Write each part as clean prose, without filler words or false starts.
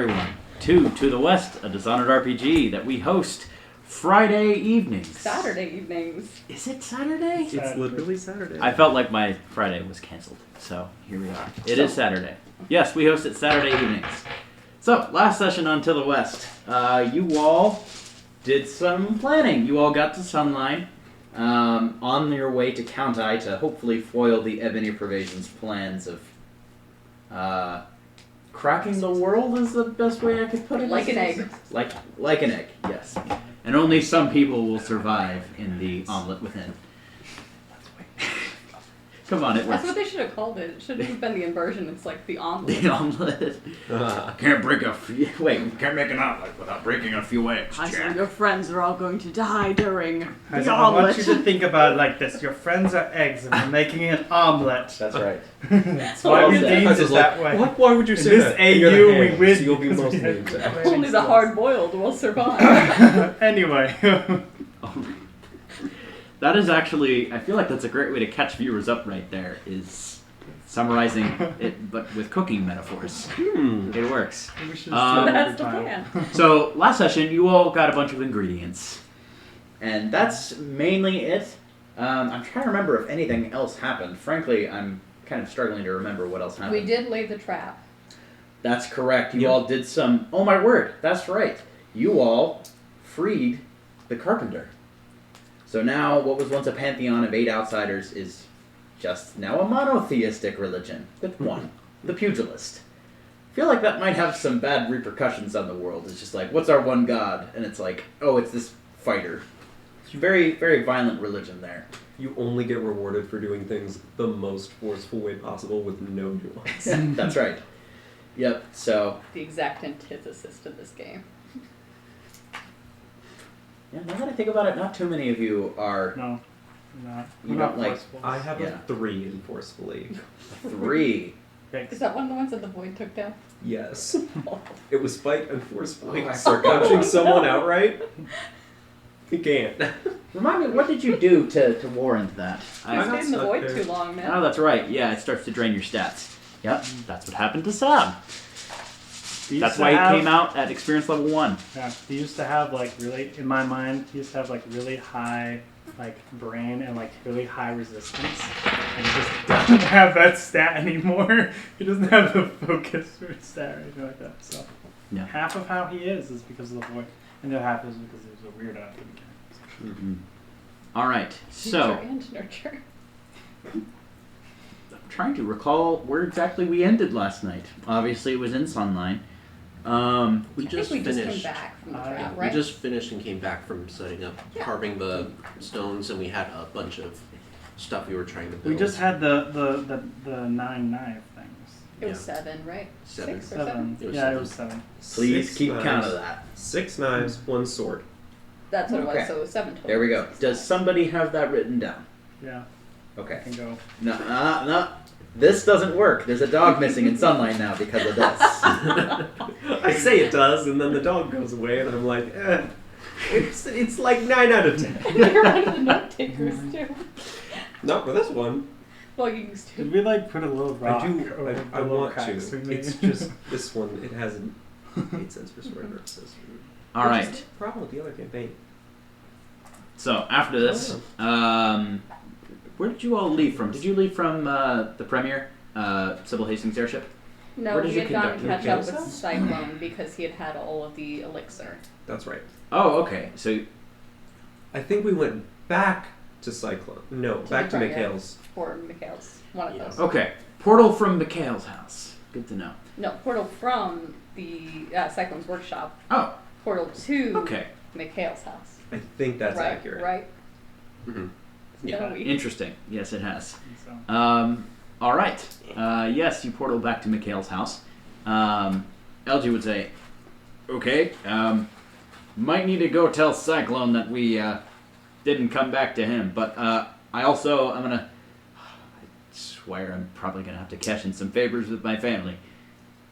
everyone to the West, a Dishonored RPG that we host Friday evenings. Saturday evenings. Is it Saturday? It's literally Saturday. I felt like my Friday was canceled, so here we are. It is Saturday. Yes, we host it Saturday evenings. So, last session on To the West. You all did some planning. You all got to Sunline on your way to Count Eye to hopefully foil the Ebony Pervasion's plans of cracking the world is the best way I could put it. Like an egg. Like an egg, yes. And only some people will survive in the omelet within. Come on, it works. That's what they should have called it. It shouldn't have been the inversion. It's like the omelet. The omelet. Can't break a few... Wait, can't make an omelet without breaking a few eggs. So your friends are all going to die during the I omelet. want you to think about it like this. Your friends are eggs and we're making an omelet. That's right. That's why we Well, named it that way. What? Why would you say In that? this You're the AU, we ham, win so you'll be because most we had names. eggs. Only the hard-boiled will survive. Anyway. That is actually... I feel like that's a great way to catch viewers up right there, is summarizing it, but with cooking metaphors. It works. We should That's the plan. So, last session, you all got a bunch of ingredients. And that's mainly it. I'm trying to remember if anything else happened. Frankly, I'm kind of struggling to remember what else happened. We did lay the trap. That's correct. You all did some... Oh, my word. That's right. You all freed the carpenter. So now, what was once a pantheon of 8 outsiders is just now a monotheistic religion with one, the pugilist. I feel like that might have some bad repercussions on the world. It's just like, what's our one god? And it's like, oh, it's this fighter. It's a very, very violent religion there. You only get rewarded for doing things the most forceful way possible with no nuance. That's right. Yep, so... The exact antithesis to this game. Yeah, now that I think about it, not too many of you are... No. Not. You We're not don't like- forceful. I have Yeah. a 3 in forcefully. 3. Yikes. Is that one of the ones that the void took down? Yes. It was fight and forcefully. Oh, I So forgot. punching someone outright? You can't. Remind me, what did you do to warrant that? I I'm stayed not in the stuck void there. too long, man. Oh, that's right. Yeah, it starts to drain your stats. Yep, that's what happened to Sam. He used That's to why he have- came out at experience level 1. Yeah, he used to have like really, in my mind, he used to have like really high like brain and like really high resistance, and he just doesn't have that stat anymore. He doesn't have the focus or stat or anything like that. So Yeah. half of how he is because of the void, and the other half is because he was a weirdo at the beginning. Mm-hmm. All right, so Nature and nurture. I'm trying to recall where exactly we ended last night. Obviously, it was in Sunline. We I just think we just finished. came back from the Yeah, trap, We right? just finished and came back from setting up, Yeah. carving the stones, and we had a bunch of stuff we were trying to build. We just had the 9 knife things. It was 7, right? 7. 6 or 7? It was Yeah, 7. it was 7. Please 6 keep knives, count of that. 6 knives, 1 sword. That's what it Okay. was, so it was 7 total. There we go. Does somebody have that written down? Yeah, Okay. I can go. No. This doesn't work. There's a dog missing in Sunline now because of this. I say it does, and then the dog goes away, and I'm like, it's like 9 out of 10. You're one of the note takers, too. Not for this one. Well, you used Did to. we like put a little rock I over the I little want cracks to. we made? It's just this one. It has an 8 cents per square purposes. All Which right. is the problem with the other campaign. So after this, where did you all leave from? Did you leave from the Premier, Sybil Hastings' airship? No, Where did we you had gone to conduct catch your up with kills? Cyclone because he had had all of the elixir. That's right. Oh, okay. So I think we went back to Cyclone. No, back to the Premier. McHale's. Or Mikhail's. One of Yeah. those. okay, portal from Mikhail's house. Good to know. No, portal from the Cyclone's workshop. Oh, Portal to okay. Mikhail's house. I think that's right, accurate. Right? Mm-hmm. It's been a week. Interesting. Yes, it has. So, All right. Yes, you portal back to Mikhail's house. LG would say, okay, might need to go tell Cyclone that we didn't come back to him, but I'm going to... I swear I'm probably going to have to cash in some favors with my family.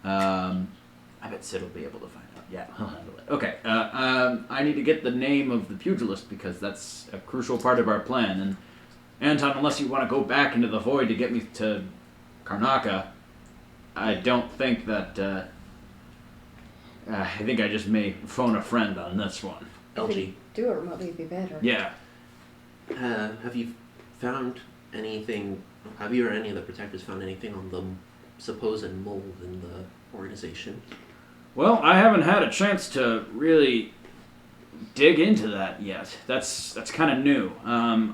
I bet Sid will be able to find out. Yeah, he'll handle it. Okay, I need to get the name of the pugilist because that's a crucial part of our plan, and Anton, unless you want to go back into the void to get me to Karnaka, I don't think that I think I just may phone a friend on this one. If LG, we do it remotely, it'd be better. Yeah. have you found anything? Have you or any of the protectors found anything on the supposed mold in the organization? Well, I haven't had a chance to really dig into that yet. That's kind of new.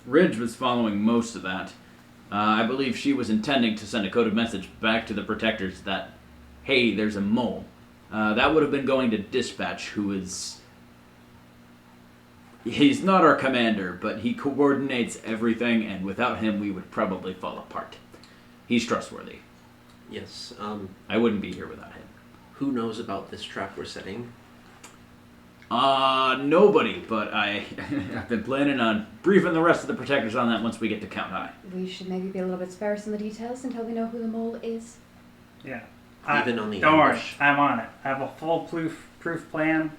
Ridge was following most of that. I believe she was intending to send a coded message back to the protectors that, hey, there's a mole. That would have been going to Dispatch, who is... He's not our commander, but he coordinates everything, and without him we would probably fall apart. He's trustworthy. Yes. I wouldn't be here without him. Who knows about this trap we're setting? Nobody, but I've been planning on briefing the rest of the protectors on that once we get to Count High. We should maybe be a little bit sparse in the details until we know who the mole is. Yeah. Even on the Don't worry, ambush? I'm on it. I have a full proof plan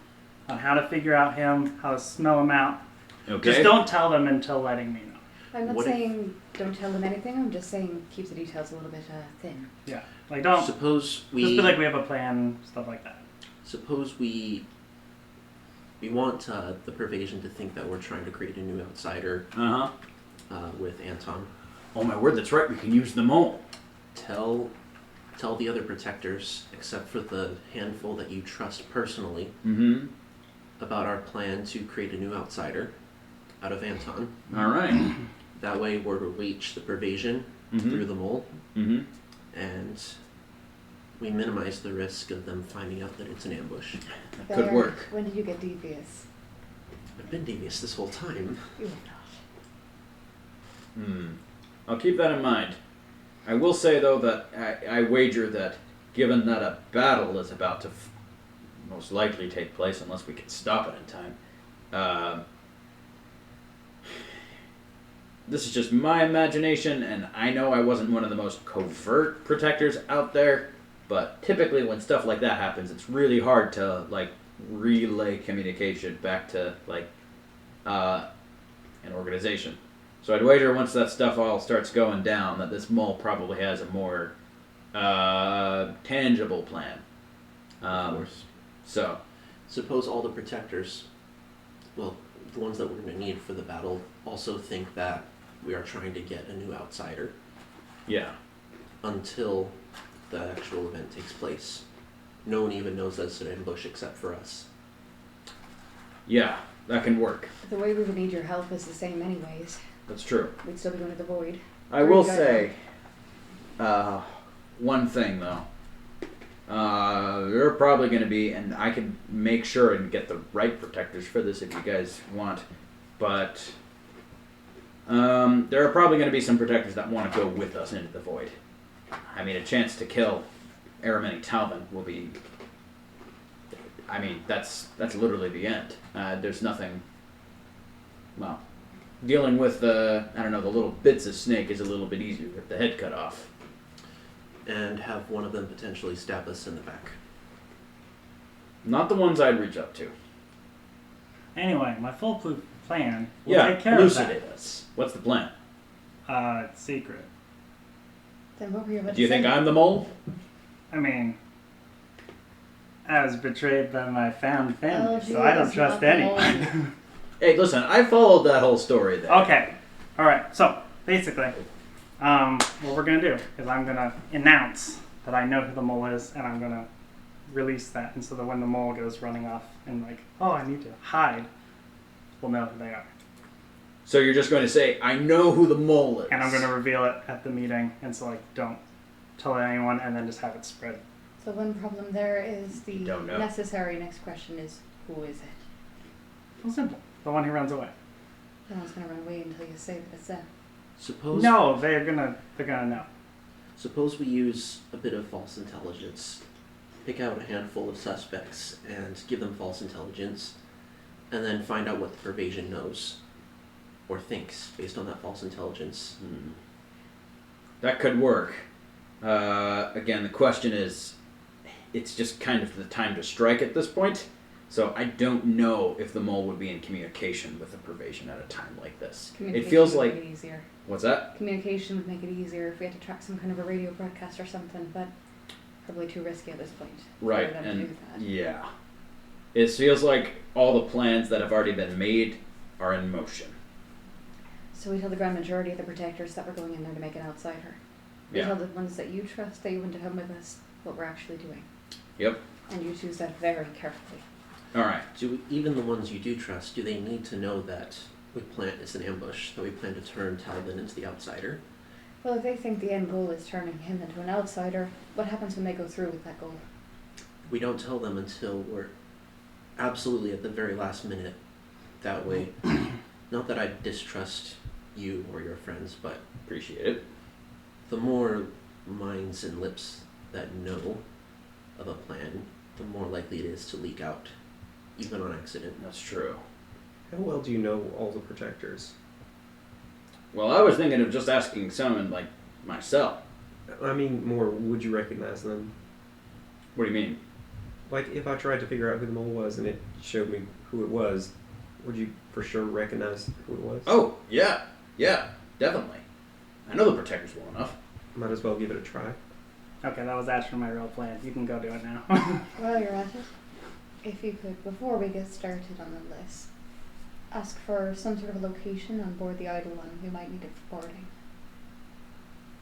on how to figure out him, how to smell him out. Okay? Just don't tell them until letting me know. I'm not What if- saying don't tell them anything, I'm just saying keep the details a little bit thin. Yeah. Like, don't. Suppose Just be like, we have a plan, stuff like that. Suppose we want the Pervasion to think that we're trying to create a new outsider Uh-huh. with Anton. Oh my word, that's right, we can use the mole. Tell the other protectors, except for the handful that you trust personally, Mm-hmm. about our plan to create a new outsider out of Anton. Alright. That way we're to reach the Pervasion Mm-hmm. through the mole, Mm-hmm. and we minimize the risk of them finding out that it's an ambush. That could work. When did you get devious? I've been devious this whole time. You have not. I'll keep that in mind. I will say, though, that I wager that, given that a battle is about to most likely take place, unless we can stop it in time, this is just my imagination, and I know I wasn't one of the most covert protectors out there, but typically when stuff like that happens, it's really hard to, like, relay communication back to, like, an organization. So I'd wager once that stuff all starts going down that this mole probably has a more tangible plan. Of course. So, Suppose all the protectors, well, the ones that we're going to need for the battle, also think that we are trying to get a new outsider yeah. until the actual event takes place. No one even knows that's an ambush except for us. Yeah, that can work. The way we would need your help is the same anyways. That's true. We'd still be going to the void. I Where will you say one thing, though. There are probably going to be, and I can make sure and get the right protectors for this if you guys want, but there are probably going to be some protectors that want to go with us into the void. I mean, a chance to kill Aramini Talvin will be... I mean, that's literally the end. There's nothing... Well, dealing with the little bits of snake is a little bit easier with the head cut off. And have one of them potentially stab us in the back. Not the ones I'd reach up to. Anyway, my full plan will Yeah, take care of elucidate that. us. What's the plan? It's secret. Then what were you about Do you to say? think I'm the mole? I mean, I was betrayed by my found family, Oh, so I don't geez, trust not the mole. anyone. Hey, listen, I followed that whole story there. Okay. Alright, so basically, what we're gonna do is I'm gonna announce that I know who the mole is, and I'm gonna release that, and so that when the mole goes running off and like, oh, I need to hide, we'll know who they are. So you're just going to say, I know who the mole is. And I'm gonna reveal it at the meeting, and so like, don't tell anyone, and then just have it spread. So one problem there is the Don't know. necessary next question is, who is it? Well, simple. The one who runs away. No one's going to run away until you say that it's them. No, they're gonna know. Suppose we use a bit of false intelligence, pick out a handful of suspects and give them false intelligence, and then find out what the Pervasion knows or thinks based on that false intelligence. That could work. Again, the question is, it's just kind of the time to strike at this point. So I don't know if the mole would be in communication with the Pervasion at a time like this. It feels would like... make it easier. What's that? Communication would make it easier if we had to track some kind of a radio broadcast or something, but probably too risky at this point Right, for them to and do that. yeah. It feels like all the plans that have already been made are in motion. So we tell the grand majority of the protectors that we're going in there to make an outsider. We Yeah. tell the ones that you trust that you want to come with us what we're actually doing. Yep. And you choose that very carefully. Alright. Even the ones you do trust, do they need to know that it's an ambush, that we plan to turn Talbot into the outsider? Well, if they think the end goal is turning him into an outsider, what happens when they go through with that goal? We don't tell them until we're absolutely at the very last minute. That way, not that I distrust you or your friends, but Appreciate it. the more minds and lips that know of a plan, the more likely it is to leak out, even on accident. That's true. How well do you know all the protectors? Well, I was thinking of just asking someone like myself. I mean, more, would you recognize them? What do you mean? Like, if I tried to figure out who the mole was and it showed me who it was, would you for sure recognize who it was? Oh, yeah. Yeah, definitely. I know the protectors well enough. Might as well give it a try. Okay, that was actually my real plan. You can go do it now. While you're at it, if you could, before we get started on the list, ask for some sort of a location on board the Idle One who might need it for boarding.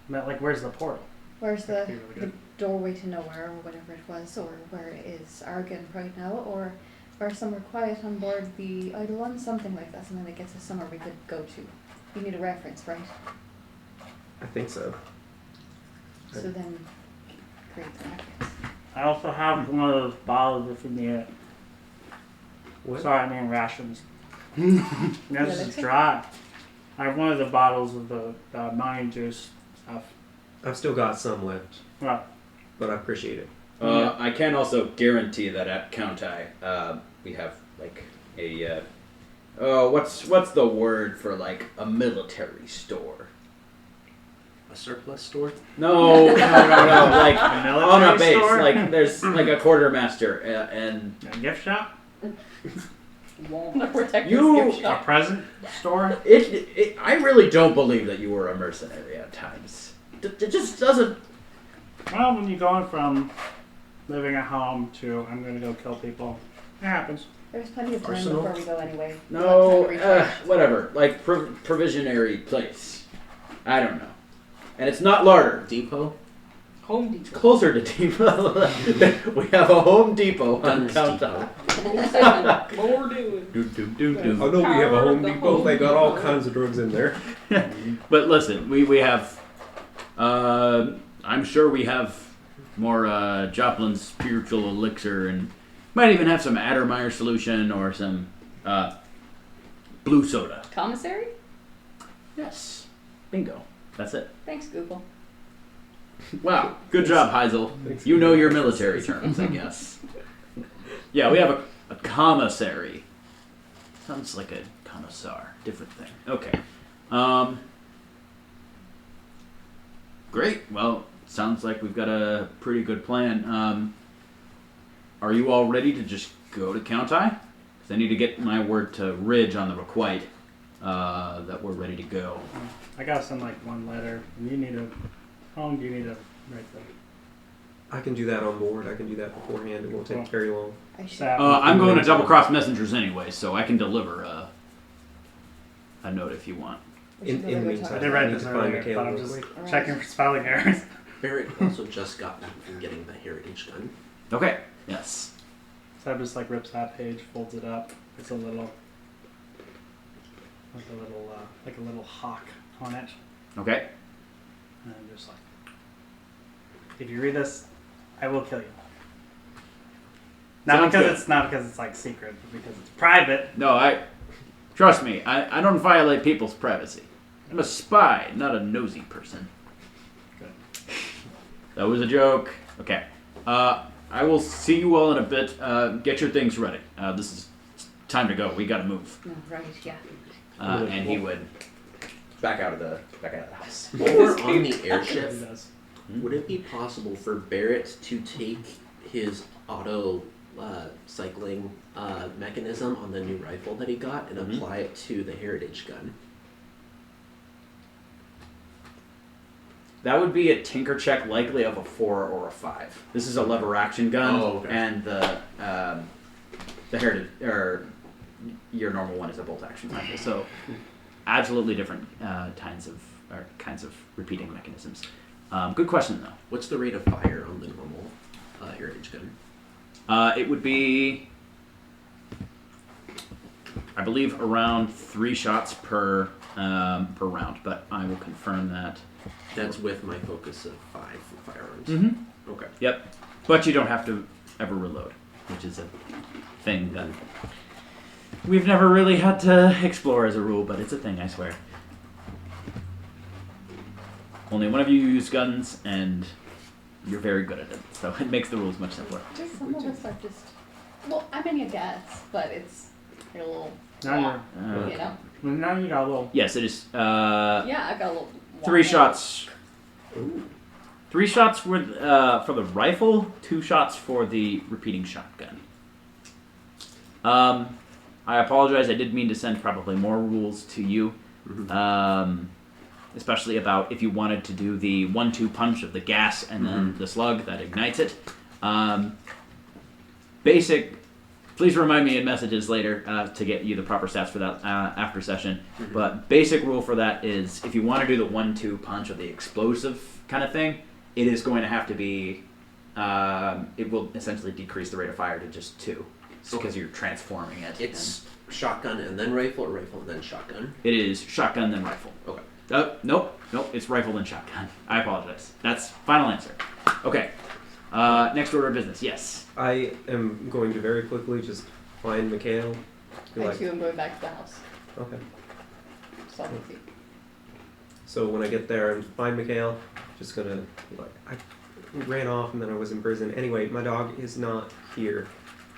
But, like, where's the portal? Where's the, That'd be really the good. doorway to nowhere, or whatever it was, or where is Argon right now, or where somewhere quiet on board the Idle One, something like that, something that gets us somewhere we could go to. You need a reference, right? I think so. So then, create the reference. I also have one of those bottles if you need it. What? Sorry, I mean rations. This is dry. I have one of the bottles of the money juice stuff. I've still got some left, Well, but I appreciate it. I can also guarantee that at Countai, we have like a what's the word for like a military store? A surplus store? No, no, like a on a military base, store? like there's like a quartermaster and a gift shop? The protector's You- gift A shop. present store? I really don't believe that you were a mercenary at times. It just doesn't. Well, when you're going from living at home to I'm going to go kill people, it happens. There's plenty of time Arsenal? before we go anyway. No, We'll have time to recharge. whatever. Like provisionary place. I don't know. And it's not larder. Depot? Home It's Depot. closer to Depot. We have a Home Depot on Guns Countai. Depot. What we're doing. I know we have a Home Depot. They got all kinds of drugs in there. But listen, we have. I'm sure we have more Joplin's spiritual elixir, and might even have some Addermeyer solution or some blue soda. Commissary? Yes, bingo. That's it. Thanks, Google. Wow, good job, Heisel. Thanks. You know your military terms, I guess. Yeah, we have a commissary. Sounds like a commissar. Different thing. Okay. Great. Well, sounds like we've got a pretty good plan. Are you all ready to just go to Countai? Because I need to get my word to Ridge on the Requite that we're ready to go. I got some like one letter. You need a home. You need to write them. I can do that on board. I can do that beforehand. It won't take very long. I should. I'm going to double cross messengers anyway, so I can deliver a note if you want. we should in the really go meantime, talk I to did I write need this to find earlier, Michaela but I'm real just quick. checking for spelling errors. Barrett also just got back from getting the heritage gun. Okay. Yes. So I just like rips that page, folds it up. It's a little, like a little hawk on it, Okay. and I'm just like, if you read this, I will kill you. Sounds good. Not because it's like secret, but because it's private. No, trust me. I don't violate people's privacy. I'm a spy, not a nosy person. Good. That was a joke. Okay. I will see you all in a bit. Get your things ready. This is time to go. We gotta move. No, right, yeah. And he would back out of the house. While we're on the airship, He does. would it be possible for Barrett to take his auto cycling mechanism on the new rifle that he got and apply it to the heritage gun? That would be a tinker check, likely of a 4 or a 5. This is a lever action gun, Oh, okay. and the heritage or your normal one is a bolt action rifle. So absolutely different kinds of repeating mechanisms. Good question though. What's the rate of fire on the normal heritage gun? It would be, I believe, around 3 shots per round, but I will confirm that. That's with my focus of 5 for firearms. Mm-hmm. Okay. Yep. But you don't have to ever reload, which is a thing that we've never really had to explore as a rule, but it's a thing, I swear. Only one of you use guns, and you're very good at it, so it makes the rules much simpler. Just some of us are just. Well, I'm in a guess, but it's a little. Now you know. well, now you got a little. Yes, it is. Yeah, I got a little. 3 shots. Ooh. 3 shots for the rifle, 2 shots for the repeating shotgun. I apologize. I did mean to send probably more rules to you, especially about if you wanted to do the 1-2 punch of the gas and then the slug that ignites it. Basic. Please remind me in messages later to get you the proper stats for that after session. But basic rule for that is if you want to do the 1-2 punch of the explosive kind of thing, it is going to have to be. It will essentially decrease the rate of fire to just 2. Because you're transforming it. It's shotgun and then rifle, or rifle and then shotgun? It is shotgun then rifle. Okay. Nope. It's rifle then shotgun. I apologize. That's final answer. Okay. Next order of business. Yes. I am going to very quickly just find Mikhail. Be I like, too am going back to the house. okay. So I'm with you. So when I get there and find Mikhail, just gonna be like, I ran off and then I was in prison. Anyway, my dog is not here,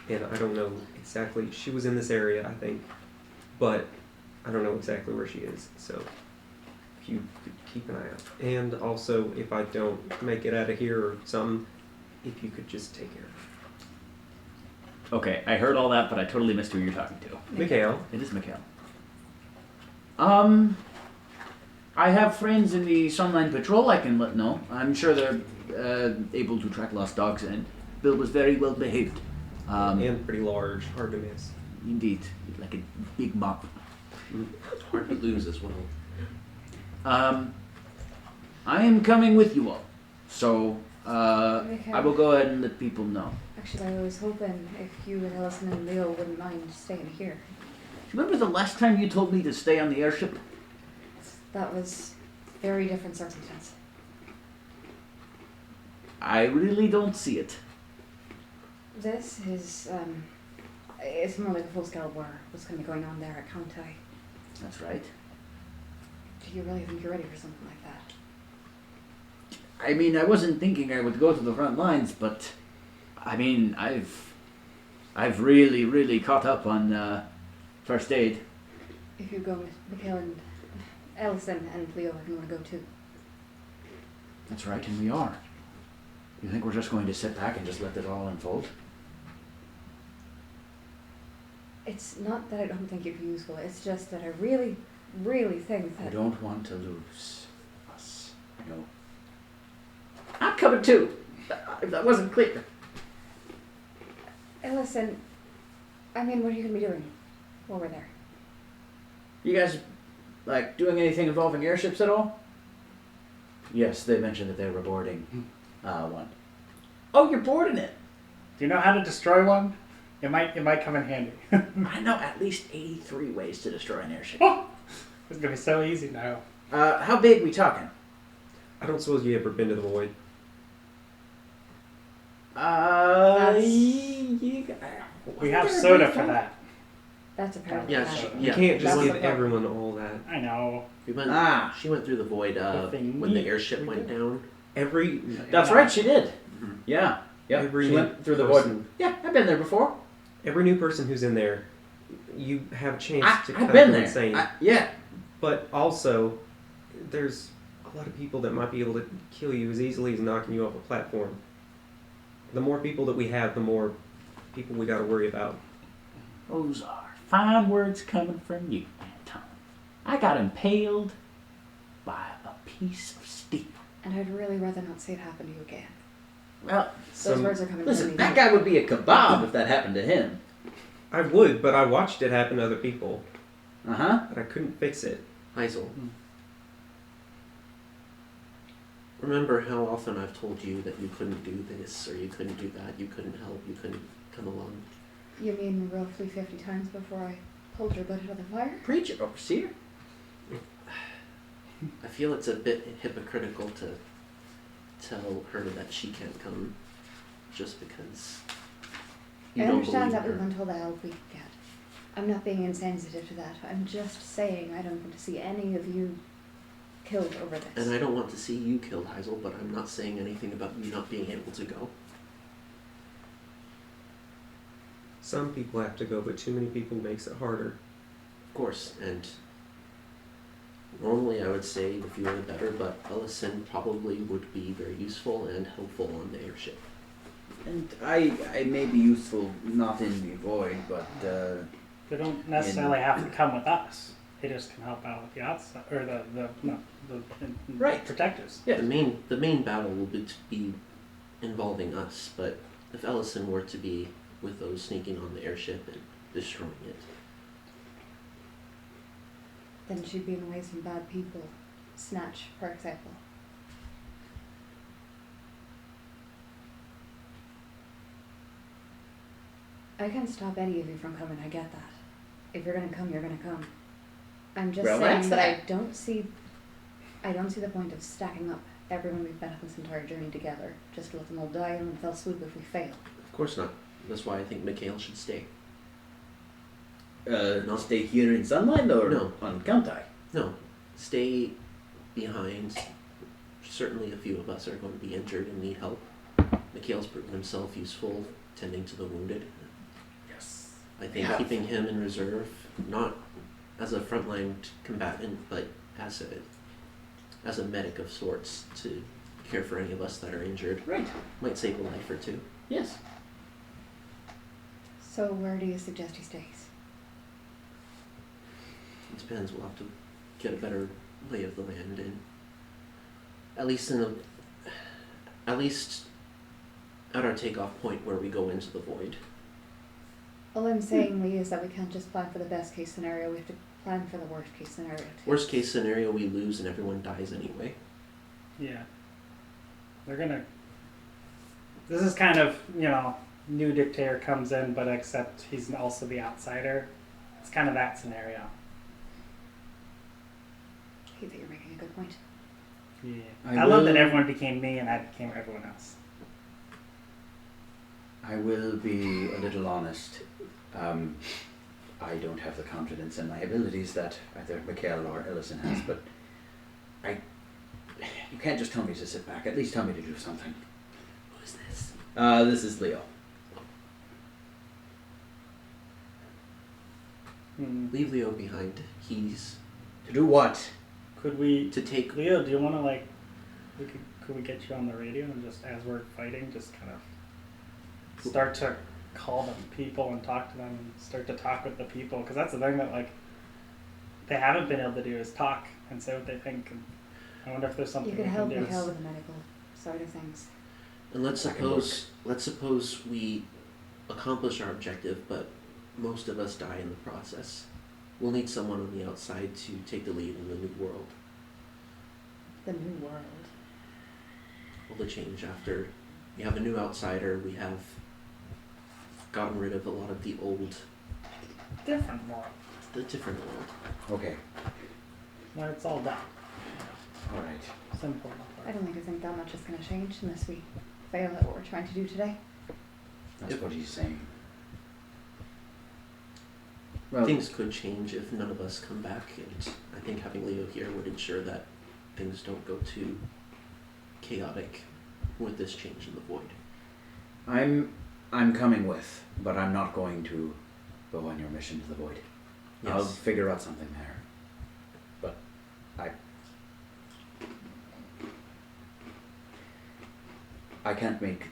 and I don't know exactly. She was in this area, I think, but I don't know exactly where she is. So if you could keep an eye out, and also if I don't make it out of here or something, if you could just take care of it. Okay. I heard all that, but I totally missed who you're talking to. Mikhail. It is Mikhail. I have friends in the Sunline Patrol I can let know. I'm sure they're able to track lost dogs, and Bill was very well behaved. And pretty large, hard to miss. Indeed, like a big mop. Hard to lose as well. I am coming with you all, so I will go ahead and let people know. Actually, I was hoping if you and Ellison and Leo wouldn't mind staying here. Remember the last time you told me to stay on the airship? That was very different circumstance. I really don't see it. This is, it's more like a full-scale war. What's going to be going on there at County? That's right. Do you really think you're ready for something like that? I mean, I wasn't thinking I would go to the front lines, but I mean, I've really, really caught up on first aid. If you go with Mikhail and Ellison and Leo, if you want to go too. That's right, and we are. You think we're just going to sit back and just let it all unfold? It's not that I don't think you'd be useful, it's just that I really, really think I that... don't want to lose us. I know. I'm coming too. That wasn't clear. Ellison, I mean, what are you going to be doing while we're there? You guys, like, doing anything involving airships at all? Yes, they mentioned that they were boarding one. Oh, you're boarding it. Do you know how to destroy one? It might come in handy. I know at least 83 ways to destroy an airship. Oh, it's gonna be so easy now. How big we talking? I don't suppose you ever been to the Void. We have soda for that. That's apparently Yeah, not- she- You Yeah, can't just that's give the problem. everyone all that. I know. We went, Ah. She went through the void when the airship went down. Every That's right, she did. Mhm. Yeah. Yeah. Every She new went through the void. person. Yeah, I've been there before. every new person who's in there, you have a chance to kind I've of been go there. insane. Yeah. But also, there's a lot of people that might be able to kill you as easily as knocking you off a platform. The more people that we have, the more people we got to worry about. Those are fine words coming from you, Anton. I got impaled by a piece of steel. And I'd really rather not see it happen to you again. Well, Those words are coming from listen, me. that guy would be a kebab if that happened to him. I would, but I watched it happen to other people, Uh-huh. and I couldn't fix it. Heisel. Remember how often I've told you that you couldn't do this, or you couldn't do that, you couldn't help, you couldn't come along? You mean roughly 50 times before I pulled your butt out of the fire? Preach it, overseer. I feel it's a bit hypocritical to tell her that she can't come just because you I don't understand believe that we her. want all the help we can get. I'm not being insensitive to that. I'm just saying I don't want to see any of you killed over this. And I don't want to see you killed, Heisel, but I'm not saying anything about you not being able to go. Some people have to go, but too many people makes it harder. Of course, and normally I would say the fewer the better, but Ellison probably would be very useful and helpful on the airship. And I may be useful not in the void, but They don't necessarily have to come with us. They just can help out with the outside, or the Right. protectors. yeah. The main battle will be involving us, but if Ellison were to be with those sneaking on the airship and destroying it, Then she'd be in the way some bad people. Snatch, for example. I can't stop any of you from coming, I get that. If you're gonna come, you're gonna come. I'm just Well, saying that's that that. I don't see the point of stacking up everyone we've met on this entire journey together, just to let them all die in one fell swoop if we fail. of course not. That's why I think Mikhail should stay. Not stay here in Sunlight or No. on Countai? No, stay behind. Certainly a few of us are going to be injured and need help. Mikhail's proven himself useful tending to the wounded. Yes. I think Yeah. keeping him in reserve, not as a frontline combatant, but as a medic of sorts to care for any of us that are injured, Right. might save a life or two. Yes. So where do you suggest he stays? It depends. We'll have to get a better lay of the land and at least at our takeoff point where we go into the void. All I'm saying, Lee, is that we can't just plan for the best case scenario, we have to plan for the worst case scenario too. Worst case scenario, we lose and everyone dies anyway. Yeah. They're gonna. This is kind of, new dictator comes in, but except he's also the outsider. It's kind of that scenario. I think that you're making a good point. Yeah. I I love that will- everyone became me and I became everyone else. I will be a little honest. I don't have the confidence in my abilities that either Mikhail or Ellison has, but you can't just tell me to sit back. At least tell me to do something. Who is this? This is Leo. Leave Leo behind. He's To do what? Could we, to take. Leo? Do you want to could we get you on the radio and just as we're fighting, just kind of start to call them people and talk to them and start to talk with the people? Because that's the thing that they haven't been able to do is talk and say what they think. And I wonder if there's something You we could can help do. Mikhail with the medical side of things. And let's That can work. suppose we accomplish our objective, but most of us die in the process. We'll need someone on the outside to take the lead in the new world. The new world. All the change after we have a new outsider, we have gotten rid of a lot of the old, Different world. the different world. Okay. When it's all done. All right. Simple. I don't think that much is going to change unless we fail at what we're trying to do today. That's Yep. what he's saying. Well, Things could change if none of us come back, and I think having Leo here would ensure that things don't go too chaotic with this change in the void. I'm coming with, but I'm not going to go on your mission to the void. I'll Yes. figure out something there. But I can't make.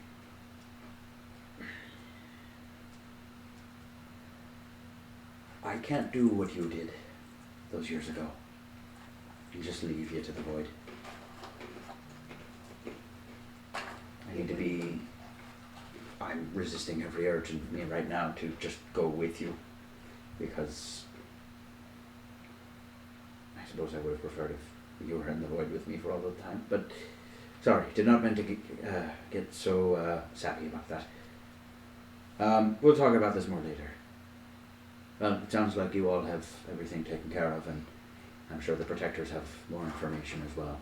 I can't do what you did those years ago. And just leave you to the void. resisting every urge in me right now to just go with you, because I suppose I would have preferred if you were in the void with me for all the time. But sorry, did not mean to get so sappy about that. We'll talk about this more later. It sounds like you all have everything taken care of, and I'm sure the protectors have more information as well.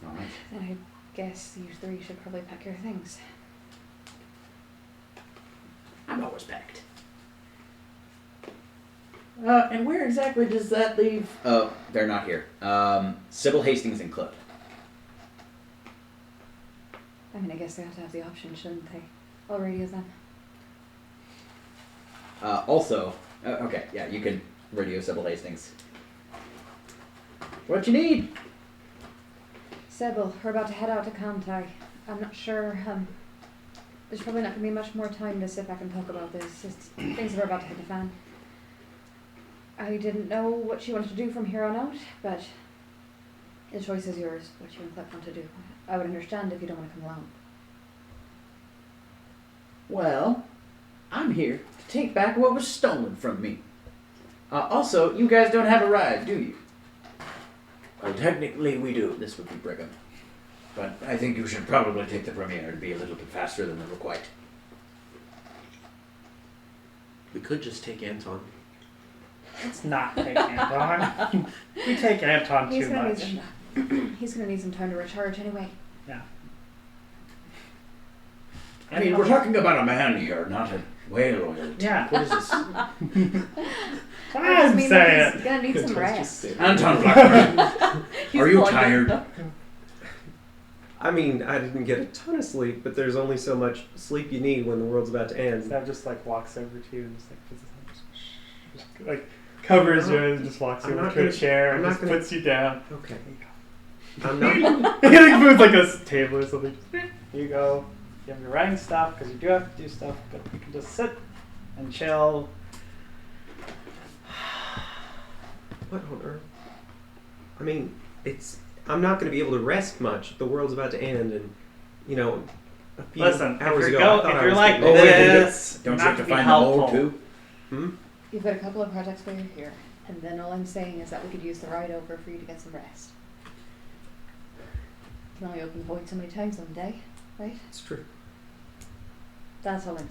Alright. Then I guess you three should probably pack your things. I'm always packed. And where exactly does that leave? Oh, they're not here. Sybil, Hastings, and Clip. I mean, I guess they have to have the option, shouldn't they? I'll radio them. Also, okay, yeah, you can radio Sybil Hastings. What you need? Sybil, we're about to head out to Kantai. I'm not sure, there's probably not going to be much more time to sit back and talk about this. Just things are about to hit the fan. I didn't know what you wanted to do from here on out, but the choice is yours, what you and Clip want to do. I would understand if you don't want to come along. Well, I'm here to take back what was stolen from me. Also, you guys don't have a ride, do you? Well, technically we do. This would be Brigham. But I think you should probably take the Premier to be a little bit faster than the Requite. We could just take Anton. Let's not take Anton. We take Anton He's too gonna much. he's going to need some time to recharge anyway. Yeah. I mean, we're talking about a man here, not a whale oil. Yeah. What is this? I I'm just mean saying. he's going to need some rest. Anton Blackburn, He's are you plugged in. tired? I mean, I didn't get a ton of sleep, but there's only so much sleep you need when the world's about to end. Sav just like walks over to you and just like puts his hand, just like covers you and just walks you I'm over not to a gonna- chair I'm and not just gonna- puts you down. Okay. I'm not. He like moves like a table or something. Here you go. You have your writing stuff because you do have to do stuff, but you can just sit and chill. What on earth? I mean, I'm not going to be able to rest much. The world's about to end, and a few Listen, hours if ago, you're, I thought if I you're was like getting- this, Don't you not have to be find the mold helpful. too? Hmm? You've got a couple of projects where you're here, and then all I'm saying is that we could use the ride over for you to get some rest. You can only open the void so many times on a day, right? It's true. That's all I'm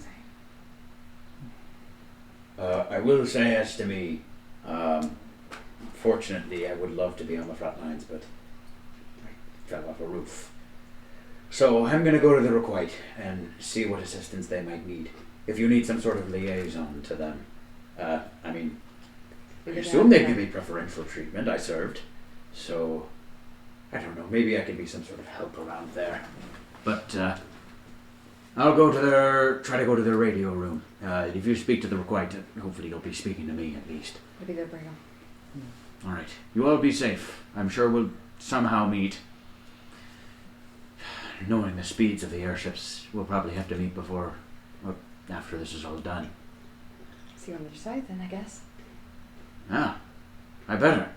saying. I will say, as to me, fortunately, I would love to be on the front lines, but I fell off a roof. So I'm going to go to the Requite and see what assistance they might need. If you need some sort of liaison to them, I mean, I assume they'd give me preferential treatment. I served, so I don't know. Maybe I could be some sort of help around there. But I'll try to go to their radio room. If you speak to the Requite, hopefully you'll be speaking to me at least. It'll be good, Brigham. All right. You all be safe. I'm sure we'll somehow meet. Knowing the speeds of the airships, we'll probably have to meet before or after this is all done. See you on the other side then, I guess. Ah, I better.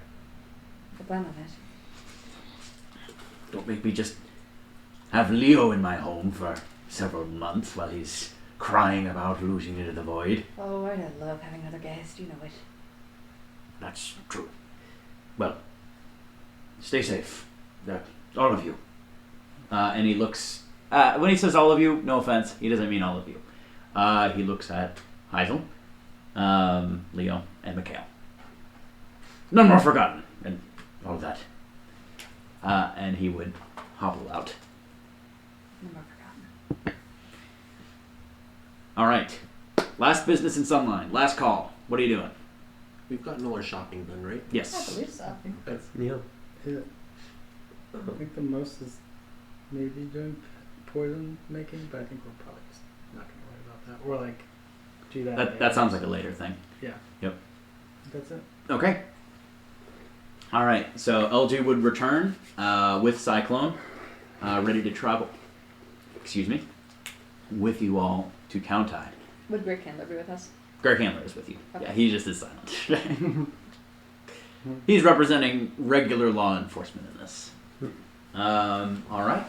The plan of it. Don't make me just have Leo in my home for several months while he's crying about losing into the void. Oh, I'd love having another guest, you know it. That's true. Well, stay safe. All of you. And he looks... when he says all of you, no offense, he doesn't mean all of you. He looks at Heisel, Leo, and Mikhail. None more forgotten, and all of that. And he would hobble out. No more forgotten. All right. Last business in Sunline. Last call. What are you doing? We've gotten all our shopping done, right? I Yes. believe so. Yeah. I think the most is maybe doing poison making, but I think we're probably just not going to worry about that. Or like do that. That sounds like a later thing. Yeah. Yep. That's it. Okay. All right. So LG would return with Cyclone, ready to travel. Excuse me. With you all to Countai. Would Greg Candler be with us? Greg Handler is with you. Okay. Yeah, he just is silent. He's representing regular law enforcement in this. All right.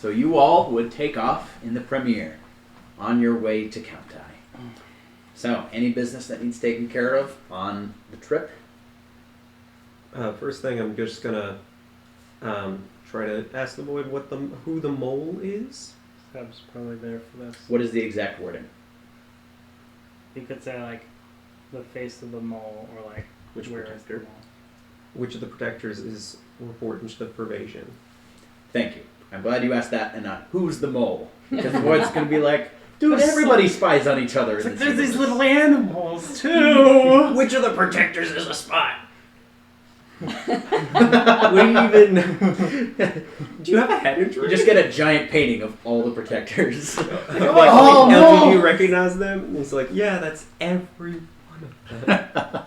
So you all would take off in the premiere on your way to Countai. So, any business that needs taken care of on the trip? First thing, I'm just gonna try to ask the void who the mole is. Seb's probably there for this. What is the exact wording? You could say like the face of the mole, or like Which where is protector? the mole? Which of the protectors is important to the pervasion? Thank you. I'm glad you asked that and not who's the mole. Because the void's going to be like, dude, There's everybody spies on each other. It's in like, this there's these universe. little animals too. Which of the protectors is a spy? Do you have a head injury? You just get a giant painting of all the protectors. LG, no! do you recognize them? And he's like, yeah, that's every one of them.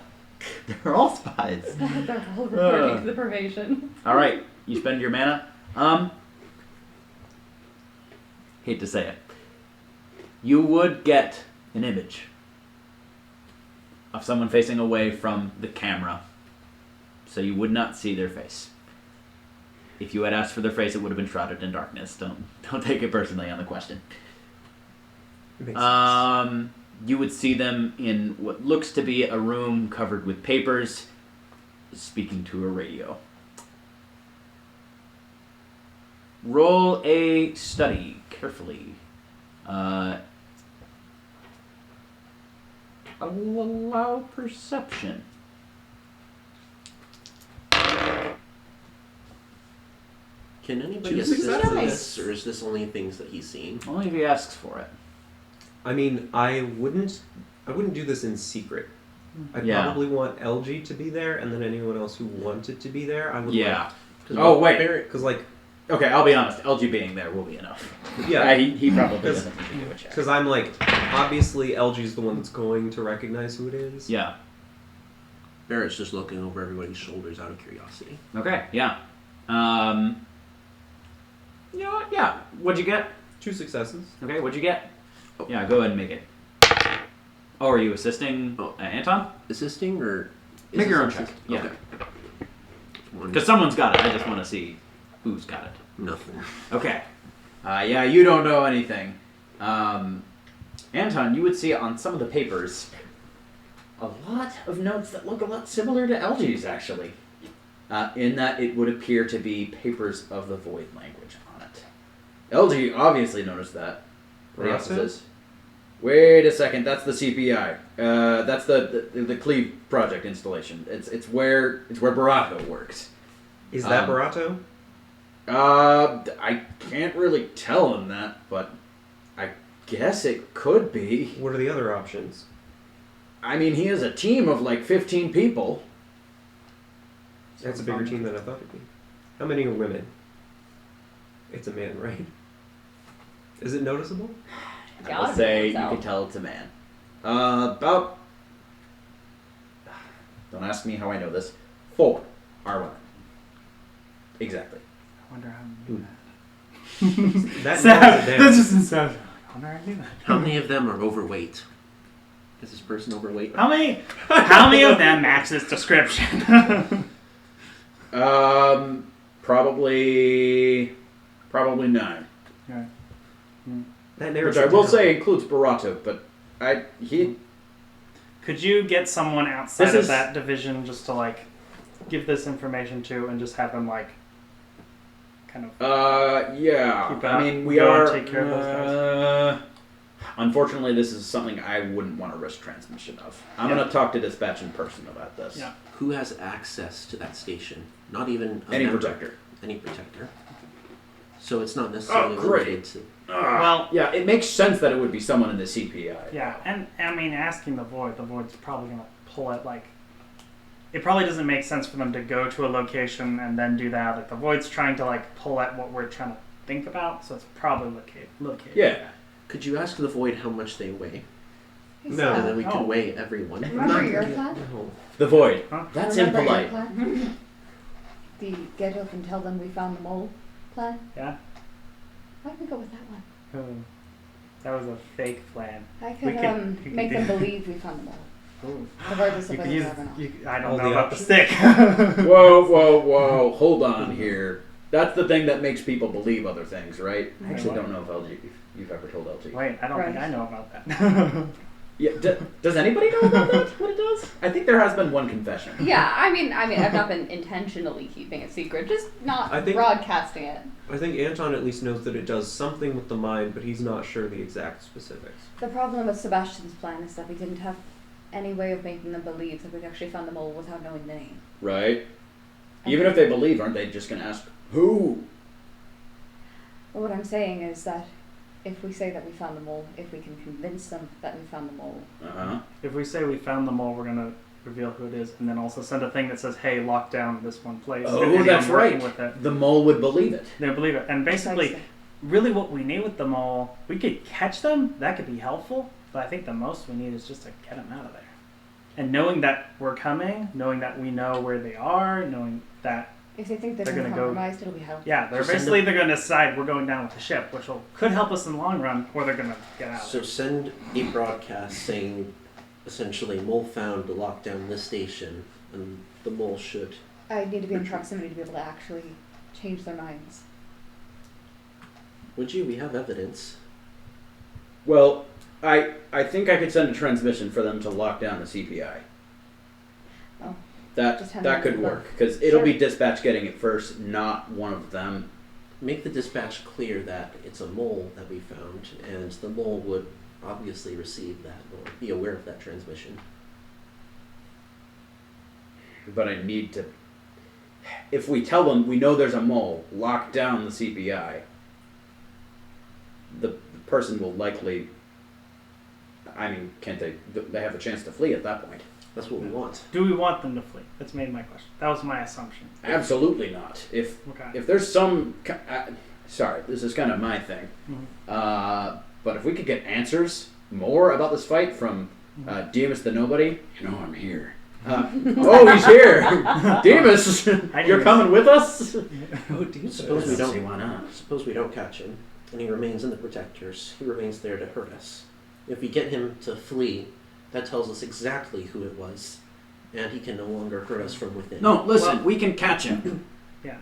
They're all spies. They're all reporting to the pervasion. All right, you spend your mana. Hate to say it, you would get an image of someone facing away from the camera, so you would not see their face. If you had asked for their face, it would have been shrouded in darkness. Don't take it personally on the question. Makes sense. You would see them in what looks to be a room covered with papers, speaking to a radio. Roll a study carefully. Allow perception. Can anybody Choose assist successes. in this, or is this only things that he's seen? Only if he asks for it. I mean, I wouldn't do this in secret. I'd Yeah. probably want LG to be there, and then anyone else who wanted to be there, I would. Yeah. Oh, wait. Because like, Okay, I'll be honest. LG being there will be enough. yeah, He probably doesn't need to do a check. because I'm like, obviously LG's the one that's going to recognize who it is. Yeah. Barrett's just looking over everybody's shoulders out of curiosity. Okay, yeah. You know what? Yeah. What'd you get? 2 successes. Okay, what'd you get? Yeah, go ahead and make it. Oh, are you assisting Anton? Assisting, or is Make your own this check. assist- Yeah. Okay. One. Because someone's got it. I just want to see who's got it. Nothing. Okay. Yeah, you don't know anything. Anton, you would see on some of the papers a lot of notes that look a lot similar to LG's, actually. In that it would appear to be papers of the Void language on it. LG obviously noticed that. What else is this? Wait a second, that's the CPI. That's the Cleve project installation. It's where Barato works. Is that Um, Barato? I can't really tell him that, but I guess it could be. What are the other options? I mean, he has a team of like 15 people. That's a bigger team than I thought it'd be. How many are women? It's a man, right? Is it noticeable? I would say you can tell it's a man. About. Don't ask me how I know this. 4 are women. Exactly. I wonder how I knew that. That Seb, narrows it down. that's just insane. I wonder how I knew that. How many of them are overweight? Is this person overweight? How many of them match this description? Probably 9. Okay. That narrows Which I it will down. say includes Barato, but he. Could you get someone outside This of is- that division just to like give this information to, and just have them like kind of Yeah. Keep I out, mean, we go and are. take care of those Unfortunately, this is something I wouldn't want to risk transmission of. I'm Yeah. going to talk to dispatch in person about this. Yeah. Who has access to that station? Not even a Any member. protector. Any protector. So it's not necessarily great. limited to. Well- yeah, it makes sense that it would be someone in the CPI. Yeah, and I mean, asking the Void's probably gonna pull it like. It probably doesn't make sense for them to go to a location and then do that. Like the Void's trying to like pull at what we're trying to think about, so it's probably located. Yeah. Could you ask the Void how much they weigh? Hey, No. Seb, And then we Oh. can weigh everyone. remember your plan? No. The Void. Huh? That's Remember your impolite. plan? The get up and tell them we found the mole plan? Yeah. Why don't we go with that one? Oh, that was a fake plan. I We could could- we could make do- them believe we found the mole. Ooh. Regardless You of could whether use. they have or not. I All don't know the about the options? stick. Whoa, hold on here. That's the thing that makes people believe other things, right? I Wait, actually what? don't know if you've ever told LG. Wait, I don't think Right. I know about that. Yeah, does anybody know about that? What it does? I think there has been one confession. Yeah, I mean, I've not been intentionally keeping it secret, just not I think- broadcasting it. I think Anton at least knows that it does something with the mind, but he's not sure the exact specifics. The problem with Sebastian's plan is that we didn't have any way of making them believe that we'd actually found the mole without knowing the name. Right. Even if they believe, aren't they just going to ask who? But what I'm saying is that if we say that we found the mole, if we can convince them that we found the mole, If we say we found the mole, we're gonna reveal who it is, and then also send a thing that says, "Hey, lock down this one place." Oh, And anyone that's working right. With it, The mole would believe it. they believe it. And basically, Precisely. really, what we need with the mole, we could catch them. That could be helpful. But I think the most we need is just to get them out of there. And knowing that we're coming, knowing that we know where they are, knowing that if they think they've They're been gonna go- compromised, it'll be helpful. yeah, they're Just send basically they're going to decide we're going down with the ship, which could help us in the long run, or they're going to get out. So send a broadcast saying, essentially, mole found to lock down this station, and the mole should. I need to be in proximity to be able to actually change their minds. Would you? We have evidence. Well, I think I could send a transmission for them to lock down the CPI. Oh. That Just have that them could look. work because it'll be Sure. dispatch getting it first, not one of them. Make the dispatch clear that it's a mole that we found, and the mole would obviously receive that or be aware of that transmission. But I need to. If we tell them we know there's a mole, lock down the CPI. The person will likely. I mean, can't they? They have a chance to flee at that point. That's what we want. Do we want them to flee? That's made my question. That was my assumption. Absolutely not. If Okay. there's some, sorry, this is kind of my thing. Mhm. But if we could get answers more about this fight from Demas the Nobody, you know I'm here. Oh, he's here, Demas. You're coming with us? Oh, dude. Suppose we don't. See why not? Suppose we don't catch him, and he remains in the protectors. He remains there to hurt us. If we get him to flee, that tells us exactly who it was, and he can no longer hurt us from within. No, listen, Well- we can catch him. Yeah.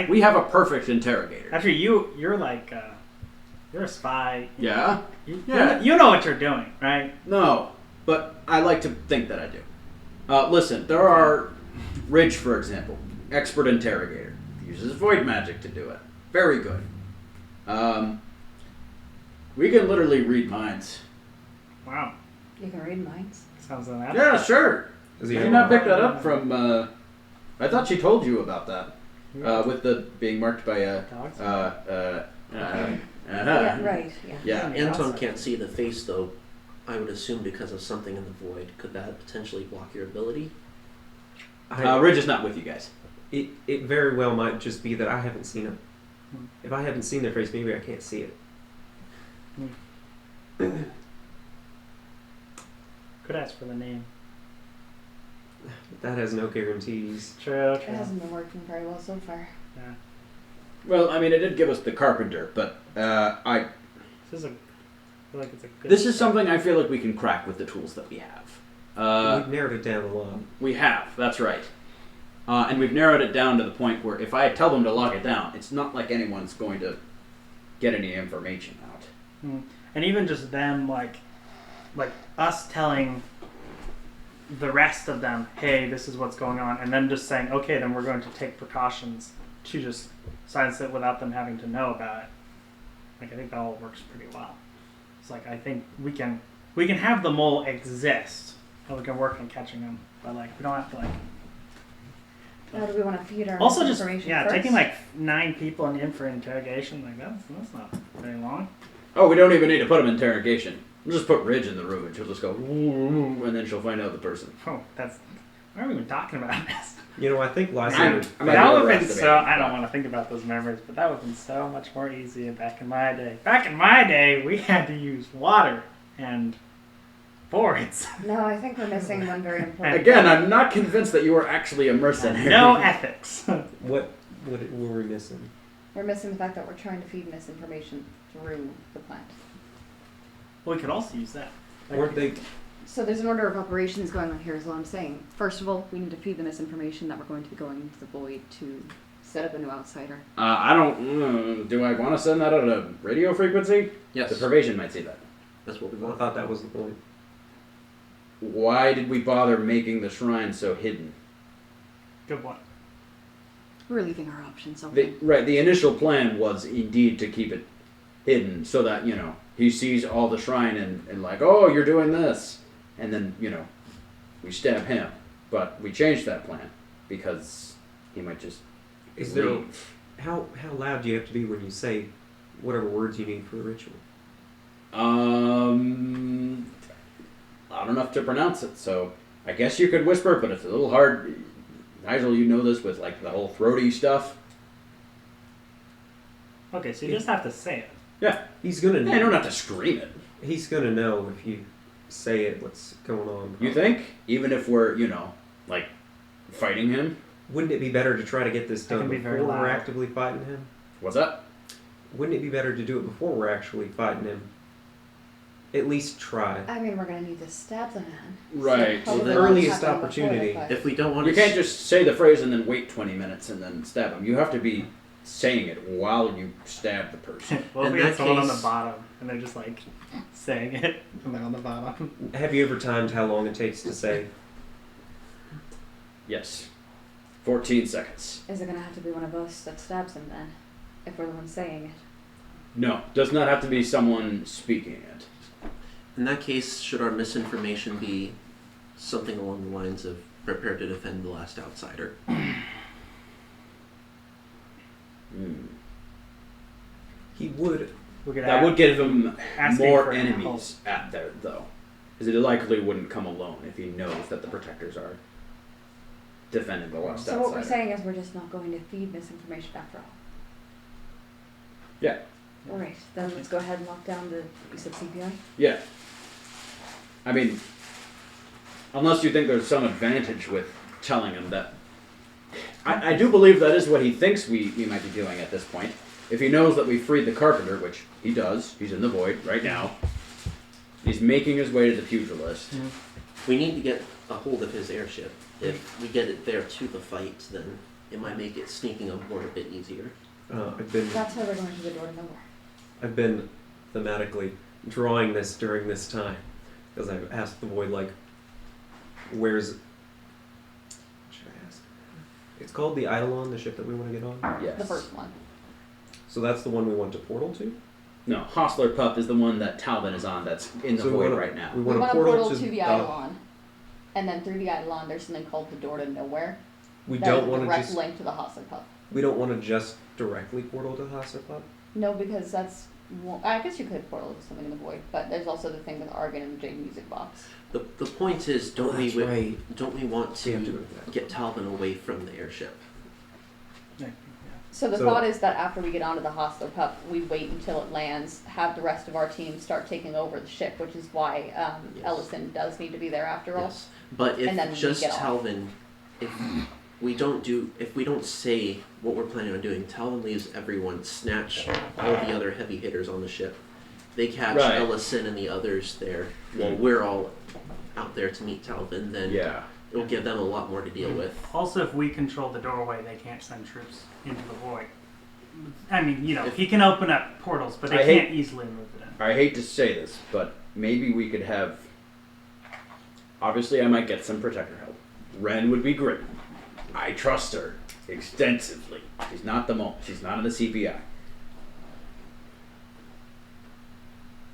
We have a perfect interrogator. Actually, you're like you're a spy. Yeah? Yeah. You know what you're doing, right? No, but I like to think that I do. Listen, there are Ridge, for example, expert interrogator, uses void magic to do it. Very good. We can literally read minds. Wow. You can read minds. Sounds like that. Yeah, sure. Is Did he you not pick that up from? I thought she told you about that. With the being marked by a. Dogs? Yeah, right. Yeah. Yeah. Anton can't see the face, though. I would assume because of something in the void. Could that potentially block your ability? Ridge is not with you guys. It very well might just be that I haven't seen it. If I haven't seen their face, maybe I can't see it. Could ask for the name. That has no guarantees. True. It hasn't been working very well so far. Yeah. Well, I mean, it did give us the carpenter, but This is I feel like it's a good. this is something I feel like we can crack with the tools that we have. We've narrowed it down a lot. We have, that's right. And we've narrowed it down to the point where if I tell them to lock it down, it's not like anyone's going to get any information out. And even just them, like us telling the rest of them, hey, this is what's going on, and then just saying, okay, then we're going to take precautions to just silence it without them having to know about it. Like, I think that all works pretty well. It's like, I think we can have the mole exist, and we can work on catching them, but like, we don't have to like. How do we want to feed our Also, just information yeah, first? taking like 9 people in for interrogation, like that's not very long. Oh, we don't even need to put them in interrogation. We'll just put Ridge in the room and she'll just go, and then she'll find out the person. Oh, that's. Why are we even talking about this? You know, I think last I'm- year. I'm That not would have been overestimating, so. I but- don't want to think about those memories, but that would have been so much more easy back in my day. Back in my day, we had to use water and boards. No, I think we're missing one very important. Again, I'm not convinced that you are actually a mercenary. No ethics. What were we missing? We're missing the fact that we're trying to feed misinformation through the plant. We could also use that. Weren't they? So there's an order of operations going on here is what I'm saying. First of all, we need to feed the misinformation that we're going to be going into the void to Set up a new outsider. I don't. Do I want to send that at a radio frequency? Yes. The Pervasion might see that. That's what we I want. thought that was the point. Why did we bother making the shrine so hidden? Good one. We're leaving our options open. The initial plan was indeed to keep it hidden so that, he sees all the shrine and like, oh, you're doing this. And then, we stab him. But we changed that plan because he might just Is there leave. how loud do you have to be when you say whatever words you need for the ritual? Loud enough to pronounce it, so I guess you could whisper, but it's a little hard. Nigel, you know this with like the whole throaty stuff. Okay, so you just have to say it. Yeah. He's gonna Yeah, you don't have to scream it. He's gonna know if you say it what's going on. You think? Even if we're, like fighting him? Wouldn't it be better to try to get this That done can be very before we're loud. actively fighting him? What's that? Wouldn't it be better to do it before we're actually fighting him? At least try. I mean, we're gonna need to stab the man. Right. So Well, probably the won't earliest happen before opportunity. the fight. If we don't want You to, can't just say the phrase and then wait 20 minutes and then stab him. You have to be saying it while you stab the person. Well, if In we had that someone on the case- bottom and they're just like saying it and they're on the bottom. Have you ever timed how long it takes to say? Yes. 14 seconds. Is it gonna have to be one of us that stabs him then? If we're the one saying it. No, does not have to be someone speaking it. in that case, should our misinformation be something along the lines of prepare to defend the last outsider? He would. We could That would give him asking more for enemies at there, though. Because he likely wouldn't come alone if he knows that the protectors are defending the last So outsider. what we're saying is we're just not going to feed misinformation after all. Yeah. Alright, then let's go ahead and lock down the, you said CPI? Yeah. I mean, unless you think there's some advantage with telling him that. I do believe that is what he thinks we might be doing at this point. If he knows that we freed the carpenter, which he does, he's in the void right now. He's making his way to the pugilist. We need to get a hold of his airship. If we get it there to the fight, then it might make it sneaking on board a bit easier. That's how we're going to the door to nowhere. I've been thematically drawing this during this time because I've asked the void like, where's? What should I ask? It's called the Eidolon, the ship that we want to get on. Yes. The first one. So that's the one we want to portal to. No, Hostler Pup is the one that Talbot is on that's in the So we void wanna- right now. We We want want to to portal portal to the the- Eidolon. And then through the Eidolon, there's something called the Door to Nowhere. We That don't is a want to direct just. link to the Hostler Pup. We don't want to just directly portal to Hostler Club. No, because that's. Well, I guess you could portal to something in the void, but there's also the thing with Argon and the Jade Music Box. The point is, don't we right. don't we want We have to to go to that. get Talvin away from the airship? So the So- thought is that after we get onto the Hostler Pup, we wait until it lands, have the rest of our team start taking over the ship, which is why Yes. Ellison does need to be there after all. Yes. But And then if we just get off. Talvin, if we don't say what we're planning on doing, Talvin leaves everyone, snatch all the other heavy hitters on the ship. They catch Right. Ellison and the others there while we're all out there to meet Talvin, then Yeah. it'll give them a lot more to deal with. Also, if we control the doorway, they can't send troops into the void. I mean, If- he can open up portals, but they I hate- can't easily move it in. I hate to say this, but maybe we could have. Obviously, I might get some protector help. Ren would be great. I trust her extensively. She's not the mole. She's not in the CPI.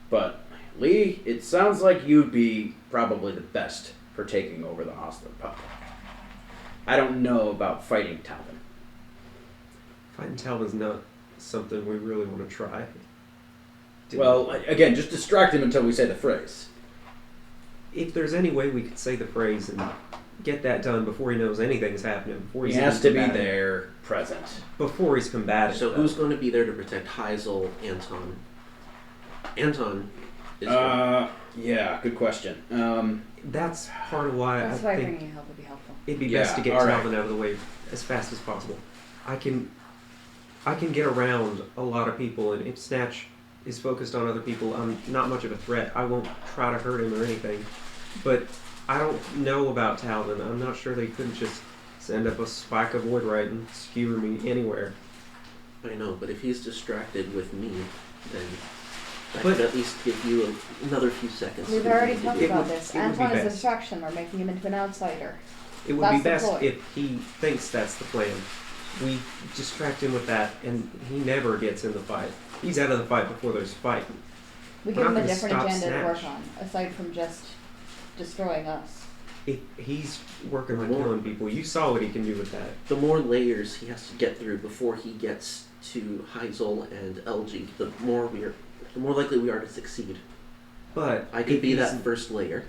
But Lee, it sounds like you'd be probably the best for taking over the Hostler Pup. I don't know about fighting Talbot. Fighting Talbot's not something we really want to try. Well, again, just distract him until we say the phrase. If there's any way we could say the phrase and get that done before he knows anything's happening, before He he's has even to be combative. there, present. Before he's combative. So though. who's going to be there to protect Heisel, Anton? Anton is Yeah, good question. That's part of why That's I why think bringing help would be helpful. it'd be Yeah, best to get all right. Talbot out of the way as fast as possible. I can get around a lot of people, and if Snatch is focused on other people, I'm not much of a threat. I won't try to hurt him or anything. But I don't know about Talbot. I'm not sure they couldn't just send up a spike of wood right and skewer me anywhere. I know, but if he's distracted with me, then I But- could at least give you another few seconds. We've to already do talked it. about would- this. it would be Anton is a best. distraction. We're making him into an outsider. It would That's be the best ploy. if he thinks that's the plan. We distract him with that, and he never gets in the fight. He's out of the fight before there's a fight. We We're give not him a gonna different stop agenda to work Snatch. on, aside from just destroying us. If he's working on Well- killing people, you saw what he can do with that. The more layers he has to get through before he gets to Heisel and LG, the more likely we are to succeed. But I could if be he's- that first layer.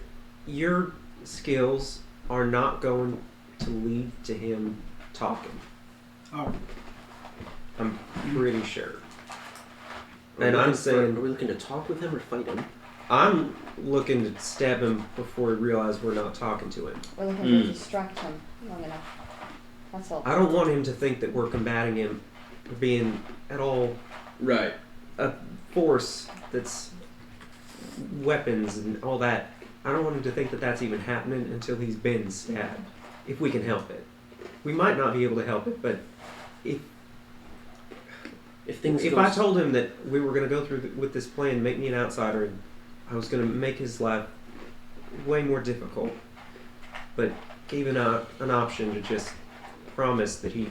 Your skills are not going to lead to him talking. Oh, I'm pretty sure. Are we And I'm looking saying- are we looking to talk with him or fight him? I'm looking to stab him before he realizes we're not talking to him. We're looking Mm. to distract him long enough. That's all. I don't want him to think that we're combating him for being at all Right. a force that's weapons and all that. I don't want him to think that that's even happening until he's been stabbed. If we can help it. We might not be able to help it, but if If things if go I told him that we were going to go through with this plan, make me an outsider, and I was going to make his life way more difficult, but gave an option to just promise that he'd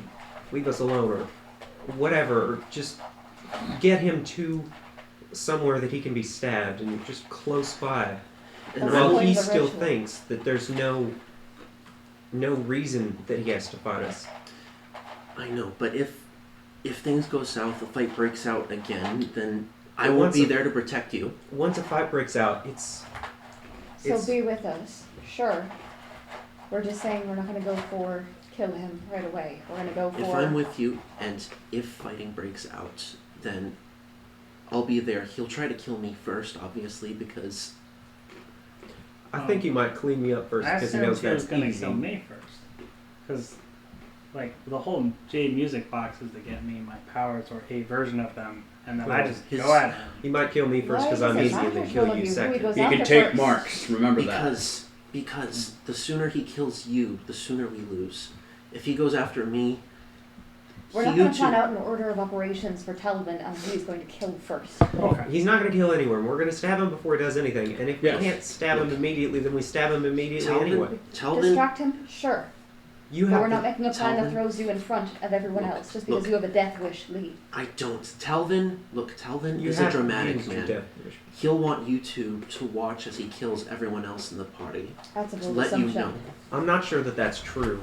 leave us alone or whatever, or just get him to somewhere that he can be stabbed and just close by, and That's I while the will- point he of the still ritual. thinks that there's no reason that he has to fight us. I know, but if things go south, the fight breaks out again, then I But won't once be a- there to protect you. Once a fight breaks out, it's So be with us. Sure. We're just saying we're not going to go for kill him right away. We're going to go for. If I'm with you, and if fighting breaks out, then I'll be there. He'll try to kill me first, obviously, because I think he might clean me up first I because he assumed knows he was that's gonna easy. kill me first, because like the whole Jade music box is to get me my powers or a version of them, and then I Well, just his- go at him. He might kill me first Why because does I'm it easy and matter then to kill all of you you who he second. goes You can after take first? marks. Remember that. because the sooner he kills you, the sooner we lose. If he goes after me, We're not you going to plan two- out an order of operations for Talbot, and he's going to kill first. Okay. He's not going to kill anyone. We're going to stab him before he does anything. And if Yes. we can't stab him immediately, then we stab him immediately anyway. Talvin, Distract him? Sure. You But have we're to. not making a plan that Talbot- throws you in front of everyone Look, else just because look. you have a death wish lead. I don't. Talvin You is a have to dramatic use your man. death wish. He'll want you two to watch as he kills everyone else in the party. That's a To bold let you assumption. know. I'm not sure that that's true.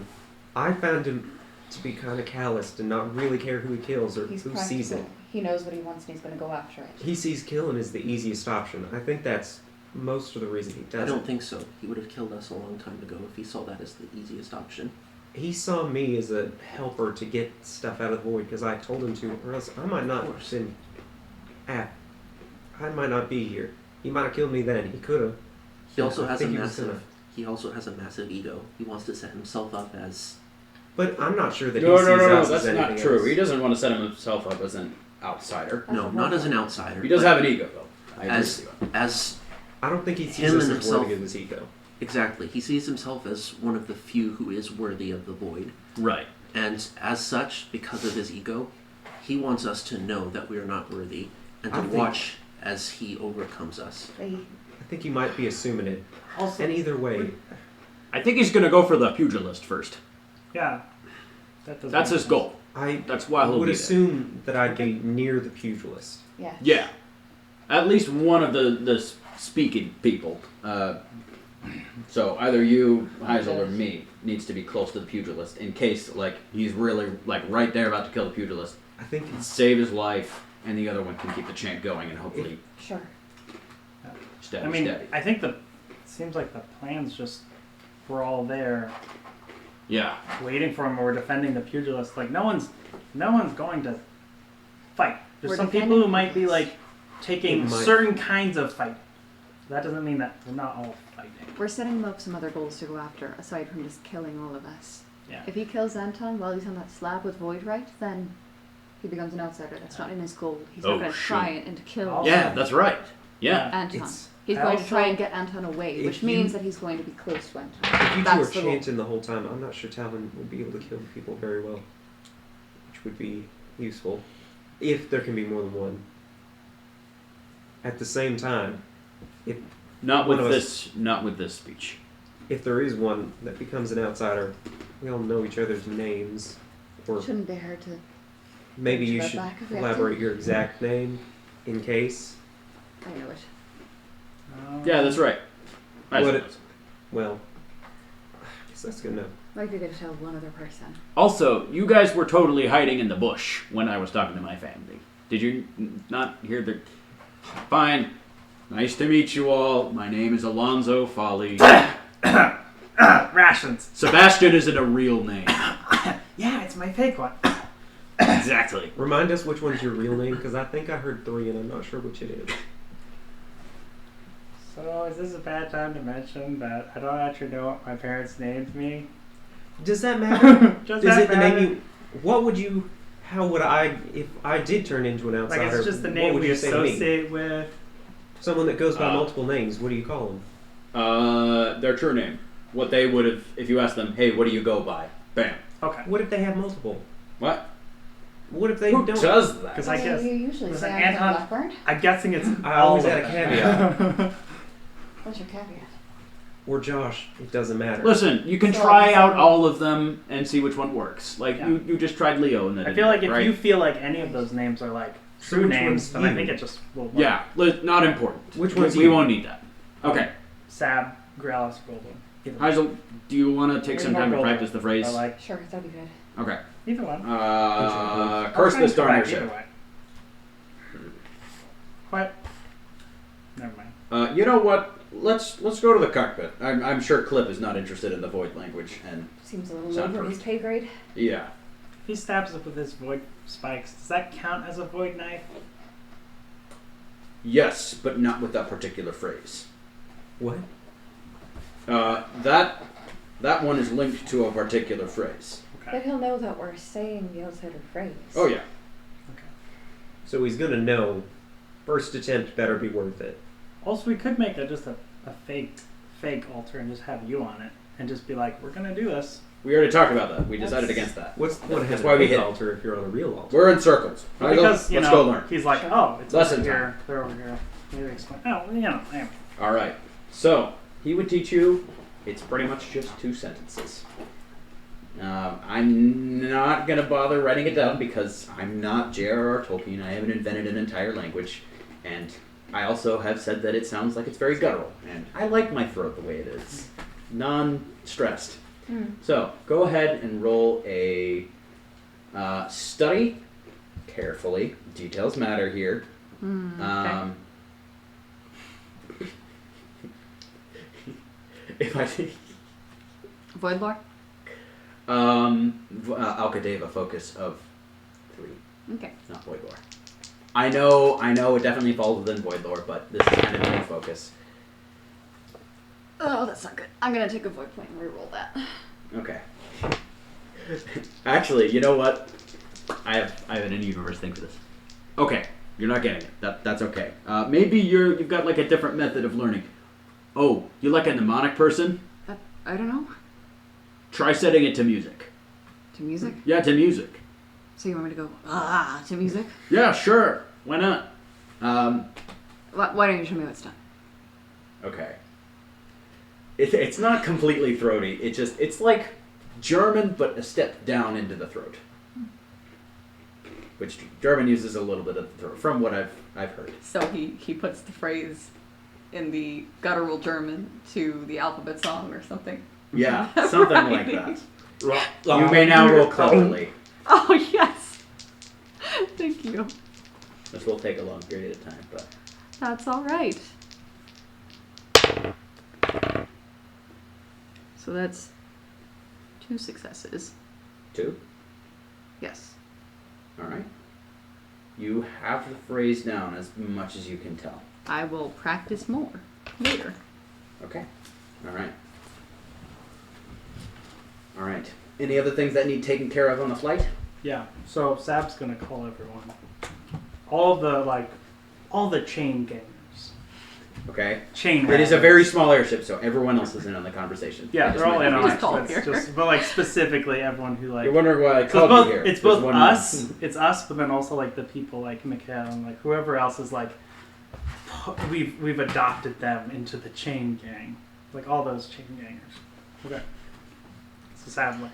I found him to be kind of calloused and not really care who he kills or He's who practical. sees it. He knows what he wants and he's going to go after it. He sees killing as the easiest option. I think that's most of the reason he does I don't it. think so. He would have killed us a long time ago if he saw that as the easiest option. He saw me as a helper to get stuff out of the void because I told him to, or else I might not have been I might not be here. He might have killed me then. He could have. He also I has a think he was massive. gonna. He also has a massive ego. He wants to set himself up as. But I'm not sure that No, he no, sees no, no. us That's as not anything true. else. He doesn't want to set himself up as an outsider. That's No, a not as an whole- outsider. He does but have an ego, though. I agree as with you. as I don't think he sees Him us and as himself. worthy of his ego. exactly. He sees himself as one of the few who is worthy of the void, Right. and as such, because of his ego, he wants us to know that we are not worthy, and I to think- watch as he overcomes us. They- I think he might be assuming it. Also, And either way, I think he's going to go for the pugilist first. yeah, that doesn't That's make his sense. goal. I That's why he'll would be there. assume that I'd be near the pugilist. Yeah. Yeah. At least one of the speaking people. So either you, Heisel, or me needs to be close to the pugilist in case, like, he's really, like, right there about to kill the pugilist. I think it's Save his life, and the other one can keep the chant going and hopefully Sure. stab I mean, steady. I think it seems like the plan's just we're all there Yeah. waiting for him. Or we're defending the pugilist. Like no one's going to fight. There's We're some people defending who might be pugilists. like taking It might. certain kinds of fight. That doesn't mean that we're not all fighting. We're setting him up some other goals to go after, aside from just killing all of us. Yeah. If he kills Anton while he's on that slab with Void Right, then he becomes an outsider. That's not in his goal. He's Oh, not going to shoot. try and to kill Also- Yeah, that's right. Yeah. Anton. He's I going to try also- and get Anton away, if which you- means that he's going to be close to Anton. If you two That's are the goal. chanting the whole time, I'm not sure Talon will be able to kill people very well, which would be useful if there can be more than one. At the same time, Not One with of this. Not with this speech. if there is one that becomes an outsider, we all know each other's names, or Shouldn't be hard to. maybe you Reach should back if we have to. elaborate your exact name in case. I know it. Yeah, that's right. I What suppose. Well, I guess that's good enough. Might be good to tell one other person. Also, you guys were totally hiding in the bush when I was talking to my family. Did you not hear the... Fine. Nice to meet you all. My name is Alonzo Folly. Rations. Sebastian isn't a real name. Yeah, it's my fake one. Exactly. Remind us which one's your real name, because I think I heard 3 and I'm not sure which it is. So, is this a bad time to mention that I don't actually know what my parents named me? Does that matter? Just Is that it the bad? name you... What would you... How would I... If I did turn into an Like, outsider, it's just the what name would we you say to me? associate with. Someone that goes by Uh, multiple names, what do you call them? Their true name. What they would have... If you asked them, hey, what do you go by? Bam. Okay. What if they have multiple? What? What if they Who don't? does that? Because I guess... You usually Listen, say Anton Anton- Blackburn. I'm guessing it's I all always of add a them. What's your caveat? Or Josh? It doesn't matter. Listen, you can So- try out so- all of them and see which one works. Like, Yeah. you just tried Leo and then I feel like if right? you feel like any of those names are like So true which names, one's then I you? think it just will work. Yeah, not important. Which one's we you? won't need that. Okay. Sab, Gralis, Golden. Either one. Heisel, do you want to take Maybe some more time to Golden. practice the phrase? I like Sure, that'd be good. Okay. either one. Curse this darn Either ship. way. What? Never mind. You know what? Let's go to the cockpit. I'm sure Clip is not interested in the void language, and Seems a little Sound over proof. his pay grade. yeah. If he stabs us with his void spikes, does that count as a void knife? Yes, but not with that particular phrase. What? That one is linked to a particular phrase. Okay. But he'll know that we're saying the outsider phrase. Oh yeah. Okay. So he's gonna know. First attempt better be worth it. Also, we could make just a fake altar and just have you on it and just be like, we're gonna do this. We already talked about that. We decided That's- against that. What's the point of That's having why a we fake hit. altar if you're on a real altar? We're in circles. Well, Heisel, because, let's go learn. he's like, Sure. oh, it's Lesson over time. here, they're over here. Maybe explain. Oh, anyway. All right. So he would teach you. It's pretty much just 2 sentences. I'm not gonna bother writing it down because I'm not J.R.R. Tolkien. I haven't invented an entire language, and I also have said that it sounds like it's very guttural, and I like my throat the way it is, non-stressed. So go ahead and roll a study carefully. Details matter here. If I Void lore? Alcadeva focus of 3, Okay. not void lore. I know it definitely falls within void lore, but this is kind of new focus. Oh, that's not good. I'm gonna take a void point and reroll that. Okay. Actually, you know what? I have an in-universe thing for this. Okay, you're not getting it. That's okay. Maybe you've got like a different method of learning. Oh, you like a mnemonic person? I don't know. Try setting it to music. To music? Yeah, to music. So you want me to go, to music? Yeah, sure. Why not? Why don't you show me what's done? Okay. It's not completely throaty. It's like German, but a step down into the throat. Which German uses a little bit of the throat, from what I've heard. So he puts the phrase in the guttural German to the alphabet song or something. Yeah, something like that. Right. You may now roll cleverly. Oh, yes. Thank you. This will take a long period of time, but That's all right. So that's 2 successes. 2. Yes. All right. You have the phrase down as much as you can tell. I will practice more later. Okay. All right. All right. Any other things that need taken care of on the flight? Yeah. So Sab's gonna call everyone. All the chain gamers. Okay? chain. It is a wagons. very small airship, so everyone else is in on the conversation. Yeah, they're all in on Just it. call But, here. but like specifically everyone who like. You're wondering why I So it's called both, you here. it's There's both one us, more. it's us, but then also like the people like Mikhail and like whoever else is like, we've adopted them into the chain gang, like all those chain gangers. Okay, so sadly.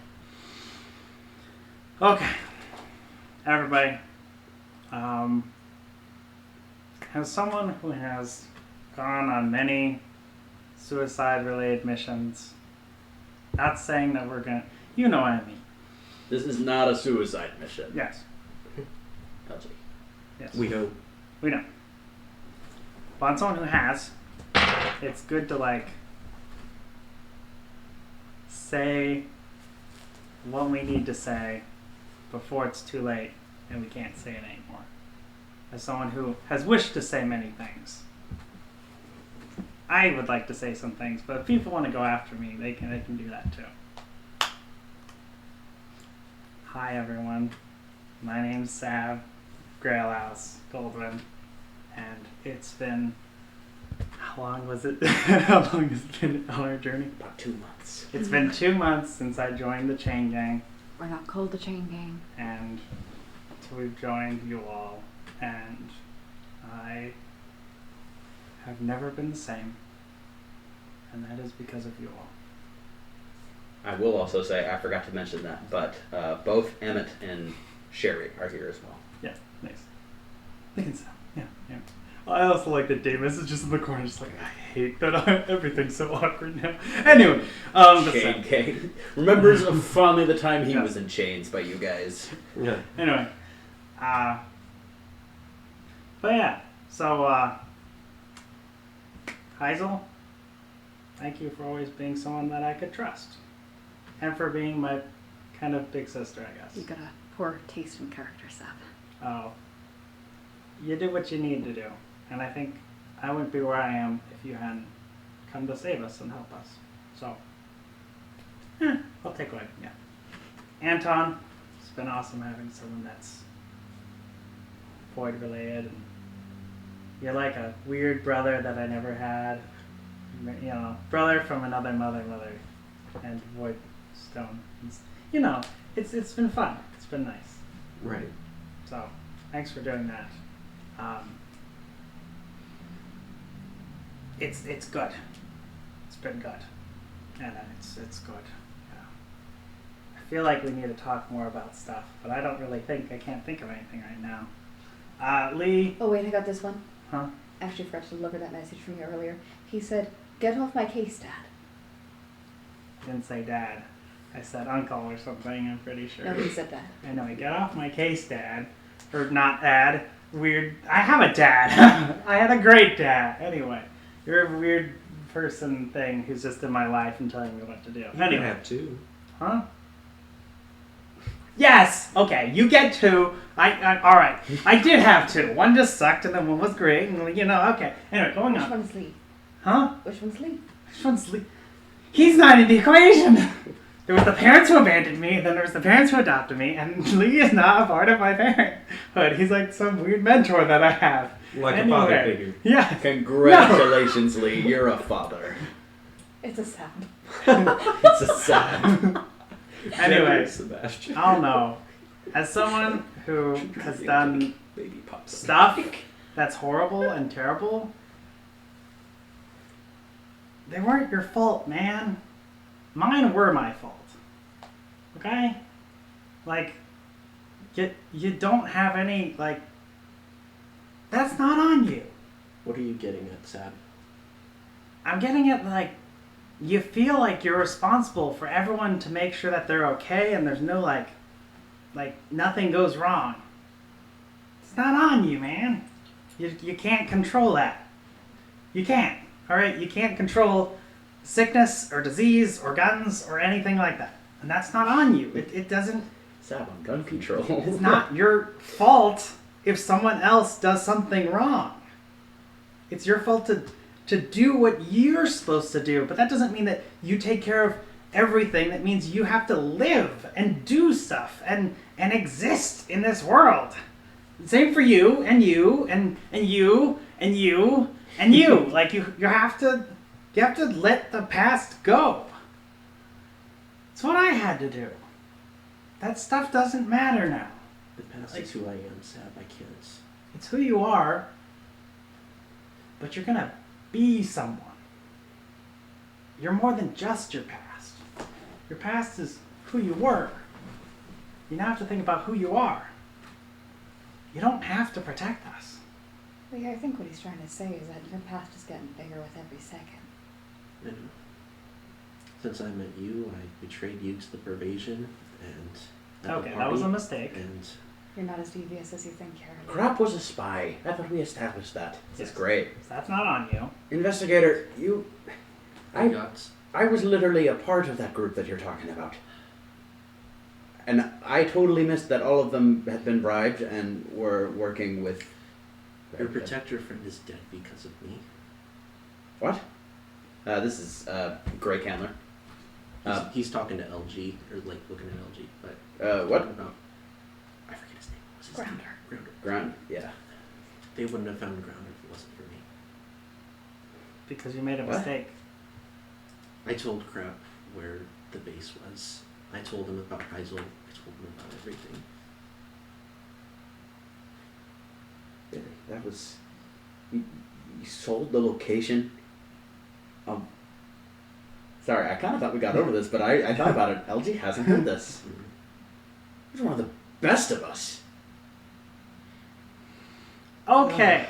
Okay, everybody. As someone who has gone on many suicide-related missions, not saying that we're gonna, you know what I mean. This is not a suicide mission. Yes. LG. Yes. We hope. We know. But on someone who has, it's good to like say what we need to say before it's too late and we can't say it anymore. As someone who has wished to say many things, I would like to say some things, but if people want to go after me, they can do that too. Hi everyone, my name's Sav Grailhouse Goldwyn, and it's been, how long was it? How long has it been on our journey? About 2 months. It's been 2 months since I joined the chain gang, We're not called the chain gang. and so we've joined you all, and I have never been the same, and that is because of you all. I will also say, I forgot to mention that, but both Emmett and Sherry are here as well. Yeah, nice. I can sound. Yeah, yeah. I also like that Davis is just in the corner, just like, I hate that everything's so awkward now. Anyway, but Chain Sam. gang. Remembers fondly the time he Yeah. was in chains by you guys. Yeah. Anyway, but yeah, so, Heisel, thank you for always being someone that I could trust. And for being my kind of big sister, I guess. You got a poor taste in character, Sab. Oh. You did what you needed to do. And I think I wouldn't be where I am if you hadn't come to save us and help us. So, I'll take away, yeah. Anton, it's been awesome having someone that's void related. And you're like a weird brother that I never had. You know, brother from another mother, and void stone. You know, it's been fun. It's been nice. Right. So, thanks for doing that. It's good. It's been good, and it's good. Yeah. I feel like we need to talk more about stuff, but I don't really think I can't think of anything right now. Lee, Oh wait, I got this one. huh? I actually forgot to deliver that message from you earlier. He said, "Get off my case, Dad." Didn't say dad. I said uncle or something. I'm pretty sure. No, he said that. I know. Get off my case, dad, or not dad. Weird. I have a dad. I had a great dad. Anyway. You're a weird person thing who's just in my life and telling me what to do. You Anyway. have two. Huh? Yes! Okay, you get two. Alright. I did have two. One just sucked and then one was great. And, you know, okay. Anyway, going Which on. one's Lee? Huh? Which one's Lee? Which one's Lee? He's not in the equation! There was the parents who abandoned me, then there was the parents who adopted me, and Lee is not a part of my parenthood. He's like some weird mentor that I have. Like Anyway. a father figure. Yeah. Congratulations, Lee. You're a father. It's a sound. It's a sad. Anyway, Sebastian. I don't know. As someone who has done Baby pops. stuff that's horrible and terrible, they weren't your fault, man. Mine were my fault. Okay? Like, you don't have any, like, that's not on you. What are you getting at, Sab? I'm getting at, like, you feel like you're responsible for everyone to make sure that they're okay and there's no, like nothing goes wrong. It's not on you, man. You can't control that. You can't. Alright? You can't control sickness or disease or guns or anything like that. And that's not on you. It doesn't... Sab on gun control. It's not your fault if someone else does something wrong. It's your fault to do what you're supposed to do, but that doesn't mean that you take care of everything. That means you have to live and do stuff and exist in this world. Same for you and you and you and you And you, like you have to let the past go. It's what I had to do. That stuff doesn't matter now. The past is who I am, Sab. I can't. It's who you are, but you're gonna be someone. You're more than just your past. Your past is who you were. You now have to think about who you are. You don't have to protect us. Well, yeah, I think what he's trying to say is that your past is getting bigger with every second. I know. Since I met you, I betrayed you to the pervasion, and at the Okay, that was a party, mistake. And You're not as devious as you think, Harry. Crop was a spy. I thought we established that. That's great. So that's not on you. Investigator, you... I got. I was literally a part of that group that you're talking about. And I totally missed that all of them had been bribed and were working with... Your protector friend is dead because of me. What? This is Grey Candler. He's talking to LG, or like looking at LG, but What? talking about, I forget his name. What's his Grounder. name? Grounder. Ground? Yeah. They wouldn't have found Grounder if it wasn't for me. Because you made a What? mistake. I told Crap where the base was. I told him about Heisel. I told him about everything. That was... You sold the location? Sorry, I kind of thought we got over this, but I thought about it. LG hasn't done this. He's one of the best of us. Okay.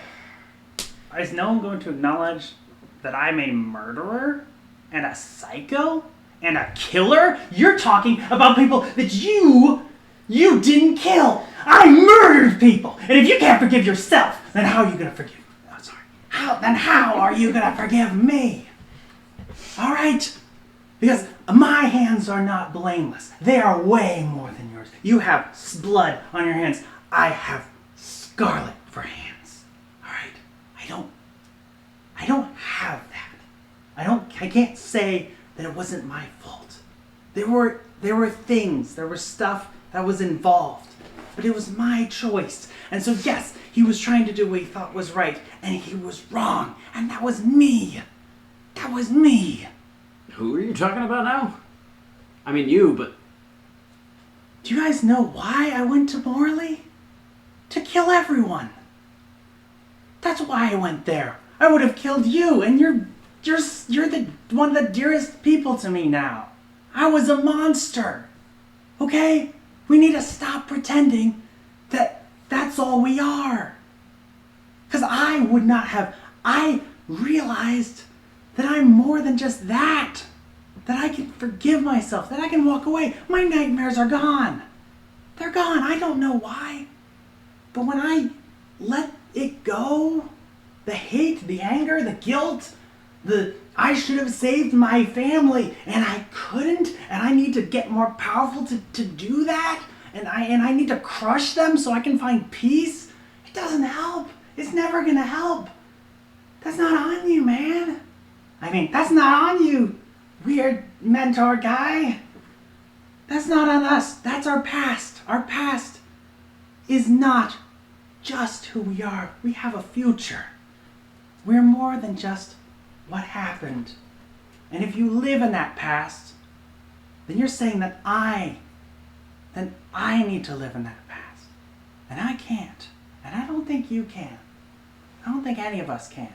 Is no one going to acknowledge that I'm a murderer and a psycho and a killer? You're talking about people that you didn't kill. I murdered people. And if you can't forgive yourself, then how are you going to forgive me? Oh, sorry. How are you going to forgive me? All right? Because my hands are not blameless. They are way more than yours. You have blood on your hands. I have scarlet for hands. All right? I don't have that. I can't say that it wasn't my fault. There were things, there was stuff that was involved. But it was my choice. And so yes, he was trying to do what he thought was right, and he was wrong. And that was me. That was me. Who are you talking about now? I mean you, but... Do you guys know why I went to Morley? To kill everyone. That's why I went there. I would have killed you, and you're the one of the dearest people to me now. I was a monster. Okay? We need to stop pretending that that's all we are. Because I would not have... I realized that I'm more than just that. That I can forgive myself. That I can walk away. My nightmares are gone. They're gone. I don't know why. But when I let it go, the hate, the anger, the guilt, I should have saved my family and I couldn't, and I need to get more powerful to do that, and I need to crush them so I can find peace. It doesn't help. It's never gonna help. That's not on you, man. I mean, that's not on you, weird mentor guy. That's not on us. That's our past. Our past is not just who we are. We have a future. We're more than just what happened. And if you live in that past, then you're saying that I need to live in that past. And I can't. And I don't think you can. I don't think any of us can.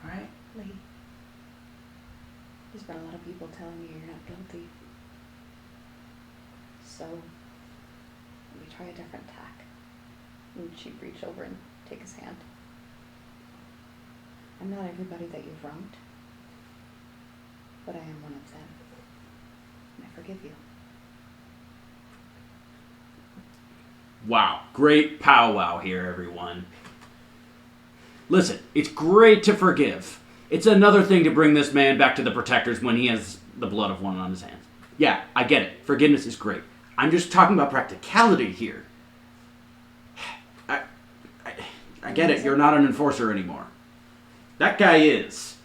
Alright? Lee, there's been a lot of people telling you you're not guilty. So, let me try a different tack. And she'd reach over and take his hand. I'm not everybody that you've wronged, but I am one of them. And I forgive you. Wow, great powwow here, everyone. Listen, it's great to forgive. It's another thing to bring this man back to the Protectors when he has the blood of one on his hands. Yeah, I get it. Forgiveness is great. I'm just talking about practicality here. I get it. You're not an enforcer anymore. That guy is.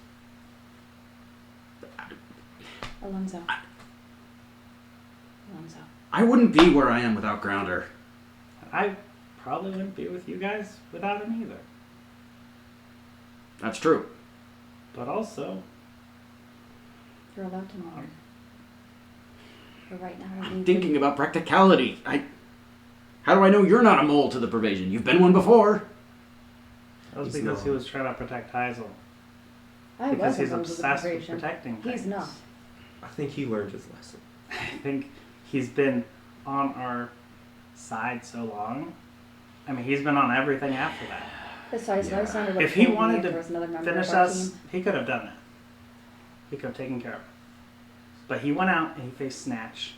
Alonzo. I wouldn't be where I am without Grounder. I probably wouldn't be with you guys without him either. That's true. But also, You're allowed to mourn. But right now, I I'm need thinking about practicality. How do I know you're not a mole to the provision? You've been one before. that was He's because he not. was trying to protect Heisel. I Because was he's opposed to the obsessed with probation. protecting things. He's not. I think he learned his lesson. I think he's been on our side so long. I mean, he's been on everything after that. Besides, Yeah. Lysander would If have he told me wanted if to there was another member finish of our us, team. he could have done it. He could have taken care of it. But he went out and he faced Snatch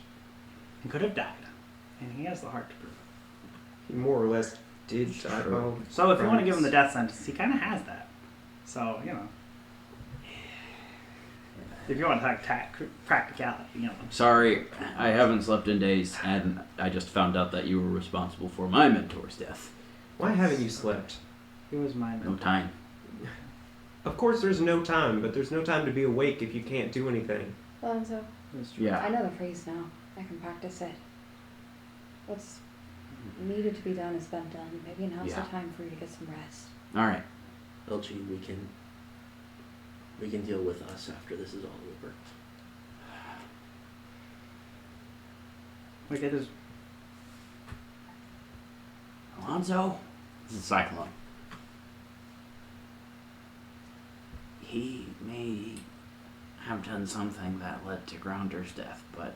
and could have died. And he has the heart to prove it. He more or less did die. Well, So if you want to give him the France. death sentence, he kind of has that. So, you know. If you want to talk practicality, you know. Sorry, I haven't slept in days, and I just found out that you were responsible for my mentor's death. Why haven't you slept? He was my No mentor. time. Of course, there's no time, but there's no time to be awake if you can't do anything. Well, so That's true. Yeah. I know the phrase now. I can practice it. What's needed to be done has been done. Maybe now's Yeah. the time for you to get some rest. All right. LG, we can deal with us after this is all over. Like, it is. Alonzo? This is Cyclone. He may have done something that led to Grounder's death, but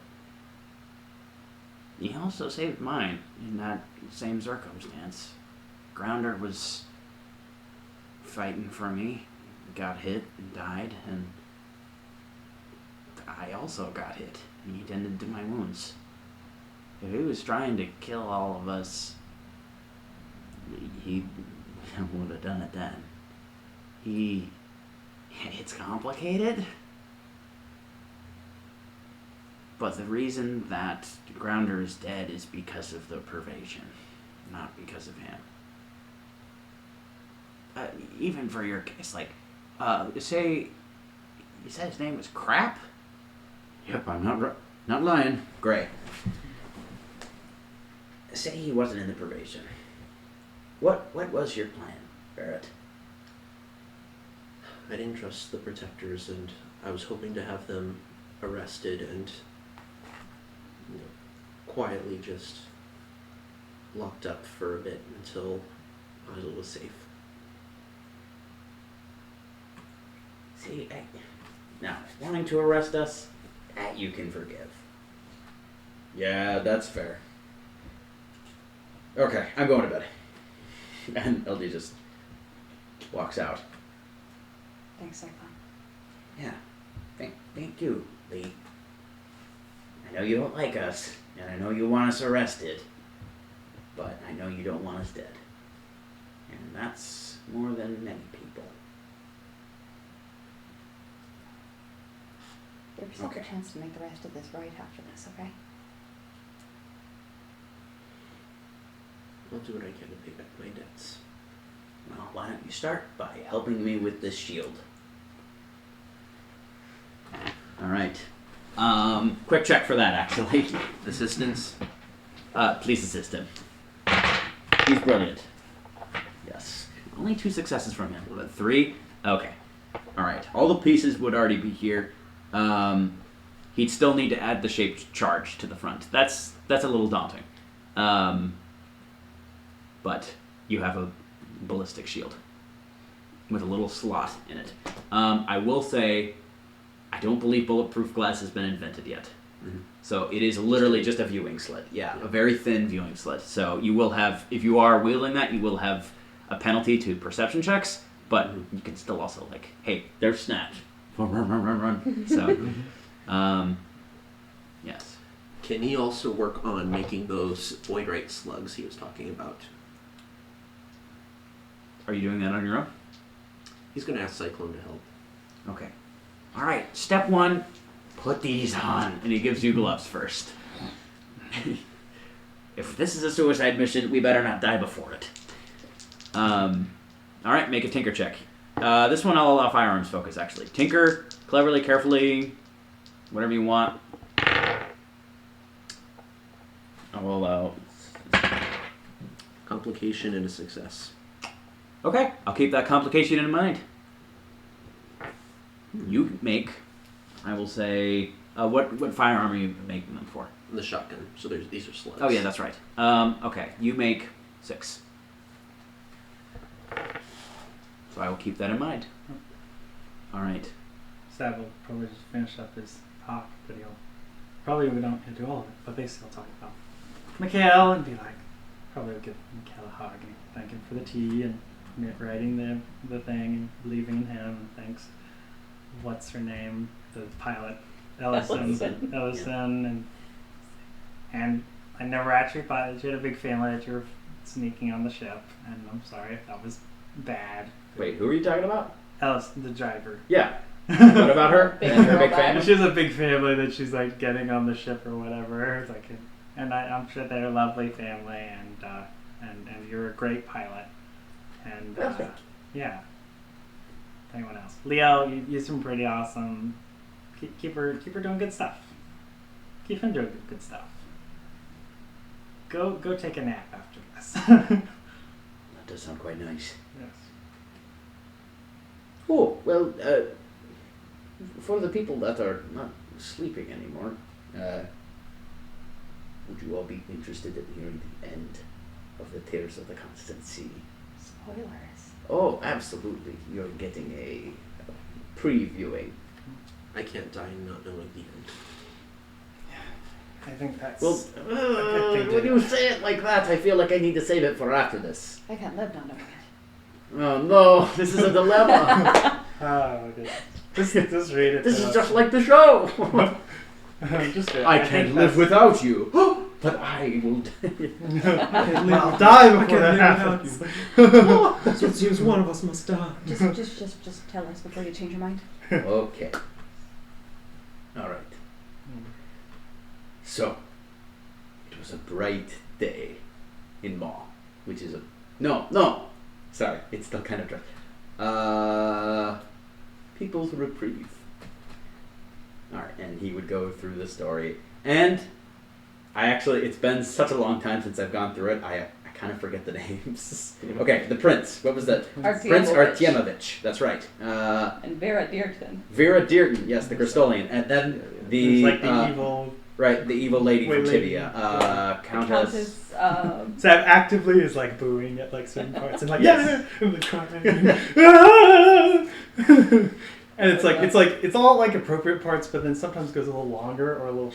he also saved mine in that same circumstance. Grounder was fighting for me, got hit and died, and I also got hit, and he tended to my wounds. If he was trying to kill all of us, he would have done it then. It's complicated, but the reason that Grounder is dead is because of the pervasion, not because of him. Even for your case, like, say, you said his name was Crap? Yep, I'm not lying. Great. Say he wasn't in the probation. What was your plan, Barrett? I didn't trust the protectors, and I was hoping to have them arrested and, you know, quietly just locked up for a bit until Idle was safe. See, now, wanting to arrest us, that you can forgive. Yeah, that's fair. Okay, I'm going to bed. And LD just walks out. Thanks, Cyclone. Yeah, thank you, Lee. I know you don't like us, and I know you want us arrested, but I know you don't want us dead. And that's more than many people. Give yourself Okay. a chance to make the rest of this right after this, okay? I'll do what I can to pay back my debts. Well, why don't you start by helping me with this shield? All right. Quick check for that, actually. Assistance? Please assist him. He's brilliant. Yes. Only 2 successes from him, but 3. Okay. All right. All the pieces would already be here. He'd still need to add the shaped charge to the front. That's a little daunting. But you have a ballistic shield with a little slot in it. I will say, I don't believe bulletproof glass has been invented yet. Mhm. So it is literally just a viewing slit. Yeah, a very thin viewing slit. So you will have, if you are wielding that, you will have a penalty to perception checks, but you can still also, like, hey, there's Snatch. Run, run, run, run, run. So, yes. Can he also work on making those voidrite slugs he was talking about? Are you doing that on your own? He's going to ask Cyclone to help. Okay. All right. Step 1, put these on, and he gives you gloves first. If this is a suicide mission, we better not die before it. All right. Make a tinker check. This one I'll allow firearms focus, actually. Tinker, cleverly, carefully, whatever you want. I will allow. Complication and a success. Okay. I'll keep that complication in mind. You make, I will say, what firearm are you making them for? The shotgun. So these are slugs. Oh yeah, that's right. Okay, you make 6. So I will keep that in mind. All right. Sab will probably just finish up his talk, but we don't get to do all of it, but basically I'll talk about Mikhail and be like, probably will give Mikhail a hug and thank him for the tea and writing the thing and believing in him and thanks, what's her name, the pilot, Ellison, and I never actually thought that you had a big family that you were sneaking on the ship, and I'm sorry if that was bad. Wait, who are you talking about? Ellison, the driver. Yeah. What about her? Big And her girl big bag. family? She has a big family that she's like getting on the ship or whatever. It's like, and I'm sure they're a lovely family, and you're a great pilot. And yeah. Anyone else? Leo, you seem pretty awesome. Keep her doing good stuff. Keep him doing good stuff. Go take a nap after this. That does sound quite nice. Yes. Oh, well, for the people that are not sleeping anymore, would you all be interested in hearing the end of the Tears of the Constant Sea? Spoilers. Oh, absolutely. You're getting a previewing. I can't die not knowing the end. I think that's Well, a good thing to when do. you say it like that, I feel like I need to save it for after this. I can't live not knowing it. Oh no, this is a dilemma. Oh, okay. Just read it. This to is us. just like the show. Just read it. I think can't live that's- without you. But I will. I'll die I before can't that live happens. without you. So it seems one of us must die. Just tell us before you change your mind. Okay. All right. So, it was a bright day in Maw, which is a no. Sorry, it's still kind of dry. People's Reprieve. All right, and he would go through the story, and it's been such a long time since I've gone through it. I kind of forget the names. Okay, the prince. What was that? Prince Artyemovich. That's right. And Vera Dearton. Vera Dearton. Yes, the Crystolian, and then the It's like the evil. right, the evil lady from lady. Tibia, Countess. Sam actively is like booing at like certain parts and like Yes. yeah, and like crying. And it's all like appropriate parts, but then sometimes goes a little longer or a little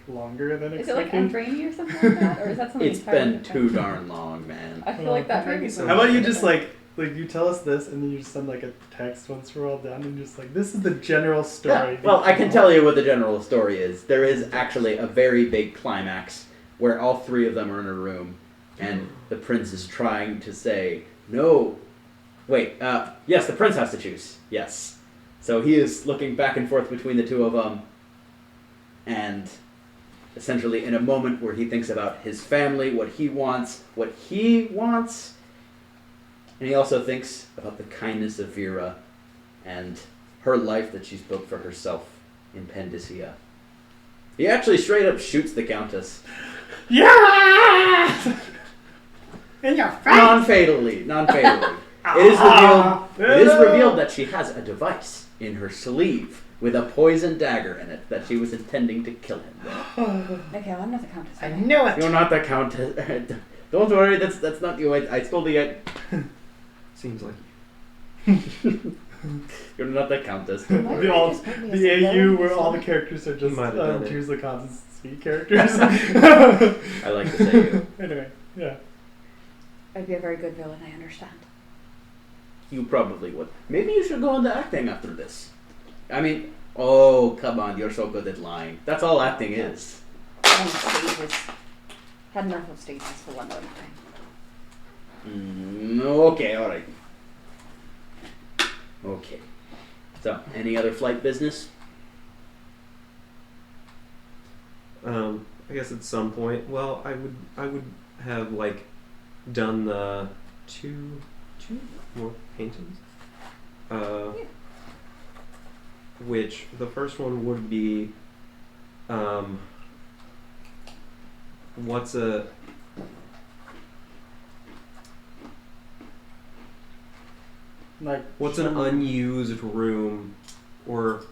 longer than Is it like expected. Andrani or something like that? Or is that something It's entirely been different? too darn long, man. I feel like that maybe. so How about you just like you tell us this and then you just send like a text once we're all done and just like this is the general story. Yeah, well, I can tell you what the general story is. There is actually a very big climax where all 3 of them are in a room, and the prince is trying to say, no. Wait, yes, the prince has to choose. Yes. So he is looking back and forth between the 2 of them, and essentially in a moment where he thinks about his family, what he wants, and he also thinks about the kindness of Vera and her life that she's built for herself in Pandyssia. He actually straight up shoots the Countess. Yeah. In your face. Non-fatally. It is revealed that she has a device in her sleeve with a poison dagger in it that she was intending to kill him with. Okay, well, I'm not the countess. I know it. You're not the Countess. Don't worry, that's not you. I told you. Seems like You're not the Countess. The AU where all the characters are just Might have done it. choose the constancy characters. I like to say you. Anyway, yeah. I'd be a very good villain, I understand. You probably would. Maybe you should go into acting after this. I mean, oh, come on, you're so good at lying. That's all acting is. And stages. Had enough of stages for one more time. Okay, alright. Okay. So, any other flight business? I guess at some point. Well, I would have like done the two more paintings. Which the first one would be what's an unused room or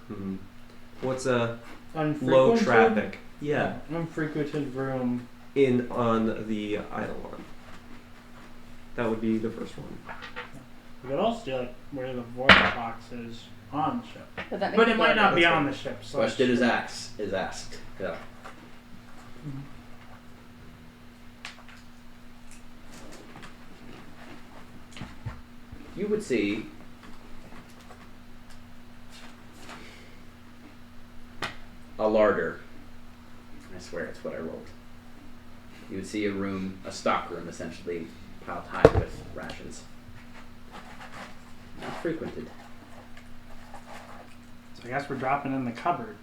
what's a low Unfrequented? traffic? Yeah, Unfrequented room. on the Eidolon. That would be the first one. We could also do like where the void box is on the ship. But, that But makes it might not be That's on fine. the ship. So Question is asked. Yeah. You would see a larder. I swear it's what I rolled. You would see a room, a stock room essentially, piled high with rations. Not frequented. So I guess we're dropping in the cupboard.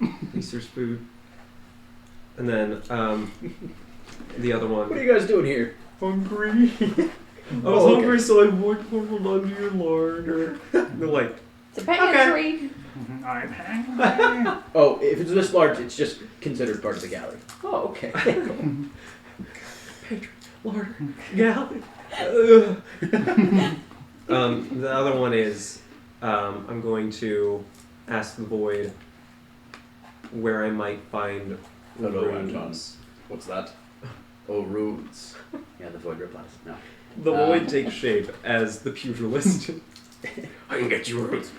At least there's food. And then the other one. What are you guys doing here? Hungry. I was Oh, okay. hungry, so I went under your larder. They're like, It's a pantry. I'm hungry. Oh, if it's this large, it's just considered part of the gallery. Oh, okay. larder, yeah. The other one is, I'm going to ask the void where I might find Hello, runes. Anton. What's that? Oh, runes. Yeah, the void replies. No. The void takes shape as the pugilist. I can get you runes.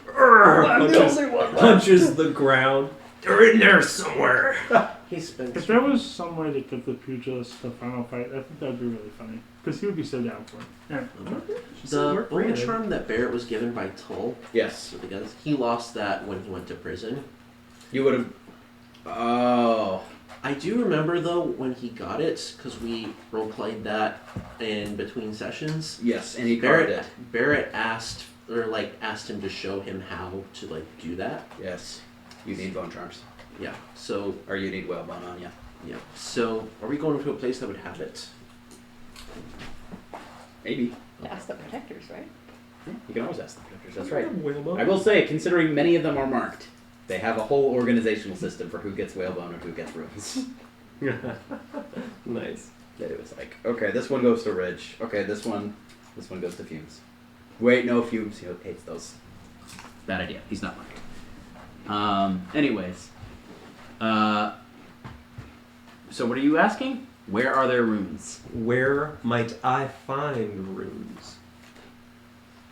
Punches the ground. They're in there somewhere. He spent. If there was some way to give the pugilist the final fight, I think that would be really funny. Because he would be so down for it. Yeah. The bone charm that Barrett was given by Tull, Yes. so the guys, he lost that when he went to prison. You would have. Oh. I do remember though when he got it, because we roleplayed that in between sessions. Yes, and he carved it. Barrett asked him to show him how to do that. Yes. You need bone charms. Yeah. So Or you need whalebone on you. yeah. So are we going to a place that would have it? Maybe. Ask the protectors, right? You can always ask the protectors, that's right. I will say, considering many of them are marked, they have a whole organizational system for who gets whalebone or who gets runes. Nice. That it was like, okay, this one goes to Ridge. Okay, this one goes to Fumes. Wait, no, Fumes, he hates those. Bad idea. He's not marked. Anyways. So what are you asking? Where are there runes? Where might I find runes?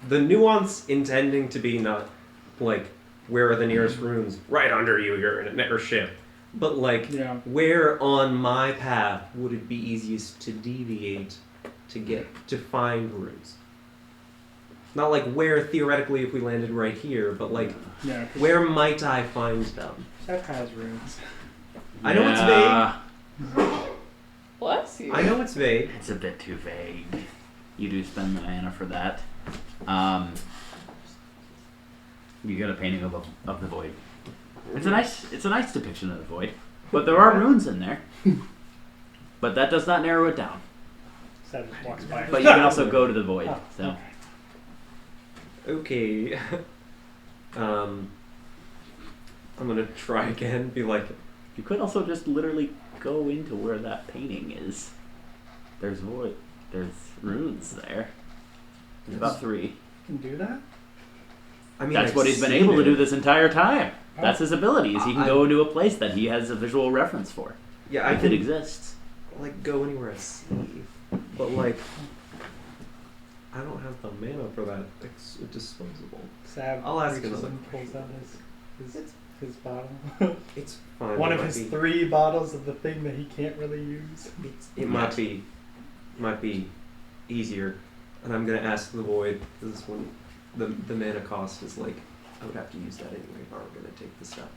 The nuance intending to be not where are the nearest runes? Right under you, you're in a ship. But Yeah. where on my path would it be easiest to deviate to find runes? Not where theoretically if we landed right here, but Yeah. 'Cause where might I find them? That has runes. I know it's vague. Bless you. I know it's vague. It's a bit too vague. You do spend the mana for that. You get a painting of the void. It's a nice depiction of the void, but there are runes in there. But that does not narrow it down. So that just walks by. But you can also go to the void. Oh, So Okay. I'm gonna try again. Be like, you could also just literally go into where that painting is. There's void. There's runes there. There's about 3. can do that? I mean, That's I've what he's been seen able to it. do this entire time. That's his ability. Is he can I- go into a place that he has a visual reference for, Yeah, I if it can exists. go anywhere I see, but I don't have the mana for that. It's disposable. Sav I'll ask reaches another and pulls out his bottle. It's fine. One it of might his be, 3 bottles of the thing that he can't really use. It might be easier, and I'm gonna ask the void. This one, the mana cost is I would have to use that anyway if I were gonna take the stuff.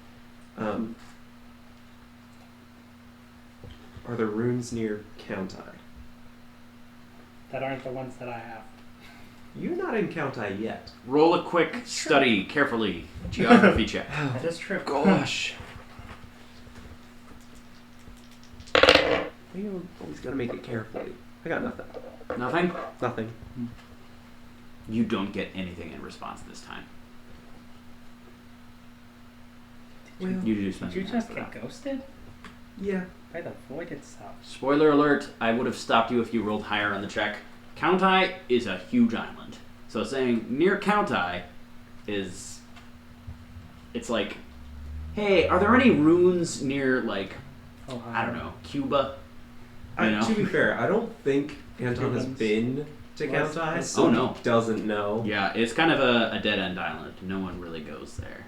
Are there runes near Countai? That aren't the ones that I have. You're not in Countai yet. Roll a quick study carefully. Geography check. That is true. Gosh. You always gotta make it carefully. I got nothing. Nothing? Nothing. You don't get anything in response this time. Well, You do spend Did you some time just for get that. ghosted? yeah. By the void itself. Spoiler alert, I would have stopped you if you rolled higher on the check. Countai is a huge island. So saying near Countai is, it's like, hey, are there any runes near, like, I don't know, Cuba? You know? To be fair, I don't think Anton has Cubans. been to Well, Countai, so oh, no. he doesn't know. Yeah, it's kind of a dead-end island. No one really goes there.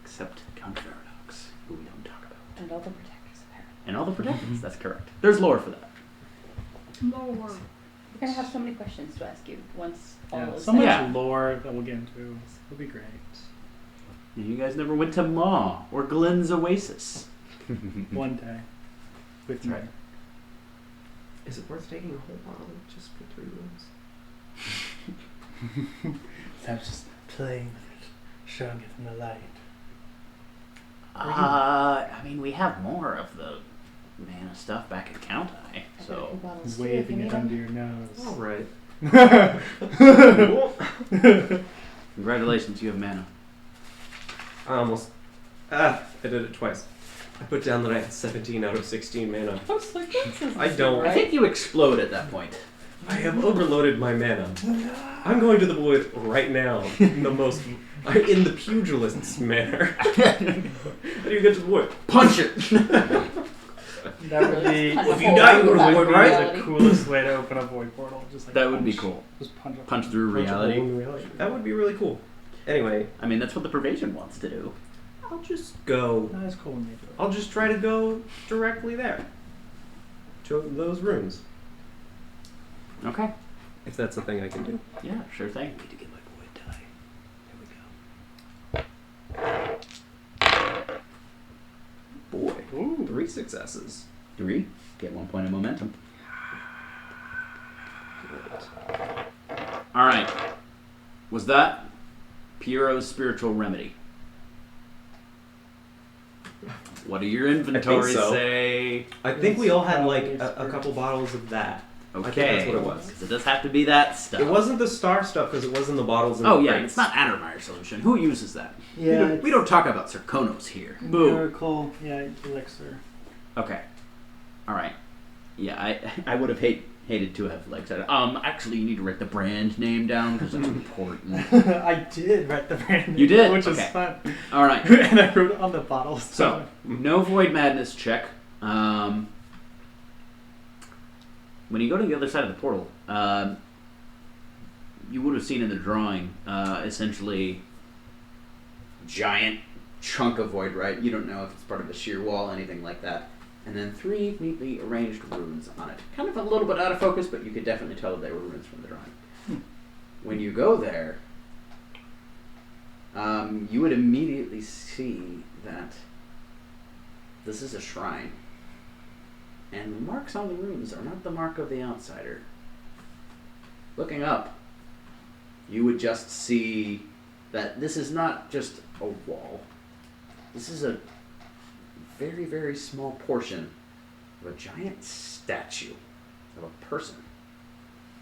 Except Count Paradox, who we don't talk about. And all the protectors, apparently. And all the protectors, that's correct. There's lore for that. Lord. We're gonna have so many questions to ask you once all Yeah, is so much Yeah. lore that we'll get into. It'll be great. And you guys never went to Maw or Glenn's Oasis. One day. With That's me. right. Is it worth taking a whole bottle just for 3 rooms? That's just playing with it, showing it in the light. I mean, we have more of the mana stuff back at Countai, I got a few so bottles too, if you Waving need it 'em. under your nose. All right. congratulations, you have mana. I almost. I did it twice. I put down that I had 17 out of 16 mana. I was like, that's I don't. I think you explode at that point. I have overloaded my mana. I'm going to the void right now. In the pugilist's manner. How do you get to the void? Punch it! That would be If you die, you go to the void, right? the coolest way to open a void portal. Just like That would be punch- cool. Just punch, a- Punch through Punch a hole reality. in reality. That would be really cool. Anyway, I mean, that's what the Pervasion wants to do. I'll just go. That is cool when they do it. I'll just try to go directly there. To those rooms. Okay. If that's a thing I can do. Yeah, sure thing. Need to get my void die. There we go. Boy. Ooh. 3 successes. 3. Get 1 point of momentum. Alright. Was that Piero's spiritual remedy? What do your inventories so. say? I think we all had like Probably a couple bottles of that. Okay. I think that's what it was. So it does have to be that stuff. It wasn't the star stuff because it was in the bottles in Oh the yeah, crates. it's not Addermeyer solution. Who uses that? Yeah, We don't talk about Circonos here. Boo. Miracle, yeah, elixir. Okay. All right. Yeah, I would have hated to have like said, actually you need to write the brand name down because that's important. I did write the brand. You did? which Okay. is fun. All right. And I wrote it on the bottles. So no void madness check. When you go to the other side of the portal, you would have seen in the drawing essentially giant chunk of void, right? You don't know if it's part of a sheer wall, anything like that. And then 3 neatly arranged runes on it. Kind of a little bit out of focus, but you could definitely tell that they were runes from the drawing. When you go there, you would immediately see that this is a shrine. And the marks on the runes are not the mark of the outsider. Looking up, you would just see that this is not just a wall. This is a very, very small portion of a giant statue of a person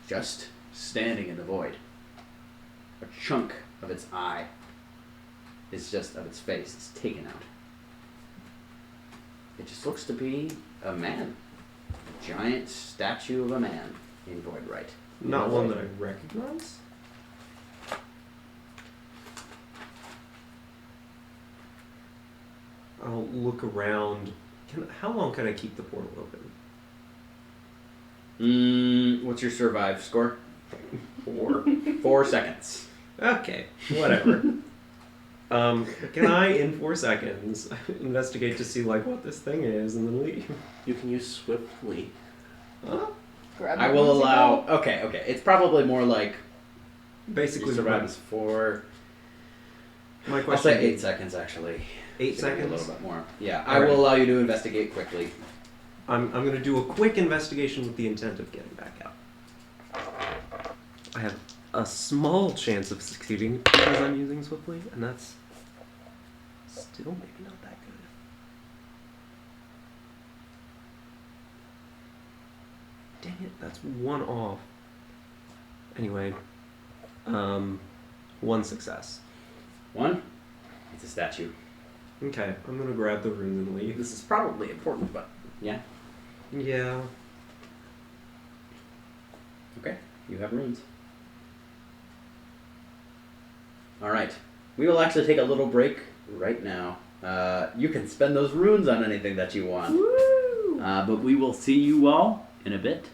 just standing in the void. A chunk of its eye is just of its face. It's taken out. It just looks to be a man. A giant statue of a man in Voidrite. Not one that I recognize. I'll look around. How long can I keep the portal open? What's your survive score? 4. 4 seconds. Okay, whatever. Can I, in 4 seconds, investigate to see like what this thing is and then leave? You can use swiftly. Huh? Grab I the will runes and allow. go. Okay. It's probably more like Basically, your survive is 4. my I'll question. say 8 seconds actually. 8 So maybe a seconds. little bit more. Yeah, All I right. will allow you to investigate quickly. I'm going to do a quick investigation with the intent of getting back out. I have a small chance of succeeding because I'm using swiftly, and that's still maybe not that good. Dang it, that's 1 off. Anyway, 1 success. 1. It's a statue. Okay, I'm gonna grab the rune and leave. This is probably important, but yeah. Yeah. Okay, you have runes. Alright, we will actually take a little break right now. You can spend those runes on anything that you want. Woo! But we will see you all in a bit.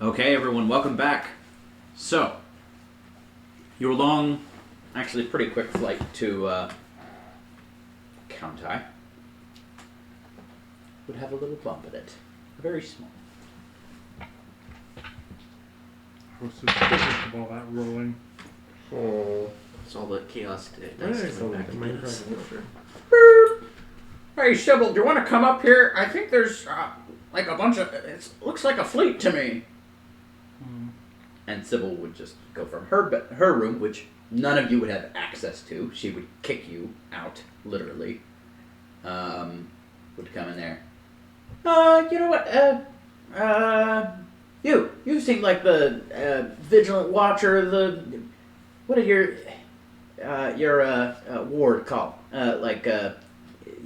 Okay, everyone, welcome back. So, your long, actually pretty quick flight to Countai would have a little bump in it. Very small. I was suspicious of all that rolling. Oh. It's all the chaos today. Why That's did I sound coming like back a to get us. Minecraft? Hey, Sybil, do you want to come up here? I think there's like a bunch of. It looks like a fleet to me. And Sybil would just go from her room, which none of you would have access to. She would kick you out, literally. Would come in there. You know what? You seem like the vigilant watcher. What are your ward called?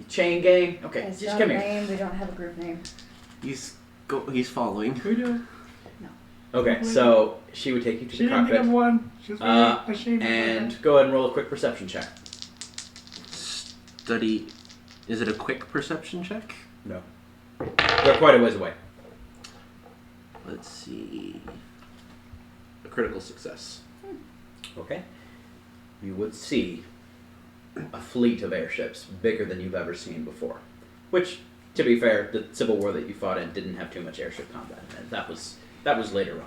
Chain gang. Okay, It's just not come a here. name. We don't have a group name. He's following. We do. Okay, so she would take you to She the didn't think cockpit. of one. She was very ashamed of And her. go ahead and roll a quick perception check. Study. Is it a quick perception check? No. They're quite a ways away. Let's see. A critical success. Okay. You would see a fleet of airships bigger than you've ever seen before. Which, to be fair, the Civil War that you fought in didn't have too much airship combat in it. That was later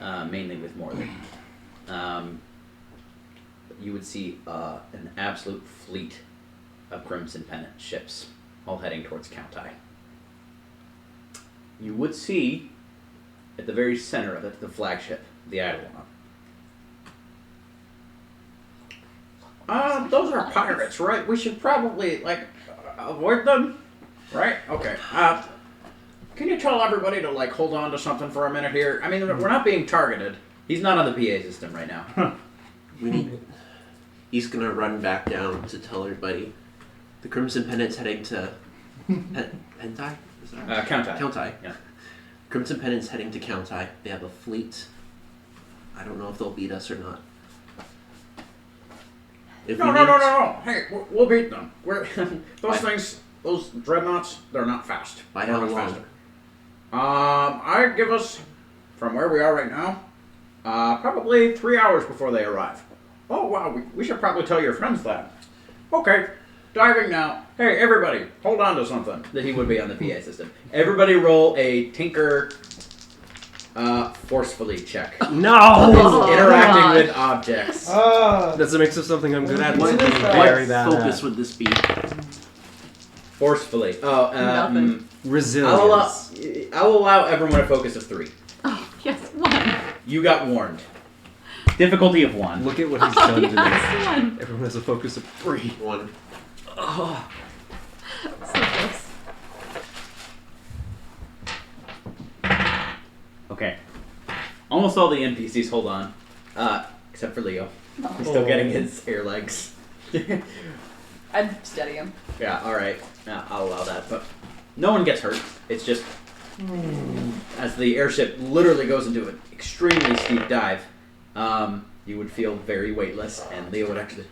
on, mainly with Molehill. You would see an absolute fleet of Crimson Pennant ships, all heading towards Countai. You would see, at the very center of it, the flagship, the Eidolon. Those are pirates, right? We should probably, avoid them, right? Okay. Can you tell everybody to, hold on to something for a minute here? I mean, we're not being targeted. He's not on the PA system right now. We need. He's gonna run back down to tell everybody. The Crimson Pennant's heading to. Pentai? Is that right? Countai. Countai. Yeah. Crimson Pennant's heading to Countai. They have a fleet. I don't know if they'll beat us or not. If we need- No. Hey, we'll beat them. Those dreadnoughts, they're not fast. By They're how much long? faster. I'd give us, from where we are right now, probably 3 hours before they arrive. Oh, wow, we should probably tell your friends that. Okay, diving now. Hey, everybody, hold on to something. That he would be on the PA system. Everybody roll a Tinker forcefully check. No! Interacting God. with objects. That's a mix of something I'm good at and What something very bad focus at. would this be? Forcefully. Nothing. Resilience. I'll allow everyone a focus of 3. Oh, yes, one. You got warned. Difficulty of 1. Look at what he's Oh, done to me. yes, one. Everyone has a focus of 3. One. So close. Okay. Almost all the NPCs hold on. Except for Leo. He's still getting his air legs. I'd steady him. Yeah, alright. Yeah, I'll allow that. But no one gets hurt. It's just as the airship literally goes into an extremely steep dive, you would feel very weightless, and Leo would actually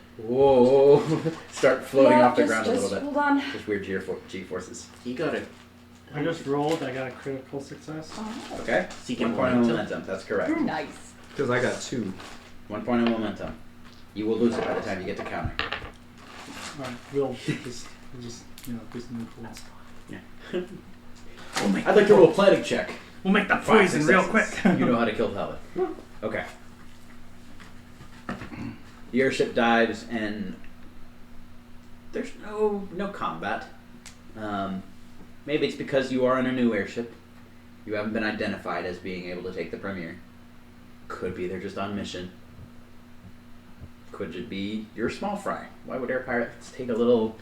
start floating off the ground a little bit. Hold on. Just weird G-forces. You got it. I just rolled. I got a critical success. Oh, Okay? Seeking 1 point of momentum. momentum. That's correct. nice. Because I got 2. 1 point of momentum. You will lose it by the time you get to counter. Alright, we'll just do something cool. I'd like to roll a planning check. We'll make that 5 poison real quick. successes. You know how to kill Helvet. Okay. The airship dives and there's no combat. Maybe it's because you are in a new airship. You haven't been identified as being able to take the Premier. Could be they're just on mission. Could it be you're small fry? Why would air pirates take a little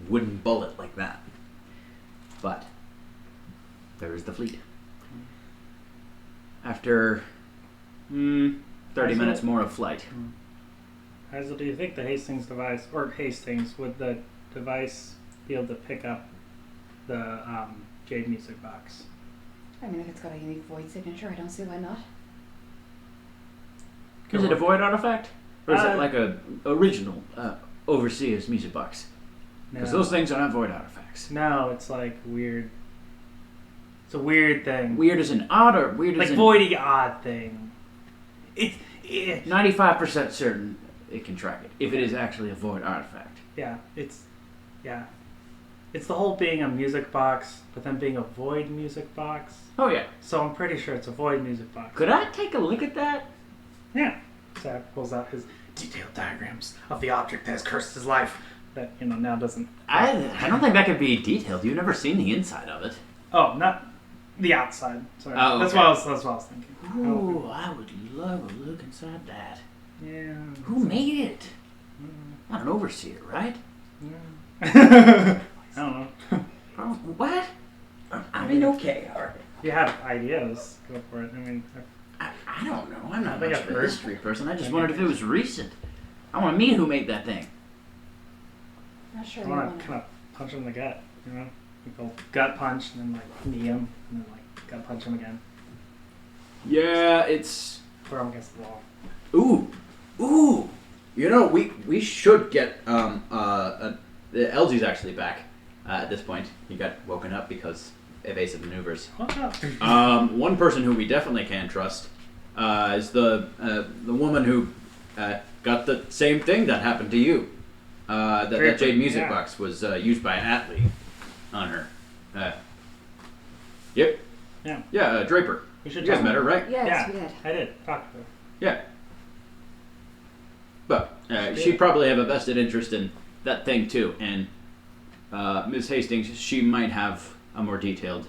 wooden bullet like that? But there is the fleet. After 30 minutes more of flight. Hazel, do you think the Hastings device, or Hastings, would the device be able to pick up the Jade music box? I mean, if it's got a unique void signature, I don't see why not. Is it a void artifact? Or is Uh, it like a original Overseer's music box? Because those things are not void artifacts. No, it's like weird. It's a weird thing. Weird as an odd or weird Like as an voidy odd thing. It's 95% certain it can track it. If it is actually a void artifact. yeah. It's the whole being a music box, but then being a void music box. Oh yeah. So I'm pretty sure it's a void music box. Could I take a look at that? Yeah. Zach pulls out his detailed diagrams of the object that has cursed his life. That now doesn't. I don't think that could be detailed. You've never seen the inside of it. Oh, not the outside. Sorry. Oh, That's okay. what I was thinking. Ooh, I would love a look inside that. Yeah. Who made it? Not an overseer, right? I don't know. Oh, what? I mean, okay, alright. If you have ideas, go for it. I mean, I don't know. I'm not I think much I've of a heard. history person. I just wondered if it was recent. I want to meet who made that thing. Not sure. I we want wanna- to kind of punch him in the gut. You go gut punch and then like knee him and then like gut punch him again. Yeah, it's... Throw him against the wall. Ooh. You know, we should get the LG's actually back at this point. He got woken up because evasive maneuvers. What up? One person who we definitely can trust is the woman who got the same thing that happened to you. That Draper, Jade music yeah. box was used by Atlee on her. Yep. Yeah. Yeah, Draper. We should You guys talk met her, right? Yes, Yeah. we did. I did. Talk to her. Yeah. But she'd probably have a vested interest in that thing too, and Ms. Hastings, she might have a more detailed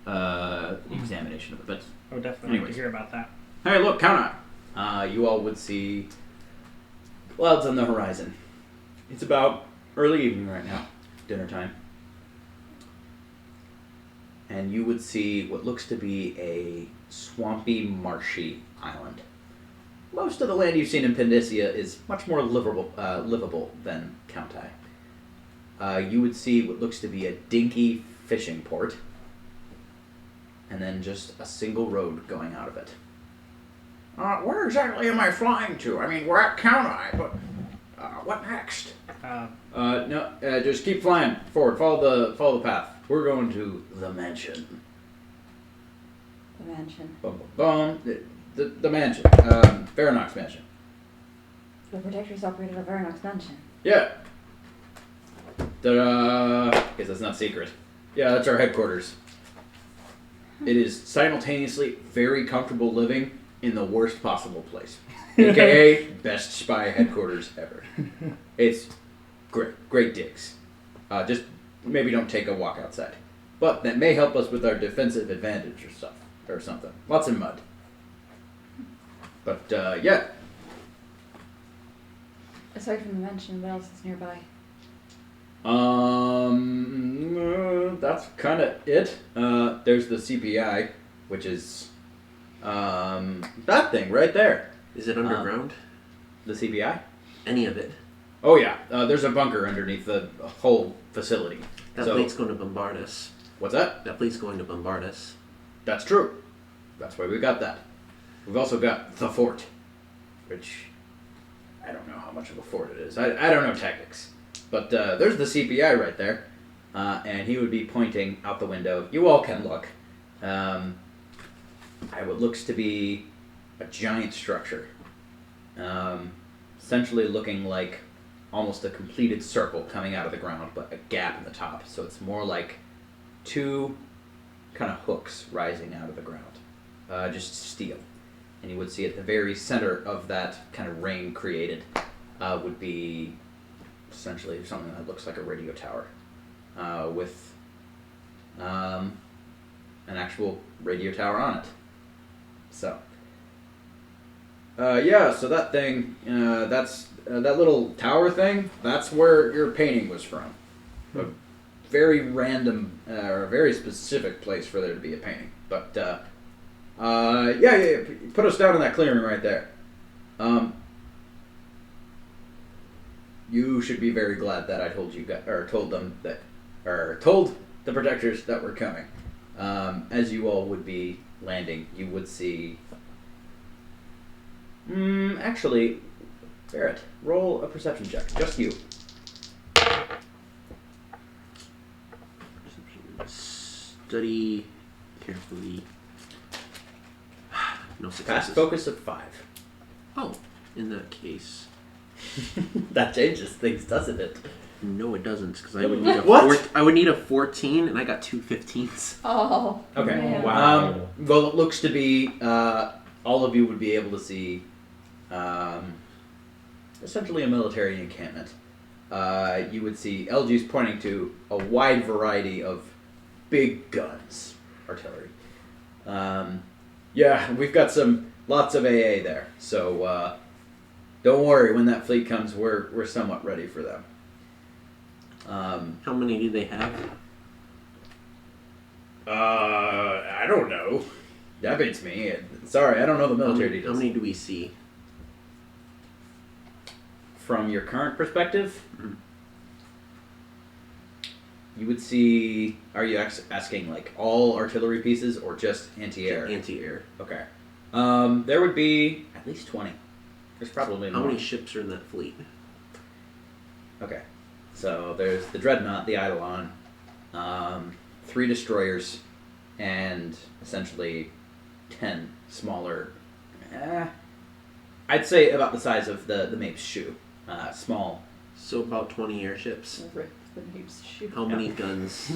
examination of it. But I would definitely like Anyways. to hear about that. hey, look, count on. You all would see clouds on the horizon. It's about early evening right now, dinner time. And you would see what looks to be a swampy, marshy island. Most of the land you've seen in Pandacia is much more livable than Countai. You would see what looks to be a dinky fishing port, and then just a single road going out of it. Where exactly am I flying to? I mean, we're at Countai, but what next? No, just keep flying forward. Follow the path. We're going to the mansion. The mansion. Bum, bum, bum. The mansion. Varanox mansion. The protectors operated a Varanox mansion. Yeah. Ta-da! Guess that's not secret. Yeah, that's our headquarters. It is simultaneously very comfortable living in the worst possible place. AKA best spy headquarters ever. It's great digs. Just maybe don't take a walk outside. But that may help us with our defensive advantage or something. Lots of mud. But yeah. Aside from the mansion, what else is nearby? That's kind of it. There's the CPI, which is that thing right there. Is it underground? The CPI. Any of it? Oh yeah, there's a bunker underneath the whole facility. That So- fleet's going to bombard us. What's that? That fleet's going to bombard us. That's true. That's why we got that. We've also got the fort, which I don't know how much of a fort it is. I don't know tactics. But there's the CPI right there, and he would be pointing out the window. You all can look. At what looks to be a giant structure, essentially looking like almost a completed circle coming out of the ground, but a gap in the top. So it's more like two kind of hooks rising out of the ground, just steel. And you would see at the very center of that kind of ring created would be essentially something that looks like a radio tower with an actual radio tower on it. So, yeah, so that thing, that's that little tower thing, that's where your painting was from. A very random, or a very specific place for there to be a painting. But, yeah, put us down in that clearing right there. You should be very glad that I told you guys, or told them that, or told the protectors that we're coming. As you all would be landing, you would see. Actually, Barrett, roll a perception check. Just you. Study carefully. No Pass successes. focus of 5. Oh, in that case, That changes things, doesn't it? no, it doesn't, because I would need a What? I would need a 14, and I got 2 15s. Oh. Okay. man. Wow. Well, it looks to be all of you would be able to see essentially a military encampment. You would see LG's pointing to a wide variety of big guns, artillery. Yeah, we've got lots of AA there, so don't worry. When that fleet comes, we're somewhat ready for them. How many do they have? I don't know. That beats me. Sorry, I don't know the military How details. many do we see? From your current perspective, Mhm. you would see. Are you asking like all artillery pieces or just anti-air? Anti-air. Okay. There would be at least 20. There's probably How more. many ships are in that fleet? Okay. So there's the Dreadnought, the Eidolon, 3 destroyers, and essentially 10 smaller. I'd say about the size of the Mape's shoe. Small. So about 20 airships. Rip the Mape's shoe. How many guns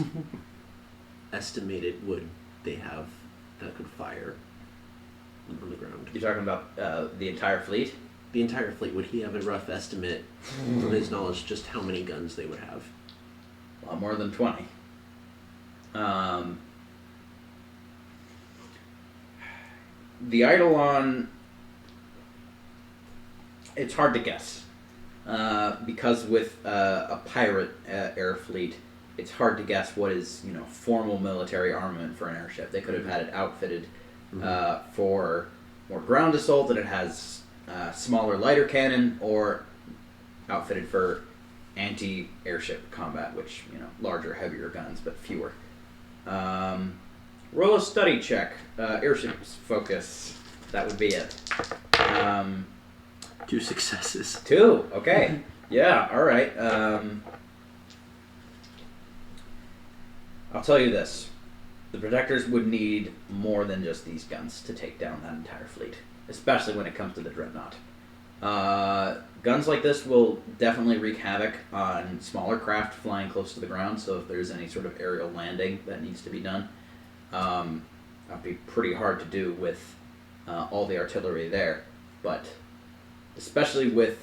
estimated would they have that could fire on the ground? You're talking about the entire fleet? The entire fleet, would he have a rough estimate from his knowledge just how many guns they would have? A lot more than 20. The Eidolon, it's hard to guess. Because with a pirate air fleet, it's hard to guess what is, formal military armament for an airship. They could have had it outfitted for more ground assault, and it has smaller, lighter cannon, or outfitted for anti-airship combat, which, larger, heavier guns, but fewer. Roll a study check. Airships focus. That would be it. 2 successes. 2. Okay. Yeah. All right. I'll tell you this: the protectors would need more than just these guns to take down that entire fleet, especially when it comes to the Dreadnought. Guns like this will definitely wreak havoc on smaller craft flying close to the ground. So if there's any sort of aerial landing that needs to be done, that'd be pretty hard to do with all the artillery there. But especially with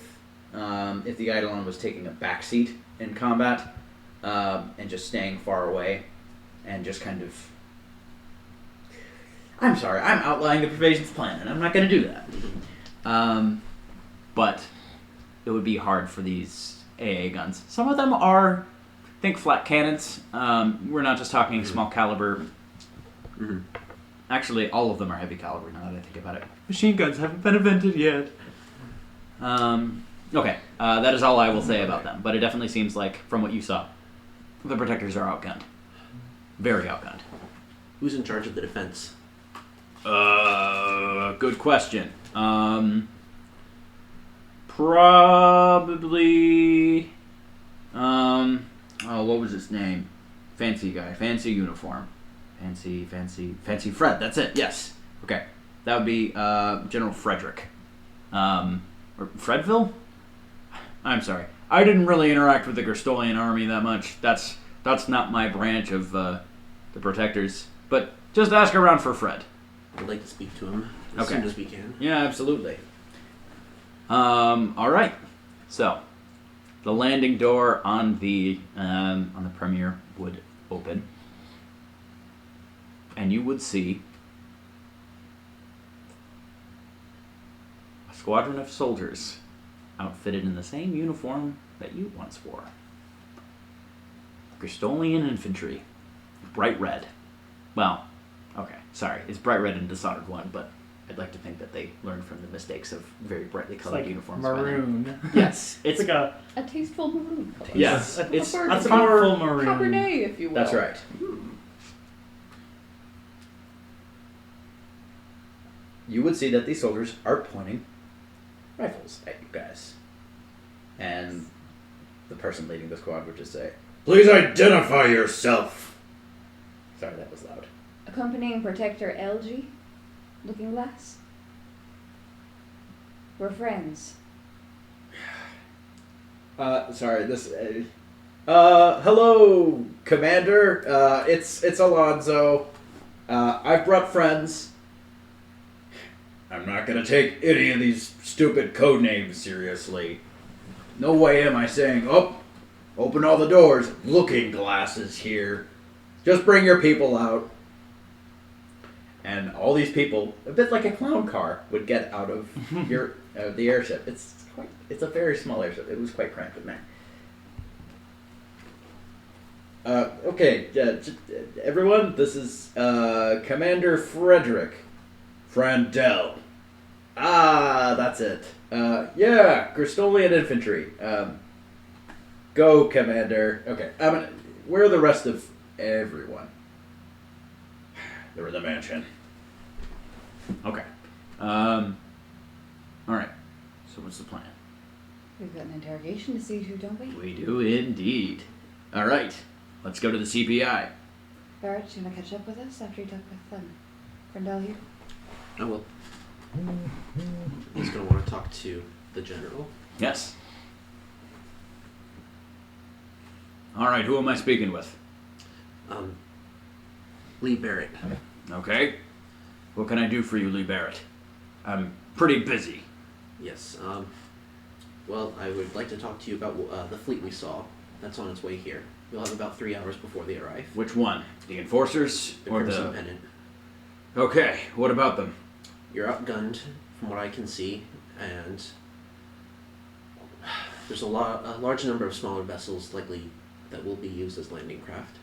if the Eidolon was taking a backseat in combat and just staying far away and just kind of... I'm sorry, I'm outlining the Pervasion's plan, and I'm not going to do that. But it would be hard for these AA guns. Some of them are, think, flat cannons. We're not just talking small caliber. Mm-hmm. Actually, all of them are heavy caliber now that I think about it. Machine guns haven't been invented yet. Okay, that is all I will say about them. But it definitely seems like, from what you saw, the protectors are outgunned. Very outgunned. Who's in charge of the defense? Good question. Probably, what was his name? Fancy guy, fancy uniform. Fancy Fred, that's it, yes. Okay, that would be, General Frederick. Or Fredville? I'm sorry. I didn't really interact with the Gerstolian army that much. That's not my branch of, the protectors. But just ask around for Fred. I'd like to speak to him as Okay. soon as we can. Yeah, absolutely. All right. So, the landing door on the Premier would open, and you would see a squadron of soldiers outfitted in the same uniform that you once wore. Gerstolian infantry, bright red. Well, okay, sorry, it's bright red in Dishonored 1, but I'd like to think that they learned from the mistakes of very brightly It's colored like uniforms. by then. maroon. Yes, It's like a A tasteful maroon. yes, a- it's a that's burgundy. a full maroon. Cabernet, if you will. that's right. You would see that these soldiers are pointing rifles at you guys, and the person leading the squad would just say, "Please identify yourself." Sorry, that was loud. Accompanying Protector LG. Looking Glass. We're friends. Sorry, this. Hello, Commander. It's Alonzo. I've brought friends. I'm not gonna take any of these stupid code names seriously. No way am I saying, oh, open all the doors. Looking Glasses here. Just bring your people out. And all these people, a bit like a clown car, would get out of the airship. It's a very small airship. It was quite cramped in there. Okay, everyone, this is Commander Frederick Frandel. Ah, that's it. Yeah, Crystolian Infantry. Go, Commander. Okay, where are the rest of everyone? They're in the mansion. Okay. All right. So what's the plan? We've got an interrogation to see to, don't we? We do indeed. All right. Let's go to the CPI. Barrett, you want to catch up with us after you talk with Frendel here? I will. He's going to want to talk to the general. Yes. All right. Who am I speaking with? Lee Barrett. Okay. What can I do for you, Lee Barrett? I'm pretty busy. Yes. Well, I would like to talk to you about the fleet we saw. That's on its way here. We'll have about 3 hours before they arrive. Which one? The Enforcers The or Crimson the? Pennant. Okay. What about them? You're outgunned, from what I can see, and there's a large number of smaller vessels likely that will be used as landing craft.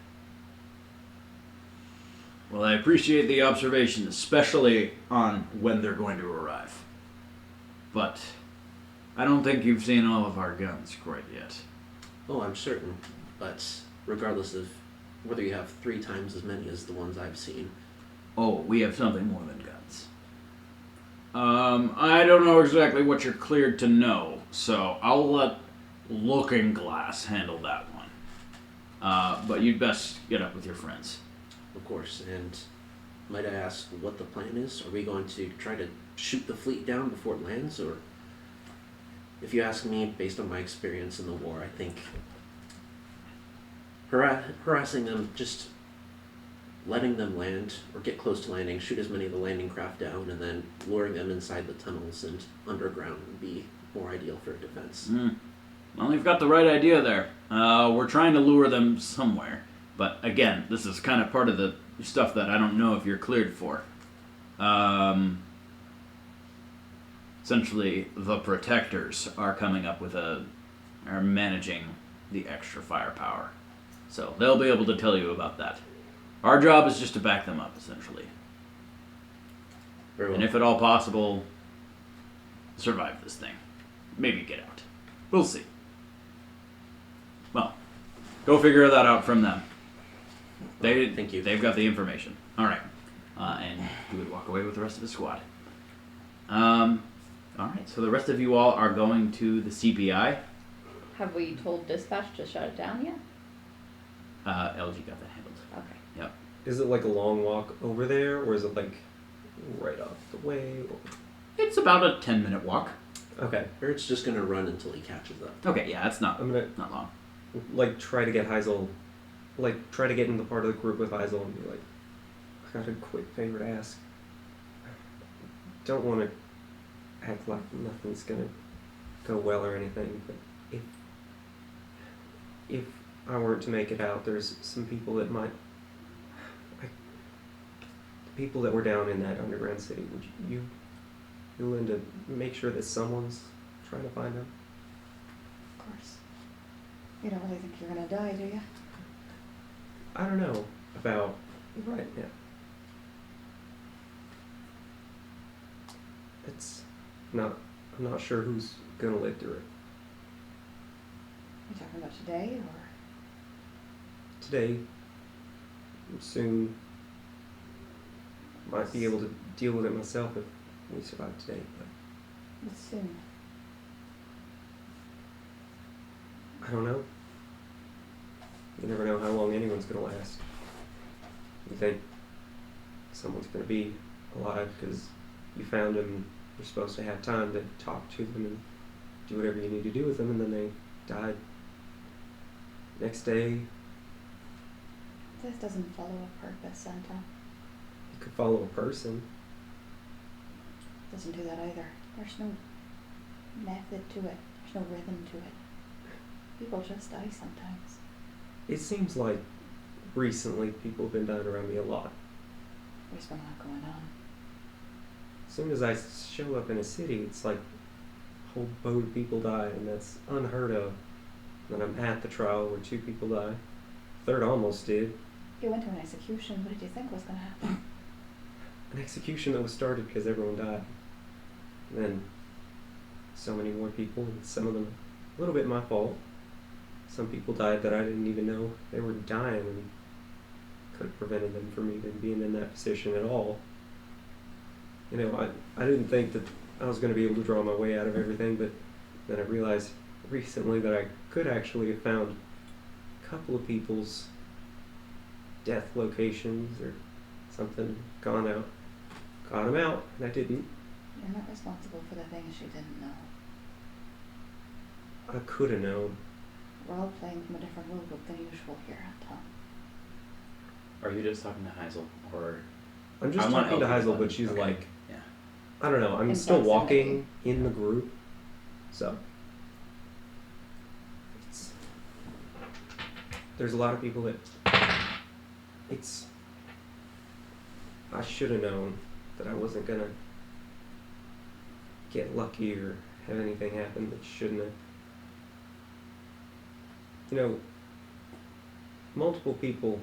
Well, I appreciate the observation, especially on when they're going to arrive. But I don't think you've seen all of our guns quite yet. Oh, I'm certain, but regardless of whether you have 3 times as many as the ones I've seen. Oh, we have something more than guns. I don't know exactly what you're cleared to know, so I'll let Looking Glass handle that one. But you'd best get up with your friends. Of course, and might I ask what the plan is? Are we going to try to shoot the fleet down before it lands, or if you ask me, based on my experience in the war, I think harassing them, just letting them land or get close to landing, shoot as many of the landing craft down, and then luring them inside the tunnels and underground would be more ideal for defense. Well, you've got the right idea there. We're trying to lure them somewhere. But again, this is kind of part of the stuff that I don't know if you're cleared for. Essentially, the Protectors are coming up with are managing the extra firepower. So they'll be able to tell you about that. Our job is just to back them up, essentially. Very well. And if at all possible, survive this thing. Maybe get out. We'll see. Well, go figure that out from them. Thank you. They've got the information. All right. And you would walk away with the rest of the squad. All right. So the rest of you all are going to the CPI. Have we told dispatch to shut it down yet? LG got that handled. Okay. Yep. Is it like a long walk over there, or is it like right off the way? Or... It's about a 10-minute walk. Okay. Barrett's just going to run until he catches up. Okay. Yeah, it's not I'm gonna not long. like try to get Heisel, like try to get in the part of the group with Heisel and be like, I got a quick favor to ask. Don't want to act like nothing's gonna go well or anything, but if I weren't to make it out, there's some people that might. The people that were down in that underground city, would you willing to make sure that someone's trying to find them? Of course. You don't really think you're gonna die, do you? I don't know about right now. It's not. I'm not sure who's gonna live through it. You talking about today, or? Today, soon, might be able to deal with it myself if we survive today, but What's soon? I don't know. You never know how long anyone's gonna last. You think someone's going to be alive because you found them. You're supposed to have time to talk to them and do whatever you need to do with them, and then they died. Next day, you This doesn't follow a purpose, Santa. could follow a person. Doesn't do that either. There's no method to it. There's no rhythm to it. People just die sometimes. It seems like recently people have been dying around me a lot. There's been a lot going on. As soon as I show up in a city, it's like a whole boat of people die, and that's unheard of. Then I'm at the trial where 2 people die. Third almost did. You went to an execution. What did you think was going to happen? An execution that was started because everyone died. And then so many more people, and some of them a little bit my fault. Some people died that I didn't even know they were dying, and could have prevented them from even being in that position at all. You know, I didn't think that I was going to be able to draw my way out of everything, but then I realized recently that I could actually have found a couple of people's death locations or something, gone out, got them out, and I didn't. You're not responsible for the things you didn't know. I could have known. We're all playing from a different rule book than usual here, Anton. Are you just talking to Heisel, or I'm just I want talking to help you, Heisel, but she's okay. like, Yeah. I don't know, I'm In still walking proximity. in the group, so. It's, there's a lot of people that, I should have known that I wasn't gonna get lucky or have anything happen that shouldn't have. You know, multiple people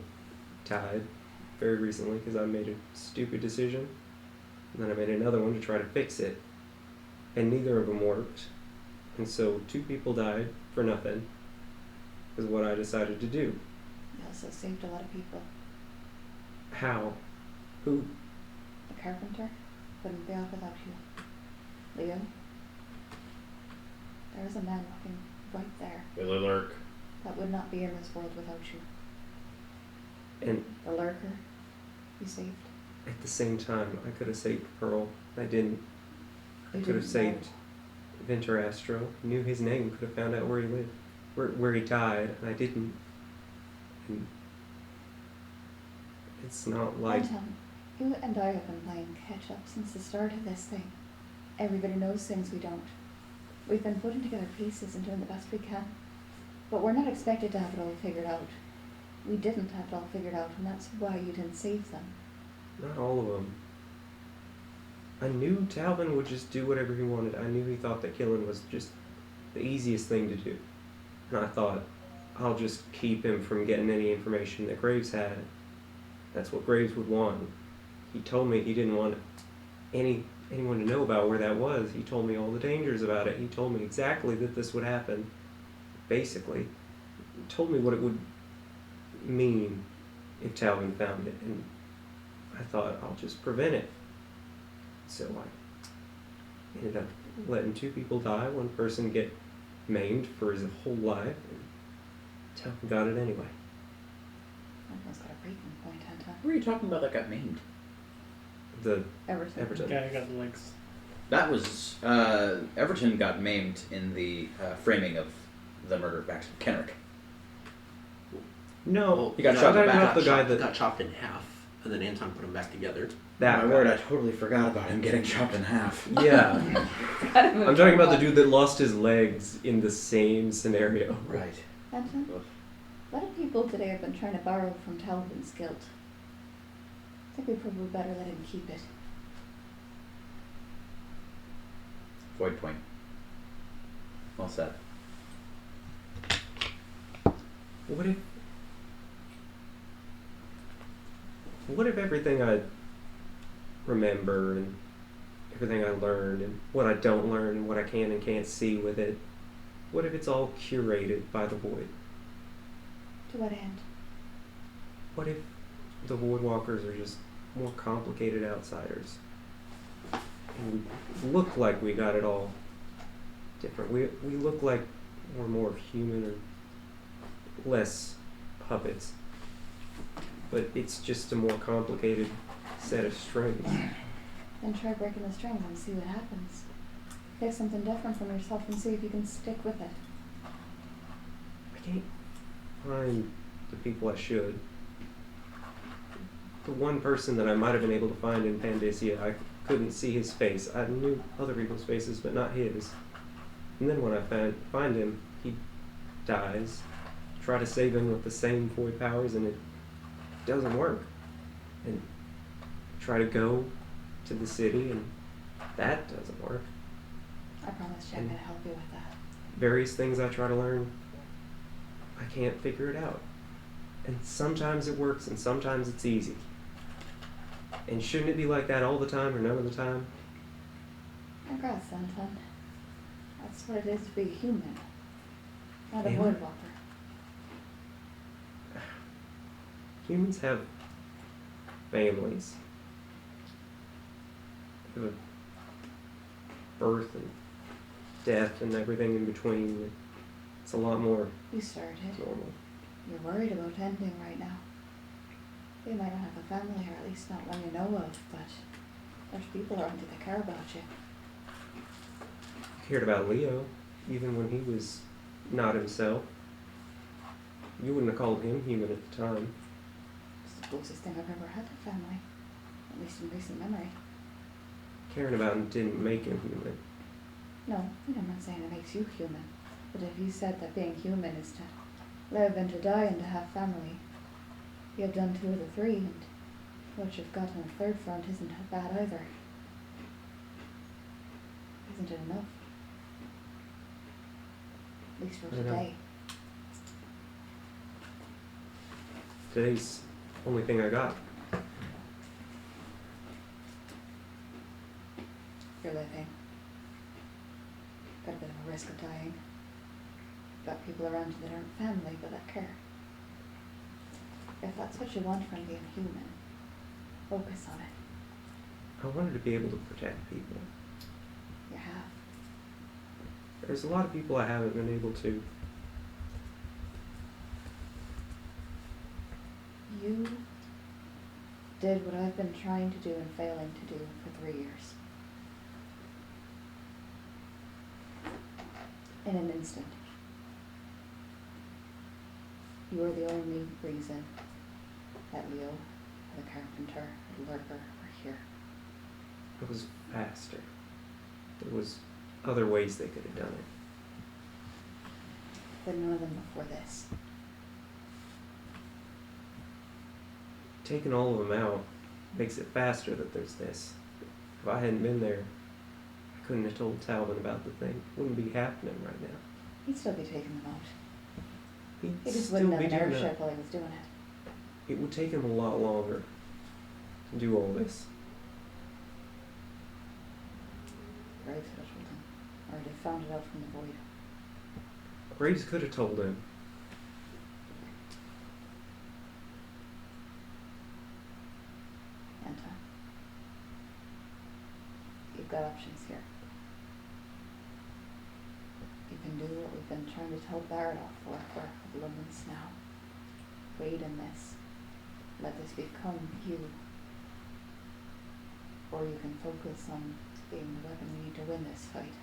died very recently because I made a stupid decision. And then I made another one to try to fix it. And neither of them worked. And so 2 people died for nothing, is what I decided to do. You also saved a lot of people. How? Who? The carpenter wouldn't be out without you. Leo, there is a man walking right there Billy Lurk. that would not be in this world without you. And The lurker you saved. at the same time, I could have saved Pearl. I didn't. I You could have didn't saved Venturastro. Knew his name, could have found out where he lived, where he died, and I didn't. And it's not like Anton, you and I have been playing catch up since the start of this thing. Everybody knows things we don't. We've been putting together pieces and doing the best we can. But we're not expected to have it all figured out. We didn't have it all figured out, and that's why you didn't save them. not all of them. I knew Talvin would just do whatever he wanted. I knew he thought that killing was just the easiest thing to do. And I thought, I'll just keep him from getting any information that Graves had. That's what Graves would want. He told me he didn't want anyone to know about where that was. He told me all the dangers about it. He told me exactly that this would happen. Basically, he told me what it would mean if Talvin found it. And I thought, I'll just prevent it. So I ended up letting 2 people die, 1 person get maimed for his whole life, and Talvin got it anyway. Everyone's got a breaking point, Anton. Who are you talking about that got maimed? The Everton. Everton. Guy got the legs. That was Everton got maimed in the framing of the murder of Max Kenrick. No, He got I'm shot in the talking back. about the guy got that chopped in half, and then Anton put them back together. that My guy. word, I totally forgot about him getting chopped in half. Yeah, I'm talking about the dude that lost his legs in the same scenario. Right. Anton, a lot of people today have been trying to borrow from Talbot's guilt. I think we probably better let him keep it. Void point. Well said. What if everything I remember and everything I learned and what I don't learn and what I can and can't see with it, what if it's all curated by the Void? To what end? What if the Void Walkers are just more complicated outsiders? And we look like we got it all different. We look like we're more human or less puppets. but it's just a more complicated set of strings. Then try breaking the strings and see what happens. Pick something different from yourself and see if you can stick with it. I can't find the people I should. The one person that I might have been able to find in Pandacia, I couldn't see his face. I knew other people's faces, but not his. And then when I find him, he dies. Try to save him with the same void powers, and it doesn't work. And try to go to the city, and that doesn't work. I promise you I'm going to help you with that. Various things I try to learn, I can't figure it out. And sometimes it works, and sometimes it's easy. And shouldn't it be like that all the time or none of the time? Congrats, Anton. That's what it is to be human. Not a Yeah. void walker. Humans have families. They have a birth and death and everything in between. It's a lot more You started. normal. You're worried about ending right now. You might not have a family, or at least not one you know of, but there's people around you that care about you. I cared about Leo, even when he was not himself. You wouldn't have called him human at the time. It's the closest thing I've ever had to family, at least in recent memory. Caring about him didn't make him human. No, I'm not saying it makes you human, but if you said that being human is to live and to die and to have family, you've done 2 of the 3, and what you've got on the third front isn't bad either. Isn't it enough? At least for I know. today. Today's the only thing I got. You're living. Got a bit of a risk of dying. Got people around you that aren't family but that care. If that's what you want from being human, focus on it. I wanted to be able to protect people. You have. There's a lot of people I haven't been able to. You did what I've been trying to do and failing to do for 3 years. In an instant. You are the only reason that Leo, the carpenter, the lurker are here. It was faster. There was other ways they could have done it. But none of them before this. Taking all of them out makes it faster that there's this. If I hadn't been there, I couldn't have told Talvin about the thing. It wouldn't be happening right now. He'd still be taking them out. He'd He just still wouldn't be have an doing airship that. while he was doing it. It would take him a lot longer to do all this. Graves could have told him. Or he'd have found it out from the void. Graves could have told him. Anton. You've got options here. You can do what we've been trying to tell Barrett off for a couple of months now. Wait in this. Let this become you. Or you can focus on being the weapon we need to win this fight.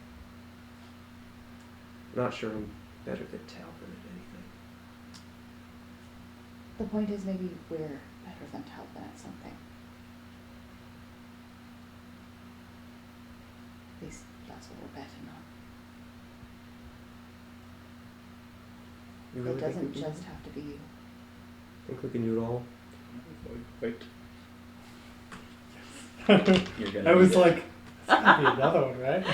I'm not sure I'm better than Talvin at anything. The point is maybe we're better than Talbot at something. At least that's what we're betting on. You really It think doesn't we can, just have to be you. think we can do it all? Wait. You're gonna I was need it. like, it's gonna be another one, right?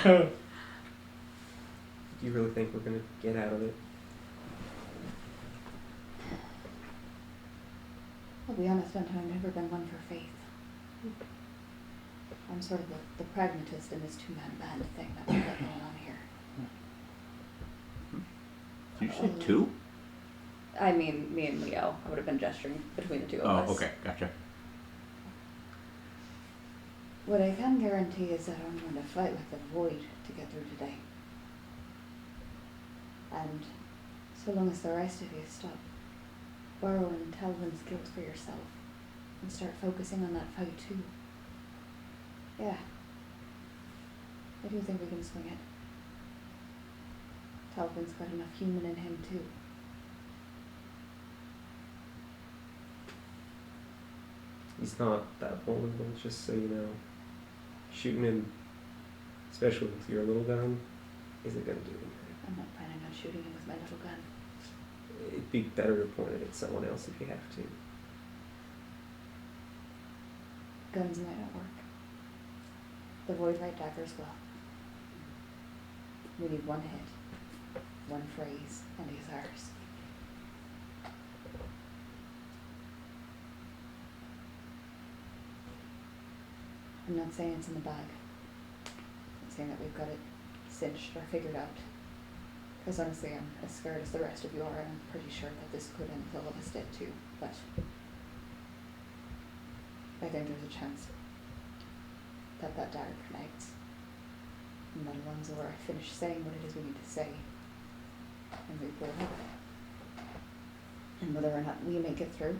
Do you really think we're gonna get out of it? I'll be honest, Anton, I've never been one for faith. I'm sort of the pragmatist in this two-man band thing that we've got going on here. Did you say 2? I mean, me and Leo. I would have been gesturing between the two of Oh, us. okay, gotcha. What I can guarantee is that I'm going to fight like the void to get through today. And so long as the rest of you stop borrowing Talvin's guilt for yourself, and start focusing on that fight too. Yeah. I do think we can swing it. Talvin's got enough human in him too. He's not that vulnerable, just so you know. Shooting him, especially with your little gun, isn't going to do anything. I'm not planning on shooting him with my little gun. It'd be better to point it at someone else if you have to. Guns might not work. The Void Light daggers will. We need one hit, one phrase, and he's ours. I'm not saying it's in the bag. I'm saying that we've got it cinched or figured out. Because honestly, I'm as scared as the rest of you are, and I'm pretty sure that this could end with all of us dead too. But I think there's a chance that that dagger connects. And that Alonzo or I finish saying what it is we need to say. And we blow up. And whether or not we make it through,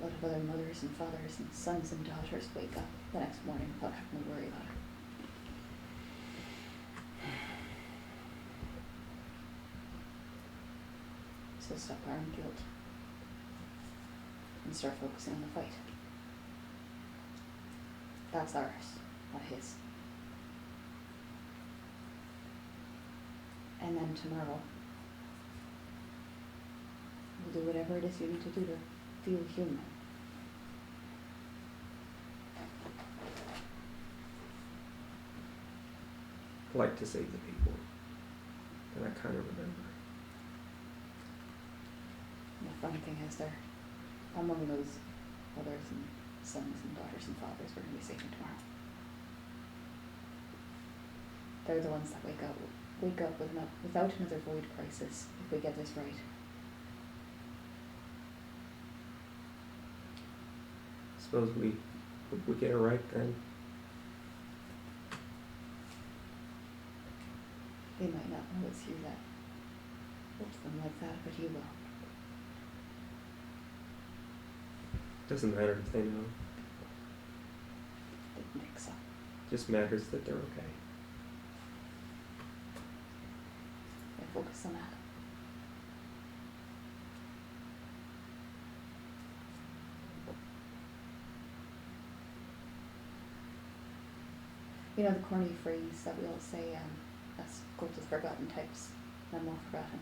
a lot of other mothers and fathers and sons and daughters wake up the next morning without having to worry about it. So stop our own guilt and start focusing on the fight. That's ours, not his. And then tomorrow, we'll do whatever it is you need to do to feel human. I like to save the people that I kind of remember. And the funny thing is, they're among those mothers and sons and daughters and fathers we're going to be saving tomorrow. They're the ones that wake up without another void crisis if we get this right. Suppose we get it right then. They might not know it's you that hopes them like that, but you will. Doesn't matter if they know. Didn't think so. Just matters that they're okay. I focus on that. You know the corny phrase that we all say, us cult of forgotten types, none more forgotten.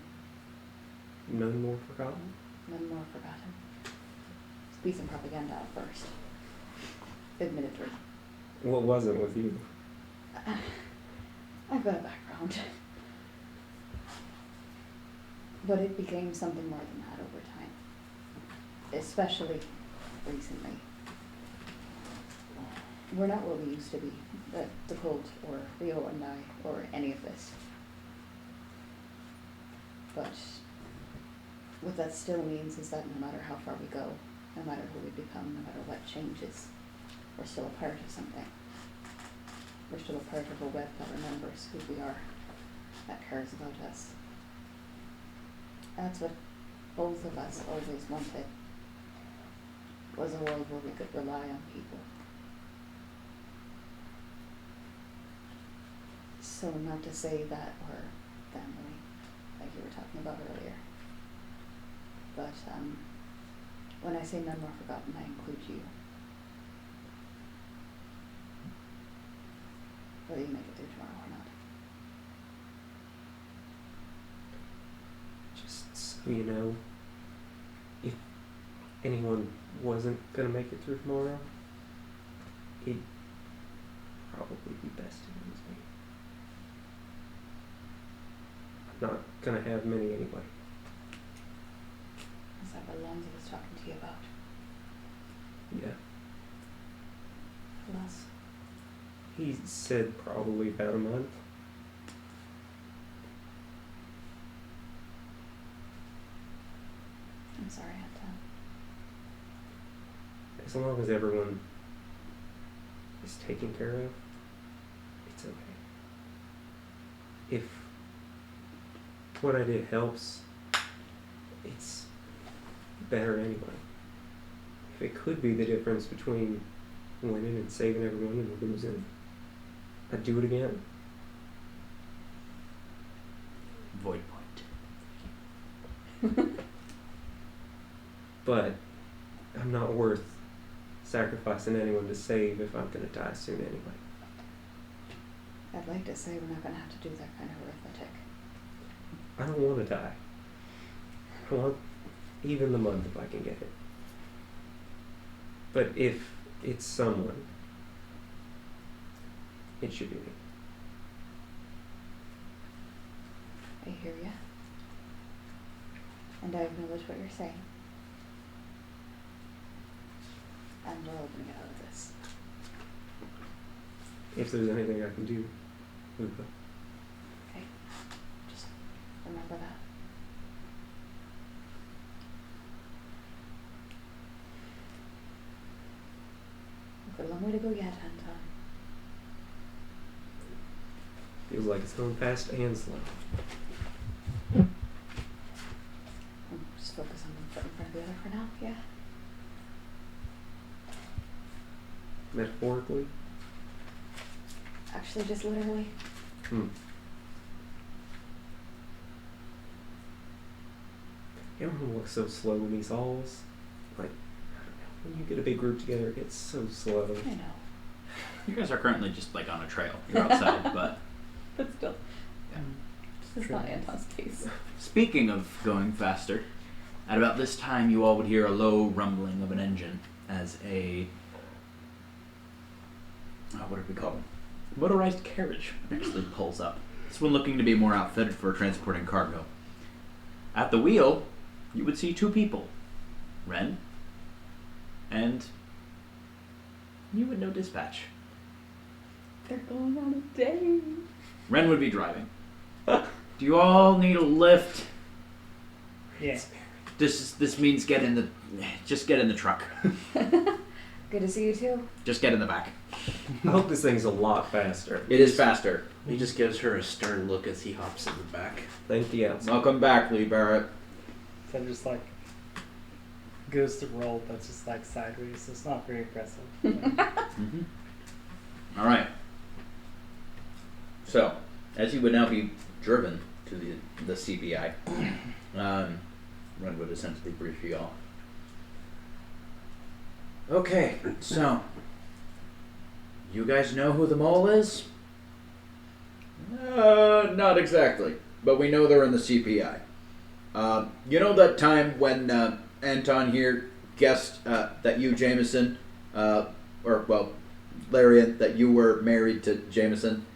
None more forgotten? None more forgotten. It's a piece of propaganda at first. Admittedly. What was it with you? I've got a background. But it became something more than that over time. Especially recently. We're not what we used to be. The cult, or Leo and I, or any of this. But what that still means is that no matter how far we go, no matter who we become, no matter what changes, we're still a part of something. We're still a part of a web that remembers who we are, that cares about us. That's what both of us always wanted, was a world where we could rely on people. So not to say that we're family, like you were talking about earlier. But when I say none more forgotten, I include you. Whether you make it through tomorrow or not. Just so you know, if anyone wasn't going to make it through tomorrow, it'd probably be best to lose me. I'm not going to have many anyway. Is that what Alonzo was talking to you about? Yeah. Who else? He said probably about a month. I'm sorry, I had to. As long as everyone is taken care of, it's okay. If what I did helps, it's better anyway. If it could be the difference between winning and saving everyone and losing, I'd do it again. Void point. But I'm not worth sacrificing anyone to save if I'm gonna die soon anyway. I'd like to say we're not going to have to do that kind of arithmetic. I don't want to die. I want even the month if I can get it. But if it's someone, it should be me. I hear ya. And I acknowledge what you're saying. And we're all gonna get out of this. If there's anything I can do, Luca. Okay? Just remember that. We've got a long way to go yet, Anton. Feels like it's going fast and slow. Just focus on one foot in front of the other for now, yeah? Metaphorically. Actually, just literally. Everyone looks so slow in these halls. Like, I don't know. When you get a big group together, it gets so slow. I know. You guys are currently just like on a trail. You're outside, but But still. Yeah. This is not Anton's case. speaking of going faster, at about this time you all would hear a low rumbling of an engine as a what do we call it? Motorized carriage actually pulls up. This one looking to be more outfitted for transporting cargo. At the wheel, you would see two people, Ren, and you would know Dispatch. They're going on a date. Ren would be driving. Do you all need a lift? Yeah. This means just get in the truck. Good to see you too. Just get in the back. I hope this thing's a lot faster. It is faster. He just gives her a stern look as he hops in the back. Thank the outside. Welcome back, Lee Barrett. So it just like goes to roll, but just like sideways. So it's not very impressive. Mm-hmm. All right. So, as you would now be driven to the CPI, Ren would essentially brief you all. Okay, so you guys know who the mole is? Not exactly, but we know they're in the CPI. You know that time when Anton here guessed that you, Jameson, Larian, that you were married to Jameson?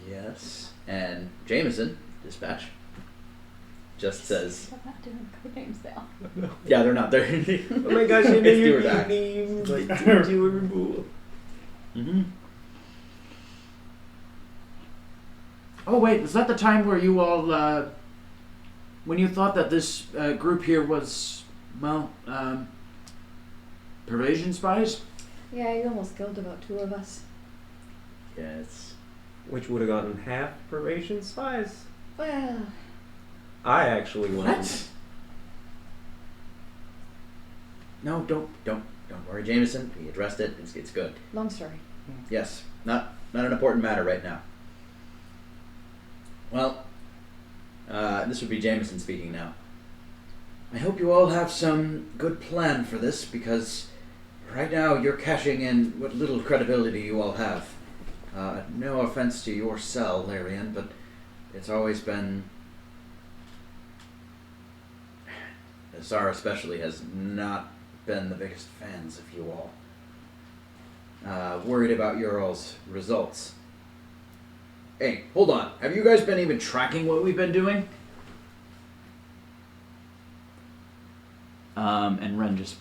Yes. And Jameson, Dispatch, just says... I'm not doing code names now. Yeah, they're not there. Oh my gosh, I know It's do or your die. name. Like, do a remove. Mm-hmm. Oh wait, was that the time where you all, when you thought that this group here was, pervasion spies? Yeah, you almost killed about 2 of us. Yes. Which would have gotten half probation spies. Well, I actually won. What? No, don't worry, Jameson. We addressed it. It's good. long story. Yes, not an important matter right now. Well, this would be Jameson speaking now. I hope you all have some good plan for this, because right now you're cashing in what little credibility you all have. No offense to your cell, Larian, but it's always been... Zara especially has not been the biggest fans of you all. Worried about your all's results. Hey, hold on. Have you guys been even tracking what we've been doing? And Ren just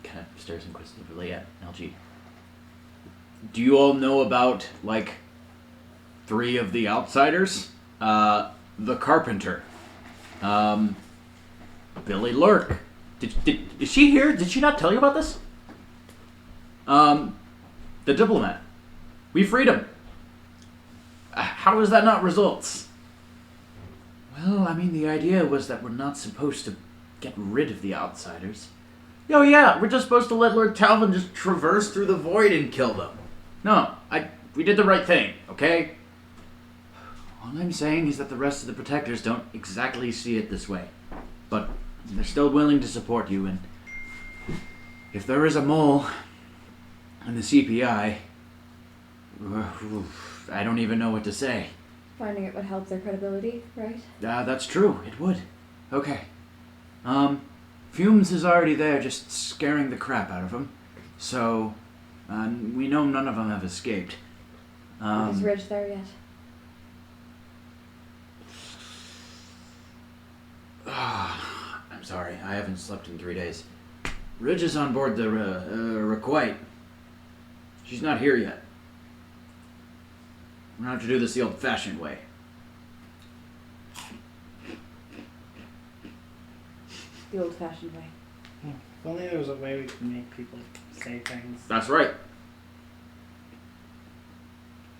kind of stares inquisitively at LG. Do you all know about, like, 3 of the outsiders? The Carpenter. Billy Lurk. Is she here? Did she not tell you about this? The Diplomat. We freed him. How is that not results? Well, I mean, the idea was that we're not supposed to get rid of the outsiders. Oh yeah, we're just supposed to let Lord Talvin just traverse through the void and kill them. No, we did the right thing, okay? All I'm saying is that the rest of the protectors don't exactly see it this way. But they're still willing to support you, and if there is a mole in the CPI, I don't even know what to say. Finding it would help their credibility, right? That's true, it would. Okay. Fumes is already there just scaring the crap out of them. So, we know none of them have escaped. Is Ridge there yet? I'm sorry, I haven't slept in 3 days. Ridge is on board the Requite. She's not here yet. We're gonna have to do this the old-fashioned way. The old-fashioned way. If only there was a way we could make people say things. That's right.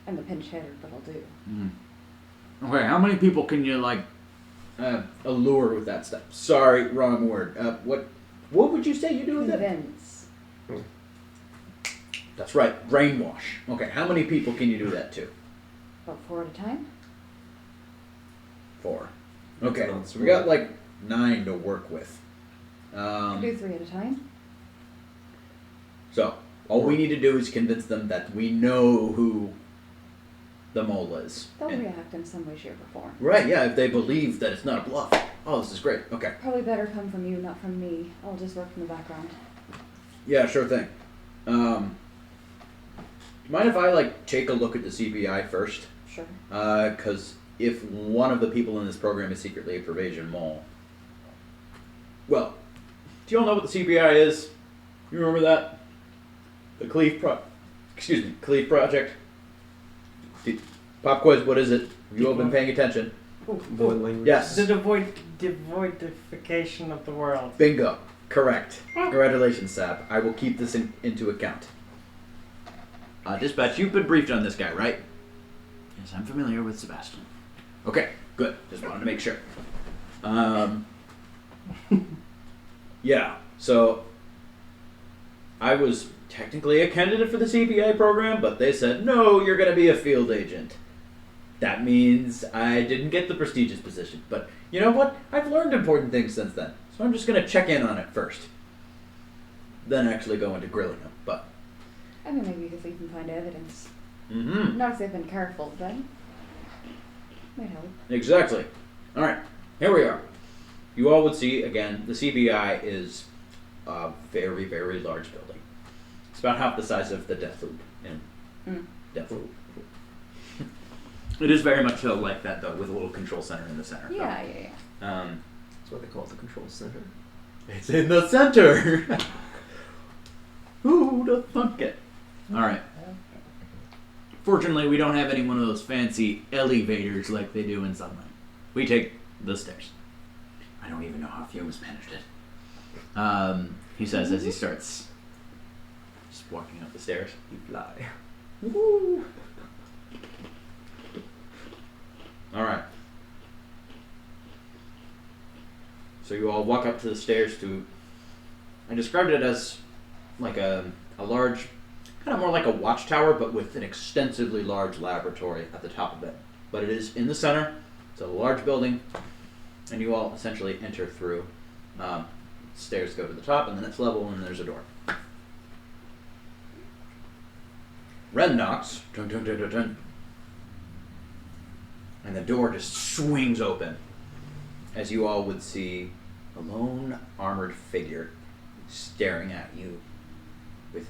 I'm the pinch hitter, but I'll do. Okay, how many people can you, allure with that stuff? Sorry, wrong word. What would you say you do with it? Convince. That's right, brainwash. Okay, how many people can you do that to? About 4 at a time? 4. Okay, That's so we got 9 to work with. I do 3 at a time. So, all we need to do is convince them that we know who the mole is. They'll And- react in some way, shape, or form. Right, yeah, if they believe that it's not a bluff. Oh, this is great. Okay. Probably better come from you, not from me. I'll just work from the background. Yeah, sure thing. Do you mind if I, take a look at the CPI first? Sure. Because if one of the people in this program is secretly a Pervasion mole... Well, do you all know what the CPI is? You remember that? The Cleve Project? Pop quiz, what is it? Have you all been paying attention? Void language. Yes. The devoidification of the world. Bingo. Correct. Congratulations, Sab. I will keep this into account. Dispatch, you've been briefed on this guy, right? Yes, I'm familiar with Sebastian. Okay, good. Just wanted to make sure. Yeah, so I was technically a candidate for the CPI program, but they said, no, you're going to be a field agent. That means I didn't get the prestigious position. But you know what? I've learned important things since then. So I'm just going to check in on it first. Then actually go into grilling them. But I mean, maybe if we can find evidence. mm-hmm. Not if they've been careful, but might help. Exactly. All right, here we are. You all would see, again, the CBI is a very, very large building. It's about half the size of the Deathloop in Deathloop. It is very much so like that, though, with a little control center in the center. Yeah. That's what they call it, the control center. It's in the center! Who'd have thunk it? All right. Fortunately, we don't have any one of those fancy elevators like they do in Sunlight. We take the stairs. I don't even know how Fumes managed it. He says as he starts just walking up the stairs. You fly. Woo! All right. So you all walk up to the stairs to... I described it as like a large, kind of more like a watchtower, but with an extensively large laboratory at the top of it. But it is in the center. It's a large building, and you all essentially enter through. Stairs go to the top, and the next level, and there's a door. Ren knocks. Dun, dun, dun, dun, dun. And the door just swings open, as you all would see a lone armored figure staring at you with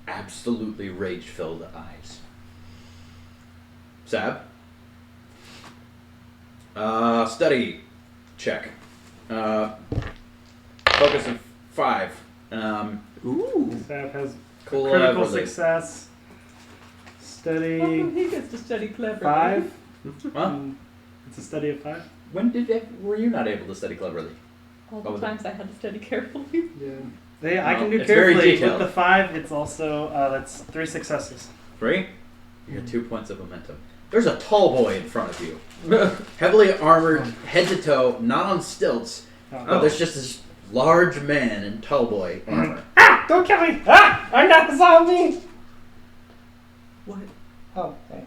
absolutely rage-filled eyes. Sab? Study check. Focus of 5. Ooh. Sab has Cool, critical Everly. success. Study he gets to study clever. 5. Huh? It's a study of 5. When were you not able to study cleverly? All Oh, the the- times I had to study carefully. Yeah. I can do It's very carefully. With detailed. the 5, it's also that's 3 successes. 3? You got 2 points of momentum. There's a tall boy in front of you. Heavily armored, head to toe, not on stilts. Oh. But there's just this large man in tallboy armor. Ah! Don't kill me! Ah! I'm not a zombie! What? Oh, okay.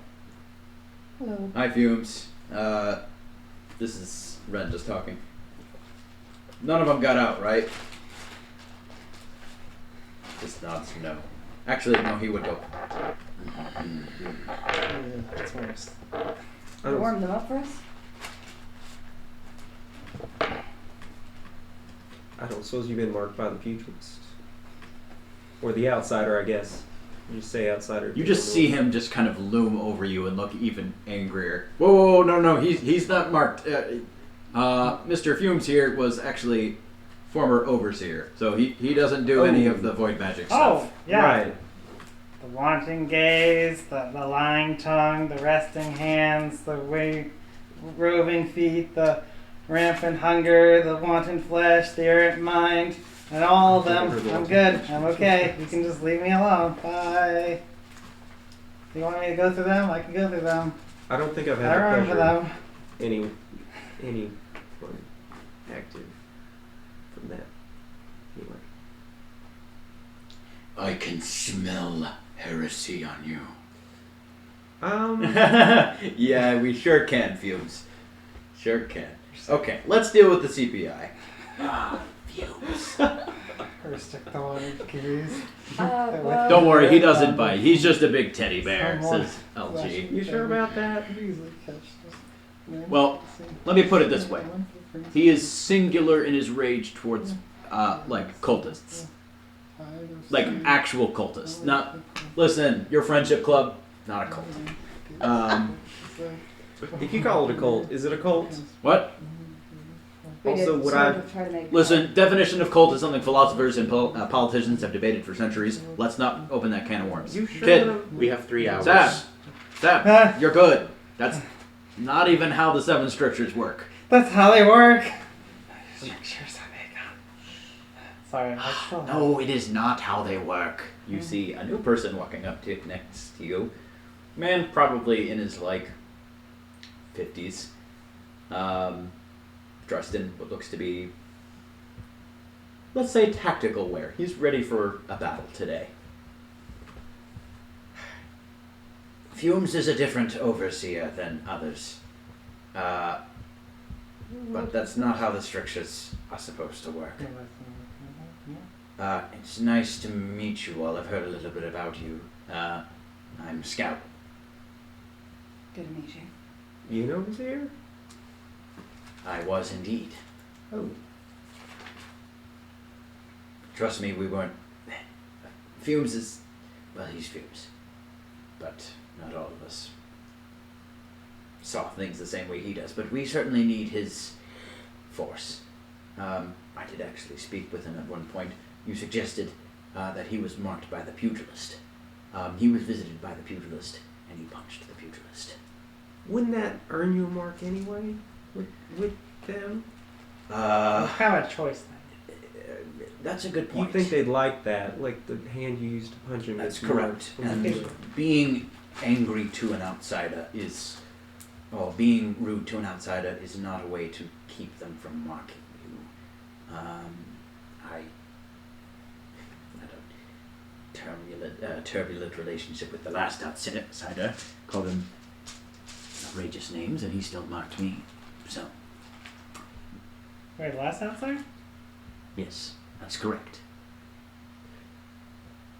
Hello. Hi, Fumes. This is Ren just talking. None of them got out, right? Just nods no. Actually, no, he would go. That's worse. I don't, Warm them up for us? I don't suppose you've been marked by the pugilist. Or the outsider, I guess. You just say outsider. You just see him just kind of loom over you and look even angrier. Whoa, whoa, whoa, no, he's not marked. Mr. Fumes here was actually former overseer, so he doesn't do any of the void magic stuff. Oh, yeah. Right. The wanting gaze, the lying tongue, the resting hands, the roving feet, the rampant hunger, the wanton flesh, the errant mind, and all of them. I'm good. I'm okay. You can just leave me alone. Bye. If you want me to go through them, I can go through them. I don't think I've I had the remember pleasure them. any one active from that. Anyway. I can smell heresy on you. Yeah, we sure can, Fumes. Sure can. Okay, let's deal with the CPI. Fumes. Or stick the wanting gaze. Well, Don't worry, he doesn't bite. He's just a big teddy bear, Someone says LG. You sure about that? Easily catch this. Well, let me put it this way. He is singular in his rage towards, like, cultists. Like, actual cultists. Not, listen, your friendship club, not a cult. If you call it a cult, is it a cult? What? we Also, did would sort I- of try to make Listen, definition of cult is something philosophers and politicians have debated for centuries. Let's not open that can of worms. You sure? Kid, We have 3 hours. Sab, you're good. That's not even how the 7 scriptures work. That's how they work. Sorry, I still have- No, it is not how they work. You see a new person walking up to next to you. Man, probably in his like 50s. Dressed in what looks to be, let's say, tactical wear. He's ready for a battle today. Fumes is a different overseer than others. But that's not how the strictures are supposed to work. It's nice to meet you all. I've heard a little bit about you. I'm Scout. Good to meet you. You know who's here? I was indeed. Oh. Trust me, we weren't. Fumes is. Well, he's Fumes. But not all of us saw things the same way he does. But we certainly need his force. I did actually speak with him at one point. You suggested that he was marked by the pugilist. He was visited by the pugilist, and he punched the pugilist. Wouldn't that earn you a mark anyway? With them? It's kind of a choice thing. That's a good point. You think they'd like that? Like the hand you used to punch him. That's with correct. marks. And being angry to an outsider is, or being rude to an outsider is not a way to keep them from marking you. I had a turbulent relationship with the last outsider. Called him outrageous names, and he still marked me. So, Wait, last outside? yes, that's correct.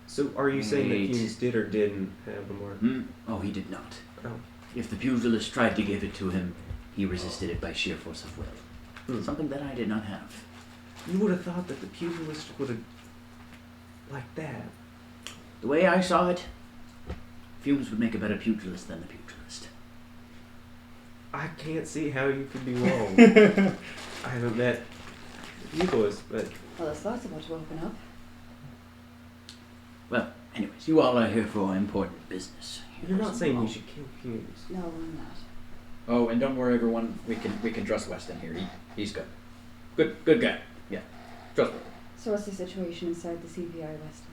So are you saying that Wait. Fumes did or didn't have the mark? Oh, he did not. Oh. If the pugilist tried to give it to him, he resisted it by sheer force of will. Something that I did not have. You would have thought that the pugilist would have like that. The way I saw it, Fumes would make a better pugilist than the pugilist. I can't see how you could be wrong. I haven't met the pugilist, but Well, this lot's about to open up. Well, anyways, you all are here for important business. you're not saying you should kill Fumes. No, I'm not. Oh, and don't worry, everyone. We can trust Weston here. He's good. Good guy. Yeah, trustworthy. So what's the situation inside the CPI, Weston?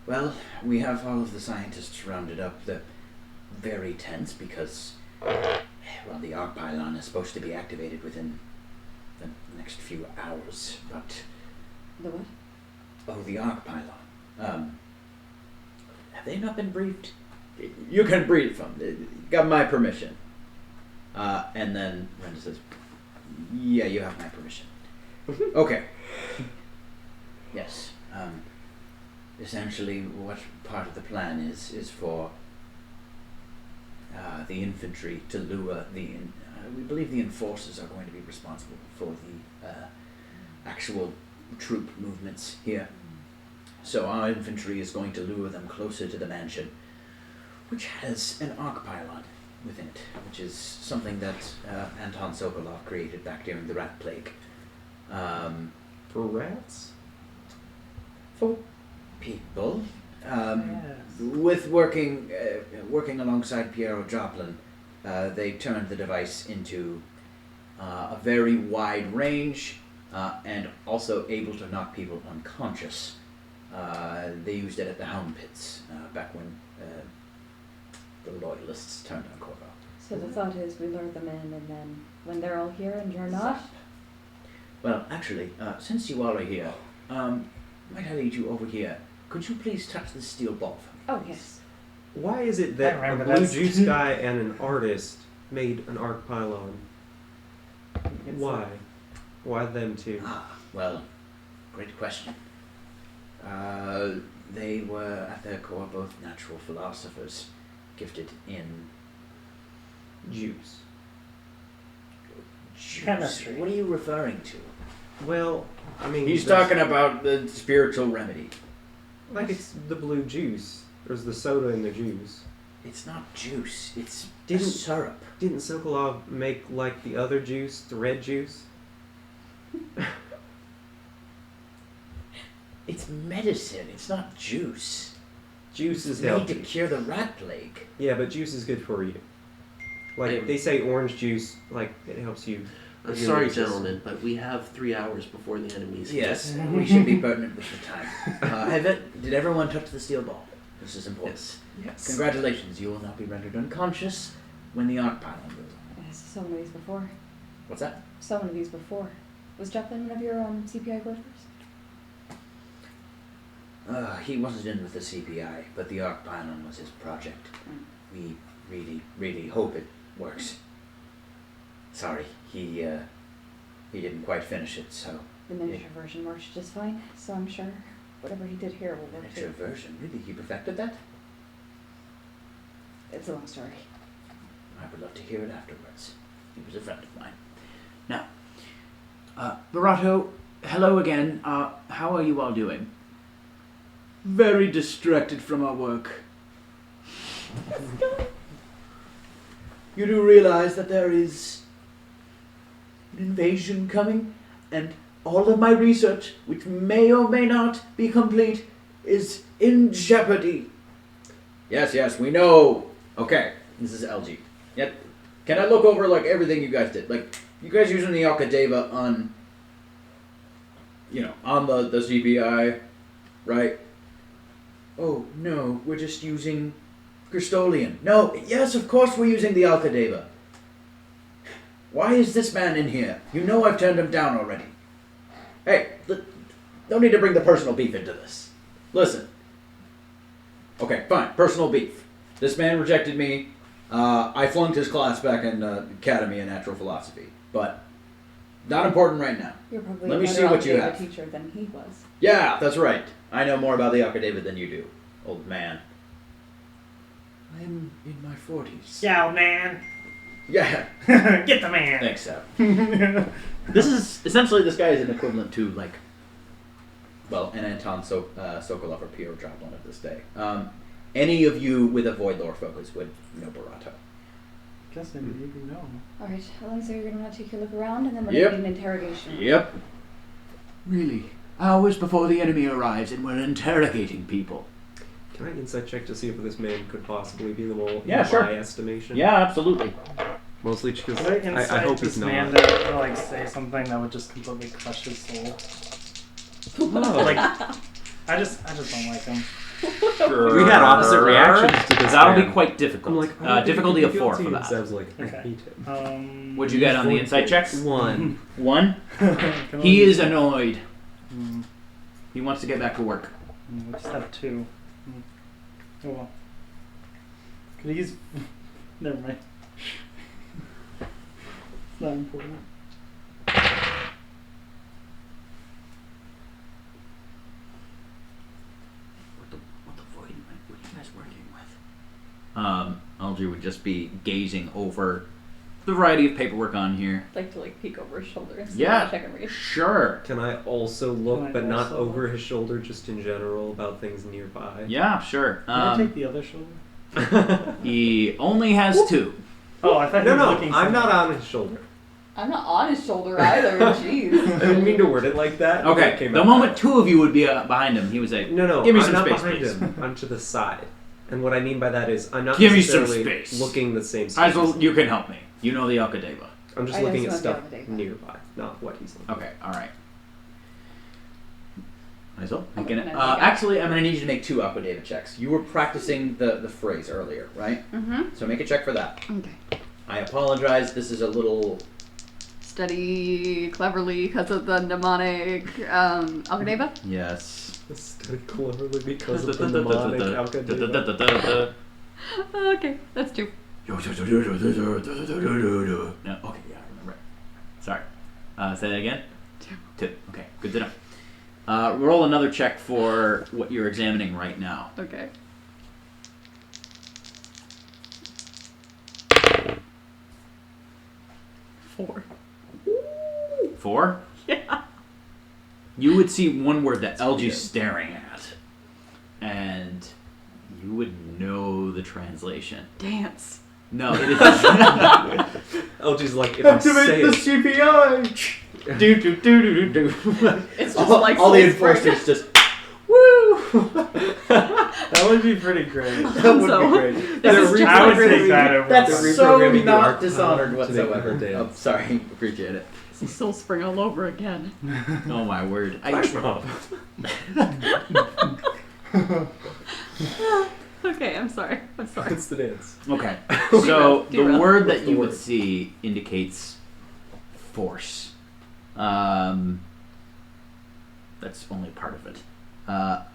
Well, we have all of the scientists rounded up. They're very tense because, well, the arc pylon is supposed to be activated within the next few hours, but The what? the arc pylon. Have they not been briefed? You can brief them. Got my permission. And then Renda says, "Yeah, you have my permission." Okay. Yes. Essentially, what part of the plan is for the infantry to lure the. We believe the enforcers are going to be responsible for the actual troop movements here. So our infantry is going to lure them closer to the mansion, which has an arc pylon within it, which is something that Anton Sokolov created back during the rat plague. For rats? For people. Yes. With working alongside Piero Joplin, they turned the device into a very wide range and also able to knock people unconscious. They used it at the Hound Pits back when the Loyalists turned on Corvo. So the thought is we lure them in, and then when they're all here and you're not, Well, actually, since you all are here, might I lead you over here? Could you please touch the steel ball for me? oh yes. Why is it I that a remember blue that. juice guy and an artist made an arc pylon? Why? Why them two? Well, great question. They were, at their core, both natural philosophers, gifted in Juice. juice. Chemistry. What are you referring to? Well, I mean, He's there's- talking about the spiritual remedy. like it's the blue juice. There's the soda in the juice. It's not juice, it's Didn't- syrup. Didn't Sokolov make like the other juice, the red juice? It's medicine, it's not juice. Juice is It's made to healthy. cure the rat plague. Yeah, but juice is good for you. Like Hey. they say, orange juice like it helps you. I'm with your sorry, immune system. gentlemen, but we have 3 hours before the enemies. Yes, we should be pertinent with the time. Did everyone touch the steel ball? This is important. Yes. Yes. Congratulations, you will not be rendered unconscious when the arc pylon goes on. Yes, so many of these before. What's that? So many of these before. Was Joplin one of your CPI workers? He wasn't in with the CPI, but the arc pylon was his project. We really, really hope it works. Sorry, he didn't quite finish it, so. The miniature version works just fine, so I'm sure whatever he did here will work Miniature too. version, really? He perfected that? It's a long story. I would love to hear it afterwards. He was a friend of mine. Now, Barato, hello again. How are you all doing? Very distracted from our work. You do realize that there is an invasion coming, and all of my research, which may or may not be complete, is in jeopardy. Yes, we know. Okay, this is LG. Yep. Can I look over like everything you guys did? Like you guys using the Alcadeva on, on the CPI, right? Oh no, we're just using Crystolian. No, yes, of course we're using the Alcadeva. Why is this man in here? You know I've turned him down already. Hey, no need to bring the personal beef into this. Listen. Okay, fine, personal beef. This man rejected me. I flunked his class back in Academy of Natural Philosophy, but not important right now. You're probably Let a me better see what you Alcadeva have. teacher than he was. Yeah, that's right. I know more about the Alcadeva than you do, old man. I am in my 40s. Yeah, man. Yeah. Get the man. Thanks, Seb. This is essentially, this guy is an equivalent to like, well, an Anton Sokolov or Piero Joplin of this day. Any of you with a Void Lore focus would know Barato. Guess I maybe know. Alright, Alonso, you're gonna want to take your look around and then we're Yep. gonna need an interrogation. Yep. Really? Hours before the enemy arrives and we're interrogating people. Can I insight check to see if this man could possibly be the mole? Yeah, in sure. my estimation. Yeah, absolutely. Mostly because Would I I incite hope this he's man not. to like say something that would just completely crush his soul? Oh. Like, I just don't like him. We had opposite reactions to this. That'll man. be quite difficult. I'm like, I don't think difficulty you of can 4 feel for it. that. Seb's like, I Okay. hate it. What'd you get on the insight checks? 1. 1. Can He only- is annoyed. Mm, He wants to get back to work. we just have 2. Oh well. Could he's never mind. It's not important. What the void? What are you guys working with? Algie would just be gazing over the variety of paperwork on here. I'd like to like peek over his shoulder and see Yeah. how much I can read. Sure. Can I also look, Can I but not also over look? his shoulder, just in general about things nearby? Yeah, sure. Can I take the other shoulder? He only has 2. Oh, I thought he No, was no, looking I'm not somewhere. on his shoulder. I'm not on his shoulder either. Jeez. I didn't mean to word it like that. but it Okay, came the out moment that 2 of you would be behind him, he would say, way. No, Give me I'm some not space, behind please. him. I'm to the side. And what I mean by that is, I'm not Give me some necessarily space. looking the same space. Hazel, you can help me. You know the Alcadeva. I'm just I looking just at stuff want the other day. nearby, not what he's looking. Okay, alright. Hazel? I'm making it. looking at it. Actually, I'm going to need you to make 2 Aquadata checks. You were practicing the phrase earlier, right? Mm-hmm. So make a check for that. Okay. I apologize. This is a little. Study cleverly because of the mnemonic Alcadeva. Yes. Study cleverly because of the mnemonic Alcadeva. Okay, that's 2. No, okay, yeah, I remember it. Sorry. Say that again? 2. Okay, good to know. Roll another check for what you're examining right now. Okay. 4. 4? Yeah. You would see one word that LG's staring at, and you would know the translation. Dance. No, it is. LG's like, if I say it, CPI! Do, do, do, do, do, do. It's just All, like all the Soul Spring. enforcers just. Woo! That would be pretty great. That would So, be great. this is They're just I would reprogramming- take that over. That's They're so reprogramming the not art Dishonored to make whatsoever. her dance. Oh, sorry. Appreciate it. This is Soul Spring all over again. Oh my word. Okay, I'm sorry. I'm sorry. it's the dance. Okay. So the Derail. word What's that the you would word? see indicates force. That's only part of it. What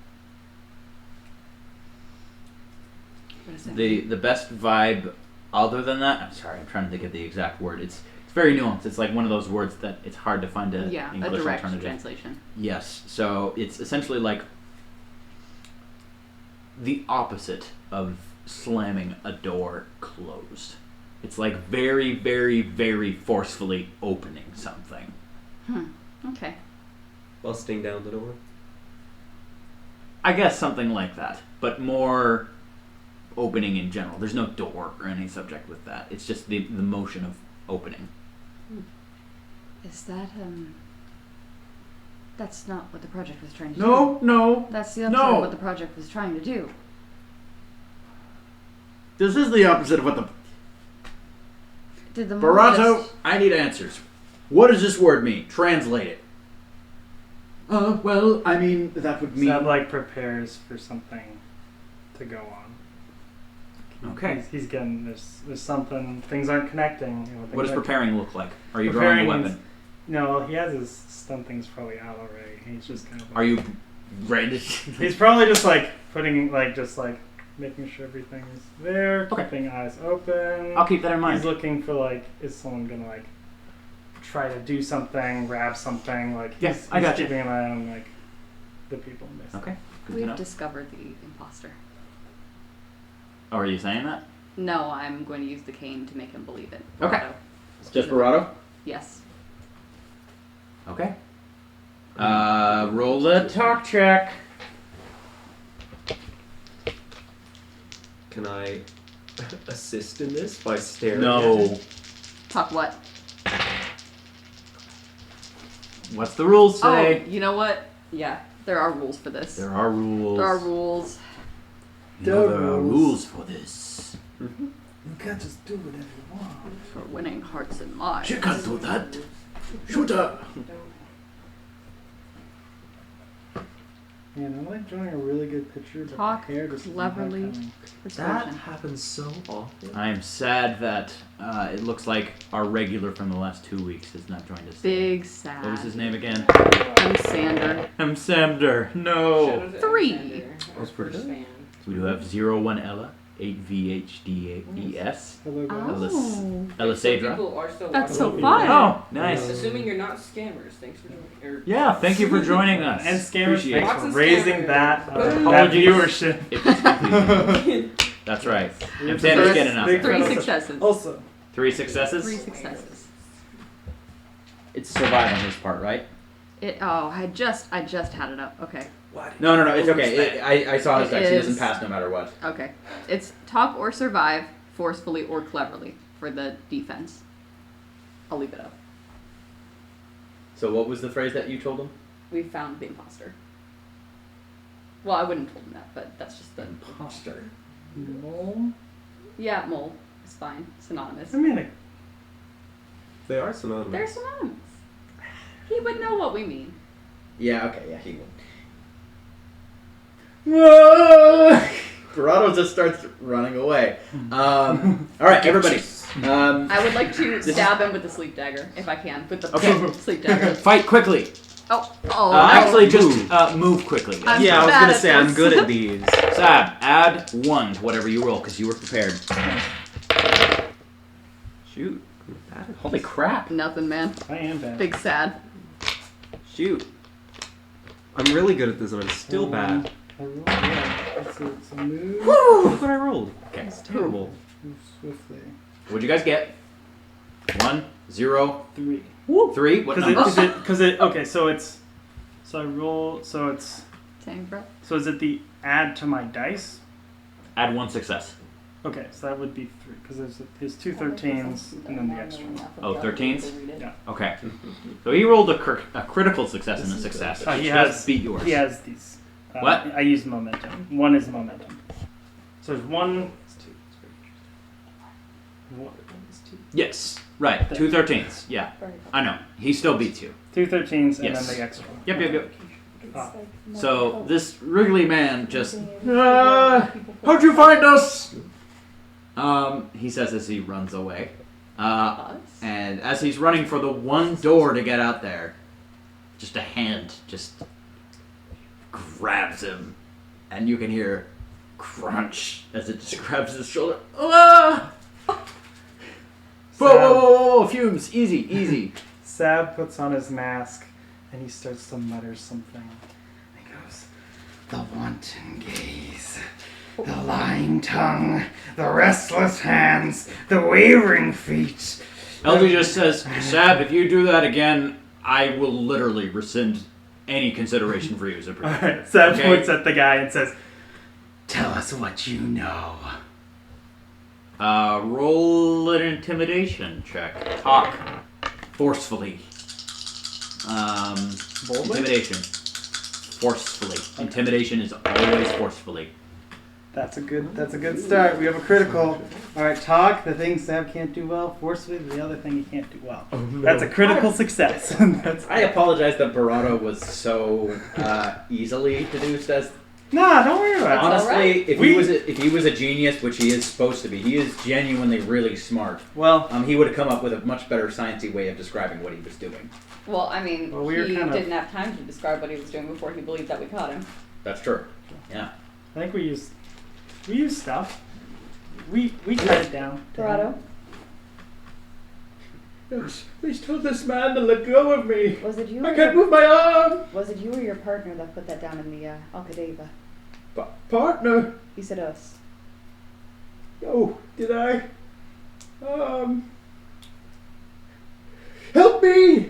is that? The best vibe other than that, I'm sorry, I'm trying to think of the exact word. It's very nuanced. It's like one of those words that it's hard to find a Yeah, a English direct alternative. translation. Yes. So it's essentially like the opposite of slamming a door closed. It's like very, very, very forcefully opening something. Okay. Busting down the door. I guess something like that, but more opening in general. There's no door or any subject with that. It's just the motion of opening. Is that that's not what the project was trying to No, do. no. That's the opposite No. of what the project was trying to do. This is the opposite of what the Did the Barato. just- I need answers. What does this word mean? Translate it. Well, I mean that would So that like prepares for something to go on. Okay. He's getting there's something. Things aren't connecting. You know, What things does aren't- preparing look like? Are you drawing a Preparing weapon? No, he has his stun things probably out already. He's just kind of. Like, Are you ready? He's probably just like putting just like making sure everything's there, Okay. keeping eyes open. I'll keep that in mind. He's looking for like, is someone gonna like try to do something, grab something? Like, Yeah, he's, I he's gotcha. keeping an eye on like the people. Basically. Okay. Good to know. We've discovered the imposter. Oh, are you saying that? No, I'm going to use the cane to make him believe it. Okay. Barato. Just Barato? Yes. Okay. Roll the talk check. Can I assist in this by staring? At No. it? Talk what? What's the rules say? Oh, you know what? Yeah, there are rules for this. There are rules. There are rules. You know, there are rules for this. You can't just do whatever you want. For winning hearts and minds. You can't do that. Shoot her. Man, I'm like drawing a really good picture, but Talk the hair just cleverly. That Persuasion. happens so often. I am sad that it looks like our regular from the last 2 weeks has not joined us. Big sad. What was his name again? I'm Sander. I'm Samder. No. 3. That's pretty good. fan. So we do have 01 Ella, 8 VHDAES, Hello, guys. Oh. Elisadra. People are still That's watching. so fun. Oh, nice. Assuming you're not scammers. Thanks for joining. Or Yeah, thank you for joining us. And scammers, Appreciate thanks it. Lots for of raising scammers. that Apologies. viewership. If it's confusing. That's right. And Sander's getting out Big there. 3 successes. Also, 3 successes? 3 successes. It's survive on his part, right? I just had it up. Okay. No, it's okay. I saw his It dice. He is- doesn't pass no matter what. Okay. It's talk or survive forcefully or cleverly for the defense. I'll leave it up. So what was the phrase that you told him? We found the imposter. Well, I wouldn't have told him that, but that's just the. Imposter. mole. Yeah, mole. It's fine. Synonymous. I mean, They are synonymous. They're synonymous. He would know what we mean. Yeah, okay, yeah, he will. Corrado just starts running away. All right, everybody. I would like to stab him with the sleep dagger, if I can, with the Okay. sleep dagger. Fight quickly. Oh, Actually, just move quickly. I'm Yeah, I was bad gonna at say I'm this. good at these. Sab, add 1 to whatever you roll because you were prepared. Shoot. I'm bad at Holy these. crap! Nothing, man. I am bad. Big sad. Shoot. I'm really good at this and I'm still bad. I rolled, yeah. It's a move. Look what I rolled. Okay. It's terrible. Move swiftly. What'd you guys get? 1, 0, 3. 3. What number? Okay, so it's, so I roll, so it's, Same breath. so is it the add to my dice? Add 1 success. Okay, so that would be 3, because there's 2 13s and then the extra one. Oh, 13s? Yeah. Okay. So he rolled a critical success and a success. He which has- does beat yours. He has these. What? I use momentum. 1 is momentum. So there's 1. Yes. Right. 2 13s. Yeah. I know. He still beats you. 2 13s and Yes. then the extra one. Yep. Ah. So this wriggly man just. How'd you find us? He says as he runs away. Us? And as he's running for the one door to get out there, just a hand just grabs him, and you can hear crunch as it just grabs his shoulder. Ah! Whoa, fumes, easy. Sab puts on his mask and he starts to mutter something. He goes, "The wanton gaze, the lying tongue, the restless hands, the wavering feet." Elder just says, Sab, if you do that again, I will literally rescind any consideration for you as a prisoner. Alright, Sab Okay. points at the guy and says, "Tell us what you know." Roll an intimidation check. Talk forcefully. Boldly? Intimidation. Forcefully. Intimidation is always forcefully. That's a good start. We have a critical. Alright, talk, the thing Sab can't do well. Forcefully, the other thing he can't do well. That's a critical success. That's, I apologize that Barado was so easily deduced as. nah, don't worry about it. Honestly, alright. if he was a genius, which he is supposed to be, he is genuinely really smart. Well, He would have come up with a much better sciencey way of describing what he was doing. Well, I mean, Well, we were he kind of- didn't have time to describe what he was doing before he believed that we caught him. That's true. Yeah. I think we used stuff. We cut it down. Dorado, Please tell this man to let go of me. was it you? I or can't your- move my arm. Was it you or your partner that put that down in the Alcadeva? Partner. You said us. Oh, did I? Help me!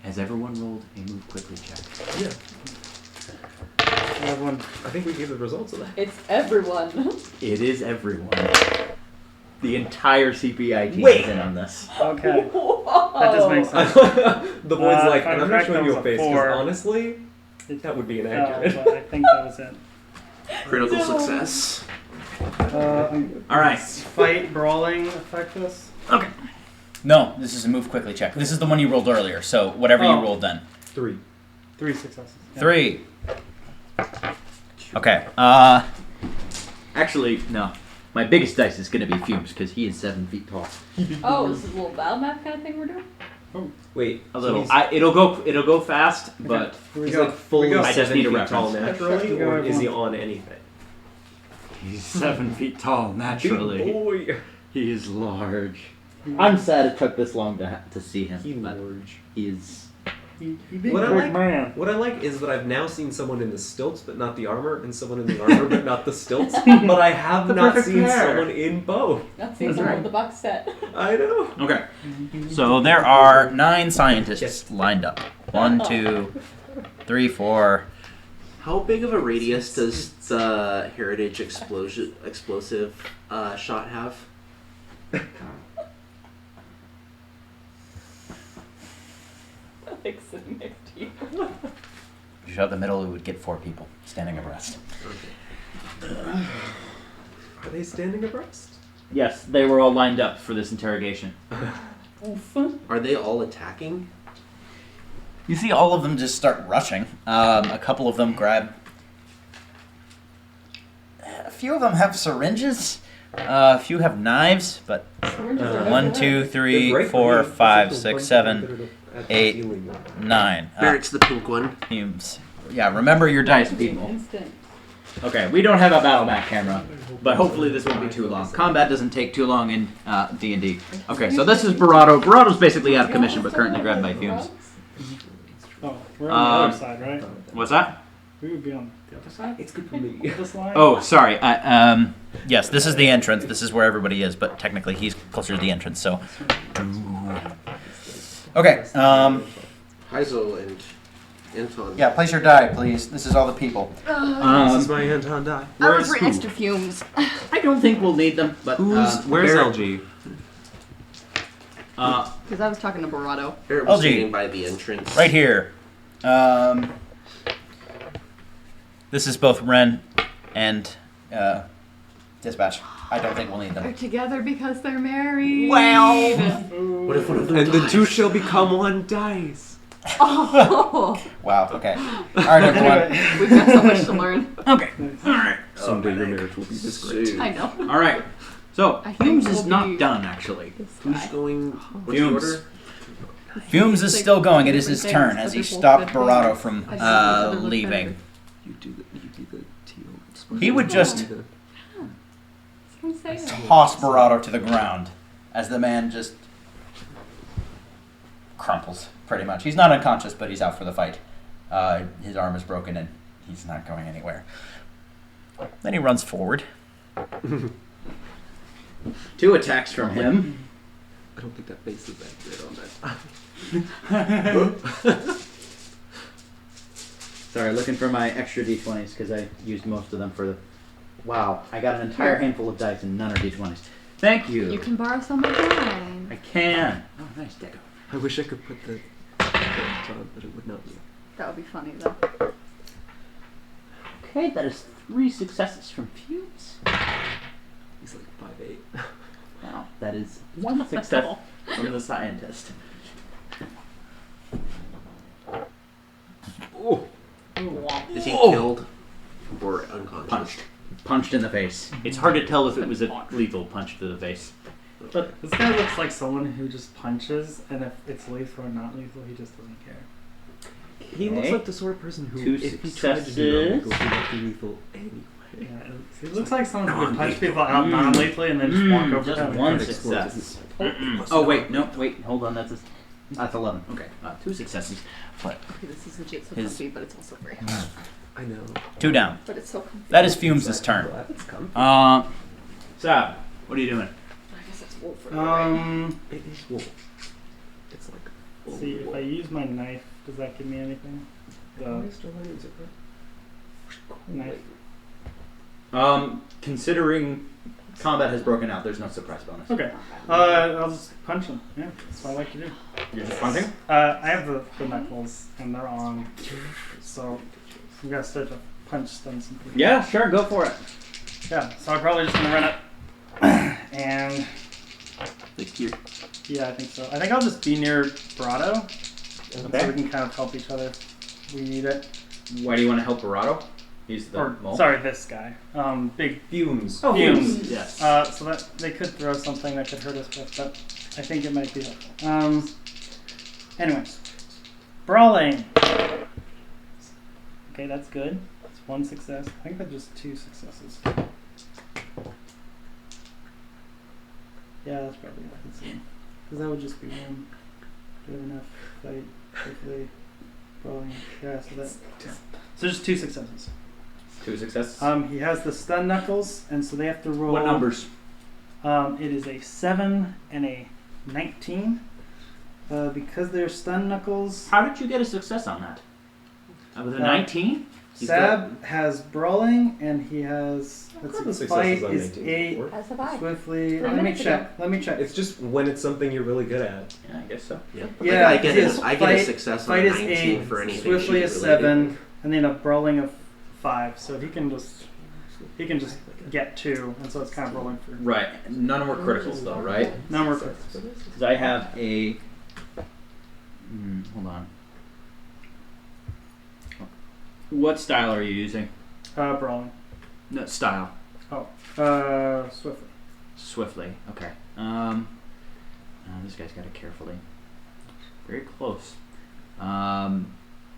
Has everyone rolled a move quickly check? Yeah. Everyone, I think we gave the results of that. It's everyone. It is everyone. The entire CPI team Wait. is in on this. okay. Whoa. That just makes sense. The boy's like, if I'm and I'm not correct, showing that you was a a face because 4. honestly, that would be No, inaccurate. but I think that was it. Critical success. Alright. Fight, brawling affect us? Okay. No, this is a move quickly check. This is the one you rolled earlier, so whatever you Oh. rolled then. 3. 3 successes. Yeah. 3. Okay. Actually, no. My biggest dice is going to be Fumes because he is 7 feet tall. Oh, this is a little battle map kind of thing we're doing? Wait, A so little. he's- It'll go fast, but Here we He's go. like fully Here we go. I just 7 need a feet tall reference. naturally, Go, or is he everyone. on anything? he's 7 feet tall Big naturally. boy. He is large. I'm sad it took this long to see him. He but large. he is. He big What I big like- man. What I like is that I've now seen someone in the stilts but not the armor, and someone in the armor but not the stilts. But I have The not perfect seen pair. someone in both. Not seeing That's someone right. with the box set. I know. Okay. So there are 9 scientists lined up. 1, 2, 3, 4. How big of a radius does the heritage explosive shot have? Like sitting next to you. If you shot the middle, it would get 4 people standing abreast. Are they standing abreast? Yes, they were all lined up for this interrogation. Are they all attacking? You see all of them just start rushing. A couple of them grab... A few of them have syringes. A few have knives, but Syringes are 1, everywhere. 2, They're 3, great 4, for 5, physical 6, punches 7, that are at the 8, ceiling. 9. Barrett's the pink one. Fumes. Yeah, remember your dice, people. Instant. Okay, we don't have a battle map camera, but hopefully this won't be too long. Combat doesn't take too long in D&D. Okay, so this is Barado. Barado's basically out of commission, but currently grabbed by Fumes. Oh, we're on the Um, other side, right? What's that? We would be on the other side. It's good for me. This line. Oh, sorry. Yes, this is the entrance. This is where everybody is, but technically he's closer to the entrance. So, okay. Heizo and Anton. Yeah, place your die, please. This is all the people. This is my Anton die. I Where's was right next to Fumes. I don't think we'll need them, but Where's Barrett- LG? Because I was talking to Barado. Barrett was LG. standing by the entrance. Right here. This is both Ren and Dispatch. I don't think we'll need They're them. together because they're married. Well. What if one of them And the dies? two shall become one dice. Oh, Wow. Okay. All right, everyone. we've got so much to learn. Okay. All right. Someday your marriage will be this great. I know. All right. So I think Fumes we'll is not be- done actually. This Who's guy. going? What's the Fumes. order? Fumes is still going. It is his turn as he stopped Barado from I just thought they looked leaving. You do the teal. He would just I'm saying. toss Barado to the ground as the man just crumples, pretty much. He's not unconscious, but he's out for the fight. His arm is broken and he's not going anywhere. Then he runs forward. 2 attacks from him. I don't think that base is that good on that. Sorry, looking for my extra d20s because I used most of them for the... Wow, I got an entire handful of dice and none are d20s. Thank you. You can borrow some of mine. I can. Oh, nice, Deco. I wish I could put the on, but it would not be. That would be funny though. Okay, that is 3 successes from Fumes. He's like 5'8". Wow, that is 1 success from the scientist. Oh, Is he Oh. killed or unconscious? Punched in the face. It's hard to tell if it was a lethal punch to the face. But this guy looks like someone who just punches, and if it's lethal or not lethal, he just doesn't care. he looks Okay. like the sort of person who, 2 if he tried to do non-lethal, successes. he would be lethal anyway. Yeah, he looks like someone who could punch people out non-lethally and then just walk over Just them. 1 It explodes. success. Oh wait, no, wait, hold on. That's 11. Okay, 2 successes. But Okay, this is legit so His- comfy, but it's also very I know. 2 down. But it's so comfy. That is Fumes' turn. Glad it's comfy. Sab, what are you doing? I guess it's wolf for you, right? It is wool. It's like. Let's see, if I use my knife, does that give me anything? The knife. Considering combat has broken out, there's no surprise bonus. Okay. I'll just punch him. Yeah, that's what I like to do. You're just punching? I have the knuckles, and they're on. So I'm gonna start to punch them. Yeah, sure, go for it. Yeah. So I'm probably just gonna run up, and yeah, I think so. I think I'll just be near Brado, so we can kind of help each other. We need it. Why do you want to help Barato? He's the Or mole. sorry, this guy. Big Fumes. Oh, fumes. Yes. So that they could throw something that could hurt us with, but I think it might be helpful. Anyways, brawling. Okay, that's good. It's 1 success. I think that's just 2 successes. Yeah, that's probably what I can see. Because that would just be 1. Do we have enough fight? Hopefully, brawling. Yeah, so that's so just 2 successes. 2 successes. He has the stun knuckles, and so they have to roll. What numbers? It is a 7 and a 19. Because they're stun knuckles. How did you get a success on that? With a 19? Sab has brawling, and he has. Let's see, Successes fight on is 19 8. before. As have I. Swiftly. 3 Let me minutes check. ago. Let me check. It's just when it's something you're really good at. Yeah, I guess so. Yeah. Yeah, I get his it. I get a fight- success on Fight a is 19 8. for anything. Swiftly shoot is related. 7, and then a brawling of 5. So he can just get 2, and so it's kind of rolling for. Right. None were criticals though, right? No more crits. Because I have a. Hold on. What style are you using? Brawling. No, style. Swiftly. Swiftly. Okay. This guy's got it carefully. Very close. A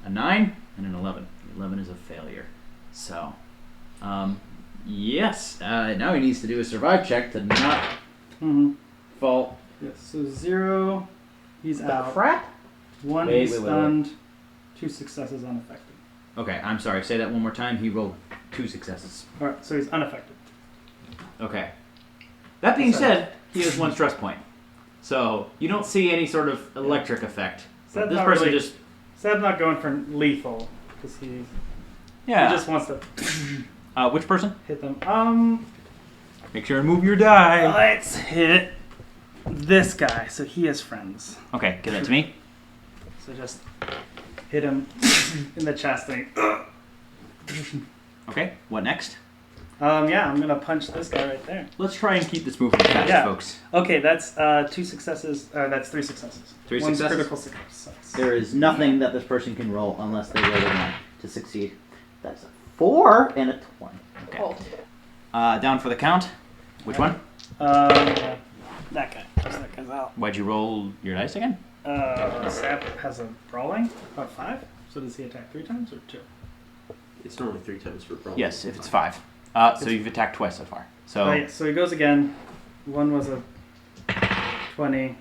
9 and an 11. 11 is a failure. So, yes. Now he needs to do a survive check to not Mm-hmm. fall. Yes. So 0. He's out. Crap. 1 Wait, he's wait, wait, stunned. 2 successes unaffected. Okay, I'm sorry. Say that one more time. He rolled 2 successes. Alright, so he's unaffected. Okay. That being said, he has 1 stress point. So you don't see any sort of electric effect. So that's This not person really, just Seb's not going for lethal because he just wants to which person? hit them. Make sure and move your die. Let's hit this guy. So he has friends. Okay, give that to me. So just hit him in the chest thing. Okay, what next? Yeah, I'm gonna punch this guy right there. Let's try and keep this moving fast, Yeah. folks. Okay, that's 2 successes. That's 3 successes. 3 One's successes? critical success. There is nothing that this person can roll unless they roll a 1 to succeed. That's a 4 and a 20. Okay. Oh. Down for the count. Which one? That guy. That guy's out. Why'd you roll your dice again? Sap has a brawling of 5. So does he attack 3 times or 2? It's normally 3 times for problem. Yes, if it's 5. So you've attacked twice so far. So Oh, yeah, so he goes again. One was a 20.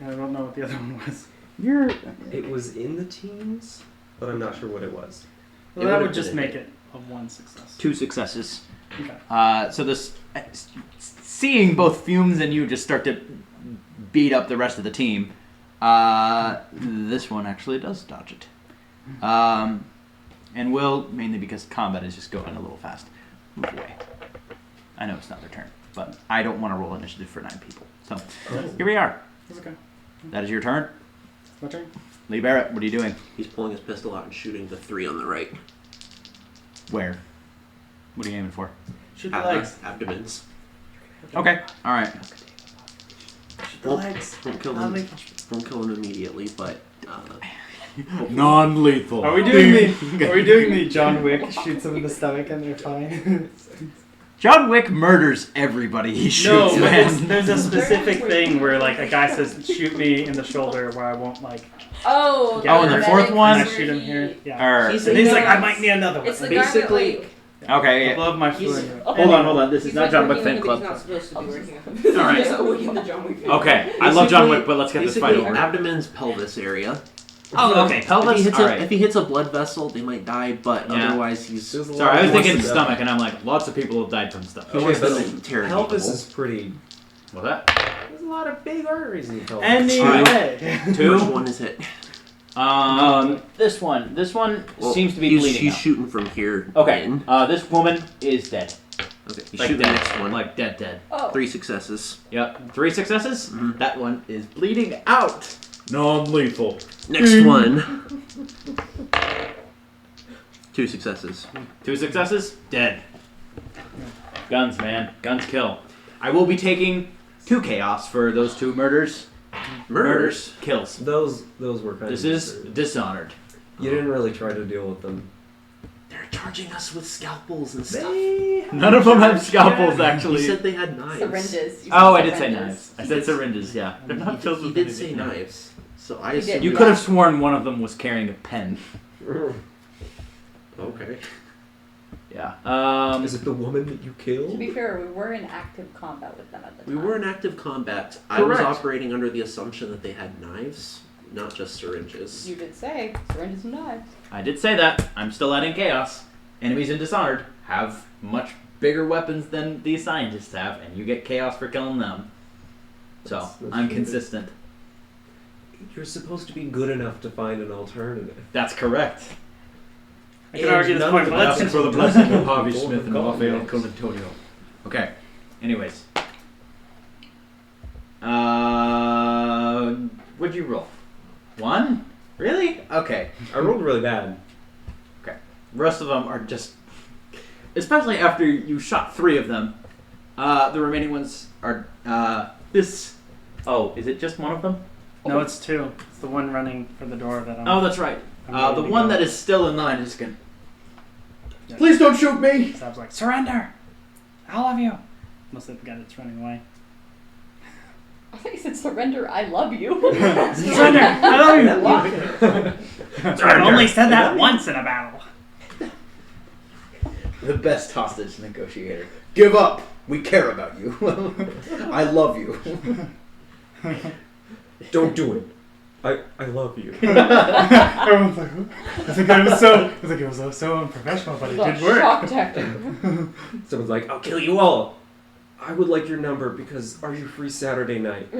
And I don't know what the other one was. It was in the teens, but I'm not sure what it was. Well, It that would've would just been make a- it a 1 success. 2 successes. Okay. So this, seeing both Fumes and you just start to beat up the rest of the team, this one actually does dodge it. And will, mainly because combat is just going a little fast, move away. I know it's not their turn, but I don't want to roll initiative for 9 people. So here we are. That's okay. That is your turn. My turn? Lee Barrett, what are you doing? He's pulling his pistol out and shooting the 3 on the right. Where? What are you aiming for? Shoot the legs. Abdomens. Okay, alright. Shoot the legs. Don't kill Not him. lethal. Don't kill him immediately, but Non-lethal. Are we doing the John Wick shoots him in the stomach and they're fine? John Wick murders everybody he shoots, No, but man. there's a specific thing where like a guy says, "Shoot me in the shoulder," where I won't like. Oh, Oh, and the medic fourth one? And I where shoot him he- here. Yeah. Or, He's And he's like, "I might need another one." It's the Basically- guy that, like, okay, I love my He's- fluid. hold on. This is he's not like John Wick working fan on club. He's not supposed to be working on. All right. He's not working the John Wick. Okay, I love John Wick, but let's get this fight basically, over. abdomen's pelvis area. Oh, okay, pelvis. If he hits a blood vessel, they might die, but Yeah. otherwise he's There's a lot Sorry, I was of thinking voices out stomach, and I'm like, lots of people have died from stomach. he Okay, wants but them the interrogatable. pelvis is pretty. What's that? There's a lot of big arteries in the pelvis. Anyway, Which 2. one is it? This one. This one Well, seems to be he's, bleeding He's out. shooting from here. Okay, in. this woman is dead. Okay, he's Like shooting dead. the next one. Like dead. Oh. 3 successes. Yep, 3 successes. Mhm. That one is bleeding out. Non-lethal. Next one. 2 successes. 2 successes. Dead. Guns, man. Guns kill. I will be taking 2 chaos for those 2 murders. Murders. Kills. Those were kind This of. is Dishonored. You didn't really try to deal with them. They're charging us with scalpels and stuff. None of them have scalpels, actually. He said they had knives. Syringes. You Oh, I said did say syringes. knives. I said syringes, yeah. They're not filled He with did say anything, no. knives. So I He assume did. You could have sworn one of them was carrying a pen. Okay. Yeah. Is it the woman that you To killed? be fair, we were in active combat with them at the We time. were in active combat. I was Correct. operating under the assumption that they had knives, not just syringes. You did say syringes and knives. I did say that. I'm still adding chaos. Enemies in Dishonored have much bigger weapons than these scientists have, and you get chaos for killing them. So, That's I'm true. consistent. You're supposed to be good enough to find an alternative. That's correct. I can argue this point, but let's Nothing for the continue. blessing of Harvey Golden Smith and Goblin Raphael names. Colantonio. Okay. Anyways. What'd you roll? 1? Really? Okay. I rolled really bad. The rest of them are just... Especially after you shot 3 of them. The remaining ones are... this... Oh, is it just one of them? No, it's 2. It's the one running for the door that I'm. Oh, that's right. I'm The ready to one go. that is still in line is going Yeah. Please don't shoot me! Sab's like, surrender! All of you! Must have the guy that's running away. I thought you said surrender. I love you. Surrender! I love you! I've only said that once in a battle. The best hostage negotiator. Give up. We care about you. I love you. Don't do it. I love you. Everyone's like, "Huh?" It was so unprofessional, but it did work. Shock tactic. Someone's like, I'll kill you all. I would like your number because are you free Saturday night?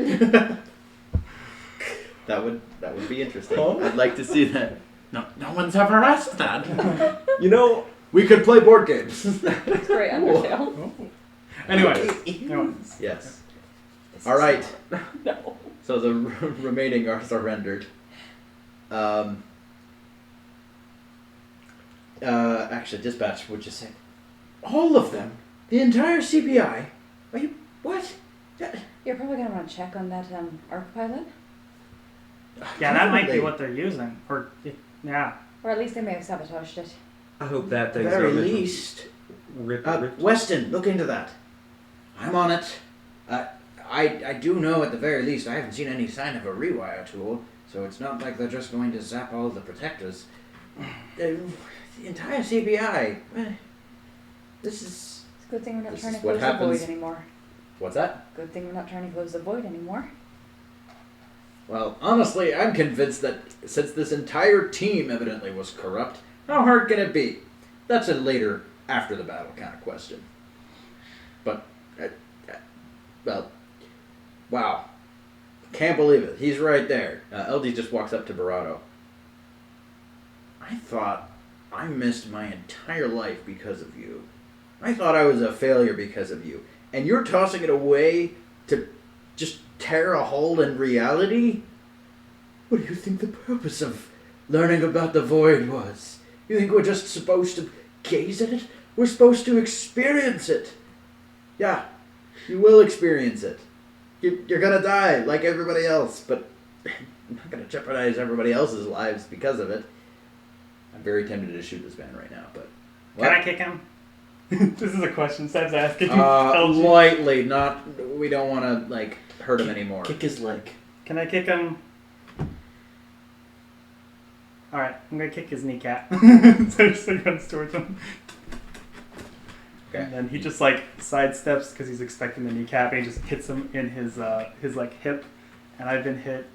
That would be interesting. I'd like to see that. No one's ever asked that. You know, We could play board games. It's great Undertale. Oh. Anyways. Yes. All right. No. So the remaining are surrendered. Actually, dispatch would just say, all of them, the entire CPI. Are you what? You're probably gonna want to check on that arc pilot, Yeah, that might be Definitely. what they're using. Or, yeah. or at least they may have sabotaged it. I hope that At the thing's very not meant to least. rip. Weston, look into that. I'm on it. I do know at the very least I haven't seen any sign of a rewire tool, so it's not like they're just going to zap all the protectors. The entire CPI. This is... It's a good thing we're not This trying to is what close the happens. void anymore. What's that? Good thing we're not trying to close the void anymore. Well, honestly, I'm convinced that since this entire team evidently was corrupt, how hard can it be? That's a later, after the battle kind of question. But, well, wow. Can't believe it. He's right there. LD just walks up to Barato. I thought I missed my entire life because of you. I thought I was a failure because of you. And you're tossing it away to just tear a hole in reality? What do you think the purpose of learning about the void was? You think we're just supposed to gaze at it? We're supposed to experience it. Yeah, you will experience it. You're gonna die like everybody else, but I'm not gonna jeopardize everybody else's lives because of it. I'm very tempted to shoot this man right now, but... Can I kick him? This is a question Seb's asking. LG. Lightly, not... We don't want to, like, hurt him anymore. Kick his leg. Can I kick him? Alright, I'm gonna kick his kneecap. So he just like runs towards him. Okay. And then he just like sidesteps because he's expecting the kneecap and he just hits him in his like hip. And I've been hit,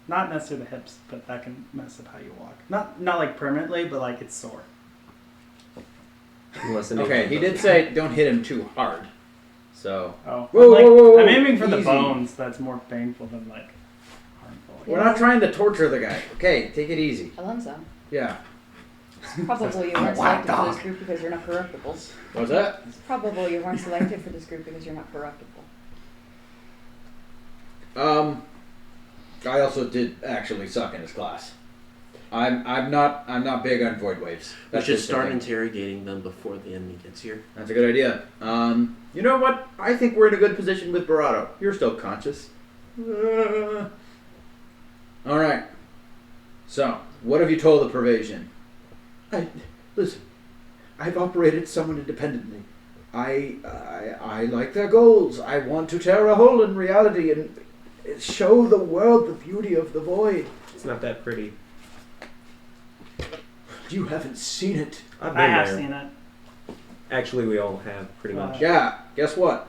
not necessarily the hips, but that can mess up how you walk. Not like permanently, but like it's sore. Unless Okay, he did say don't hit him too hard. So... Oh, Whoa, I'm, like, whoa, whoa, whoa, I'm aiming for the easy. bones. That's more painful than like harmful. We're not trying to torture the guy. Okay, take it easy. Alonso, Yeah. it's probable you weren't selected for this group because you're not corruptible. What's that? It's probable you weren't selected for this group because you're not corruptible. I also did actually suck in his class. I'm not big on void waves. We That's should just the start thing. interrogating them before the enemy gets here. That's a good idea. You know what? I think we're in a good position with Barato. You're still conscious. All right. So What have you told the Pervasion? Listen, I've operated somewhat independently. I like their goals. I want to tear a hole in reality and show the world the beauty of the void. It's not that pretty. You haven't seen it. I've been I have there. seen it. Actually, we all have, pretty much. Yeah, guess what?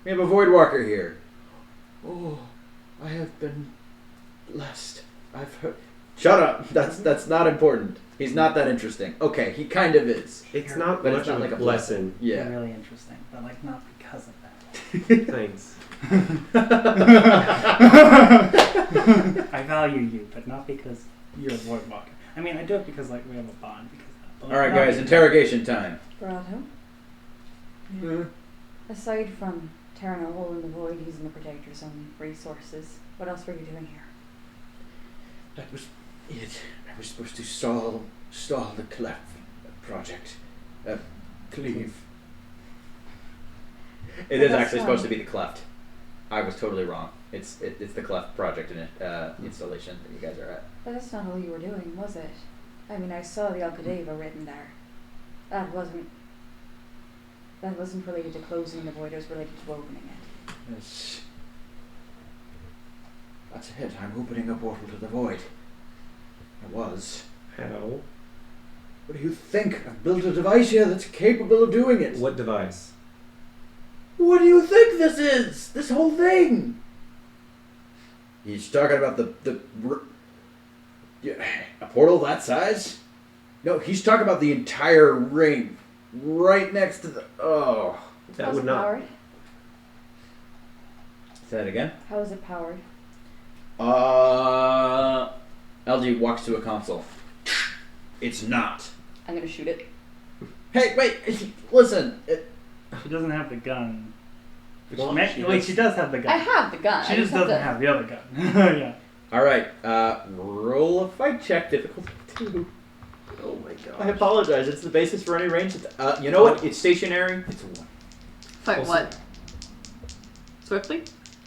We have a Void Walker here. Oh, I have been blessed. I've heard. Shut up. That's not important. He's not that interesting. Okay, he kind of is. It's not But much it's not of like a a blessing. Yeah. Really interesting, but like not because of that. Thanks. I value you, but not because you're a Void Walker. I mean, I do it because like we have a bond. Because of that. But, like, All right, not guys. because- Interrogation time. Barato, aside from tearing a hole in the void using the Protector's own resources, what else were you doing here? That was it. I was supposed to stall the cleft project. Cleave. It Well, is that's actually supposed to fine. be the Cleft. I was totally wrong. It's the Cleft project in installation that you guys are at. But that's not all you were doing, was it? I mean, I saw the Alcadeva written there. That wasn't related to closing the void, it was related to opening it. Yes. That's it. I'm opening a portal to the void. I was. How? What do you think? I've built a device here that's capable of doing it. What device? What do you think this is? This whole thing? He's talking about yeah, a portal that size? No, he's talking about the entire ring, right next to the. Oh. That How's would it not. powered? Say that again. How is it powered? LG walks to a console. It's not. I'm gonna shoot it. Hey, wait! Listen. She doesn't have the gun. Which Well, she wait, does. she does have the gun. I have the gun. She I just have doesn't to- have the other gun. Yeah. All right. Roll a fight check. Difficulty 2. Oh my god. I apologize. It's the basis for any range. You know what? It's stationary. It's a 1. Fight Also- what? Swiftly?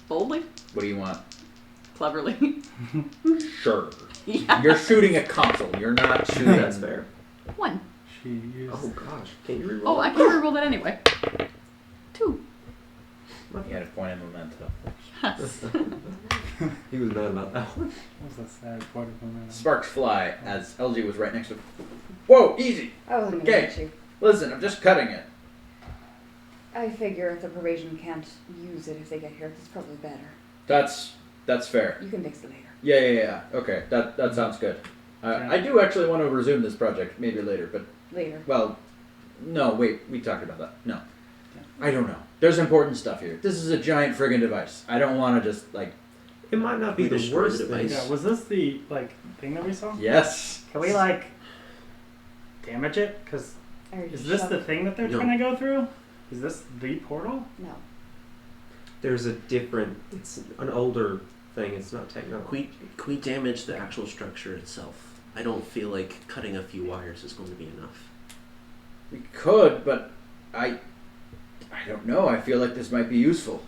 Boldly? What do you want? Cleverly? Sure. Yeah. You're shooting a console. You're not shooting. That's fair. 1. She used. Oh gosh, can you reroll? Oh, I can reroll that anyway. 2. You had a point in memento. Yes. He was mad about that one. That was a sad part of the moment. Sparks fly as LG was right next to. Whoa! Easy. I wasn't gonna Okay. hit you. Listen, I'm just cutting it. I figure if the Pervasion can't use it if they get here, it's probably better. That's fair. You can fix it later. Yeah. Okay, that sounds good. Yeah. I do actually want to resume this project maybe later, but Later. well, no, wait, we talked about that. No, I don't know. There's important stuff here. This is a giant friggin' device. I don't want to just like. It might not be We the destroyed worst the thing. device. Yeah, was this the like thing that we saw? Yes. Can we like damage it? Because I already is this shot the it. thing that they're No. trying to go through? Is this the portal? No. There's a different. It's an older thing. It's not technology. Can we damage the actual structure itself? I don't feel like cutting a few wires is going to be enough. We could, but I don't know. I feel like this might be useful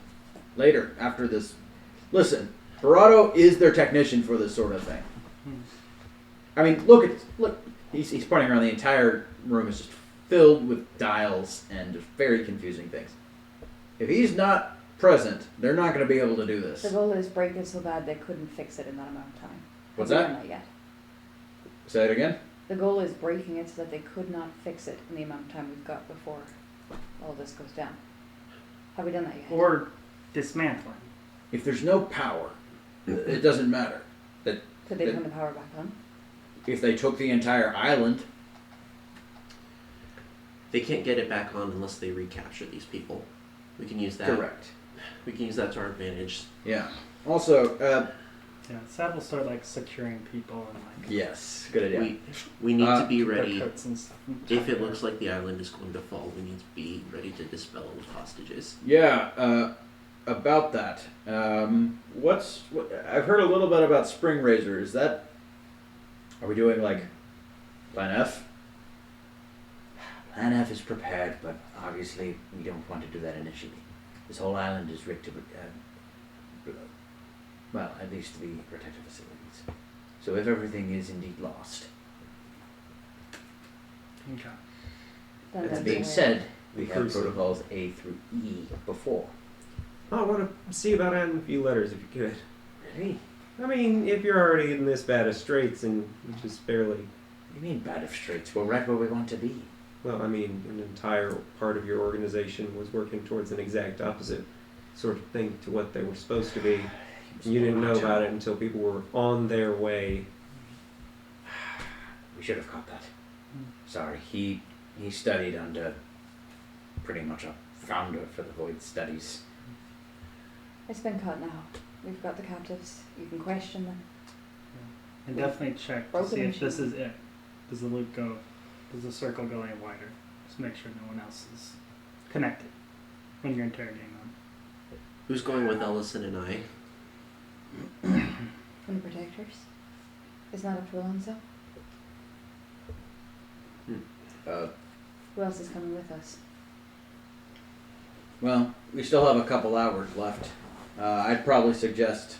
later after this. Listen, Barato is their technician for this sort of thing. I mean, look at this. Look. He's pointing around. The entire room is just filled with dials and just very confusing things. If he's not present, they're not going to be able to do this. The goal is break it so bad they couldn't fix it in that amount of time. What's Have we that? done yet? Say it again. The goal is breaking it so that they could not fix it in the amount of time we've got before all this goes down. Have we done that yet? Or dismantling? If there's no power, it doesn't matter. Could they the- turn the power back on? If they took the entire island, They can't get it back on unless they recapture these people. We can use that. correct. We can use that to our advantage. Yeah. Also, Yeah, Sab will start like securing people and like yes, good idea. We need to be their ready. coats and stuff. and If tie it their- looks like the island is going to fall, we need to be ready to dispel it with hostages. Yeah. About that. I've heard a little bit about Spring Razor. Is that? Are we doing like Plan F? Plan F is prepared, but obviously we don't want to do that initially. This whole island is rigged to, well, at least to be protective facilities. So if everything is indeed lost, Okay. Then that that's being weird. said, we have Crucial. protocols A through E before. I want to see about adding a few letters if you could. Really? I mean, if you're already in this bad of straits and you just barely. What do you mean bad of straits? We're right where we want to be. Well, I mean, an entire part of your organization was working towards an exact opposite sort of thing to what they were supposed to be. And you didn't know about it until people were on their way. We should have caught that. Sorry, he studied under pretty much a founder for the Void Studies. It's been cut now. We've got the captives. You can question them. And definitely check to Broken see if this machine. is it. Does the loop go? Does the circle go any wider? Just make sure no one else is connected when you're interrogating them. Who's going with Ellison and I? From the protectors. Isn't that up to Alonso? Who else is coming with us? Well, we still have a couple hours left. I'd probably suggest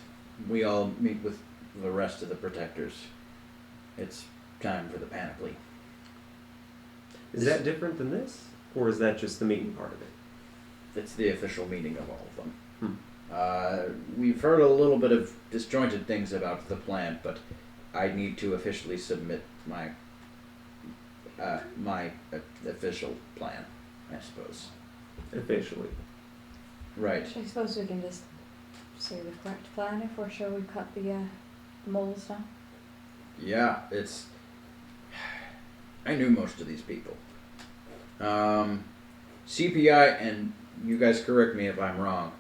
we all meet with the rest of the protectors. It's time for the panoply. Is that different than this? Or is that just the meeting part of it? It's the official meeting of all of them. We've heard a little bit of disjointed things about the plan, but I need to officially submit my official plan, I suppose. Officially. Right. I suppose we can just say the correct plan if we're sure we've cut the moles now. Yeah, it's. I knew most of these people. CPI, and you guys correct me if I'm wrong,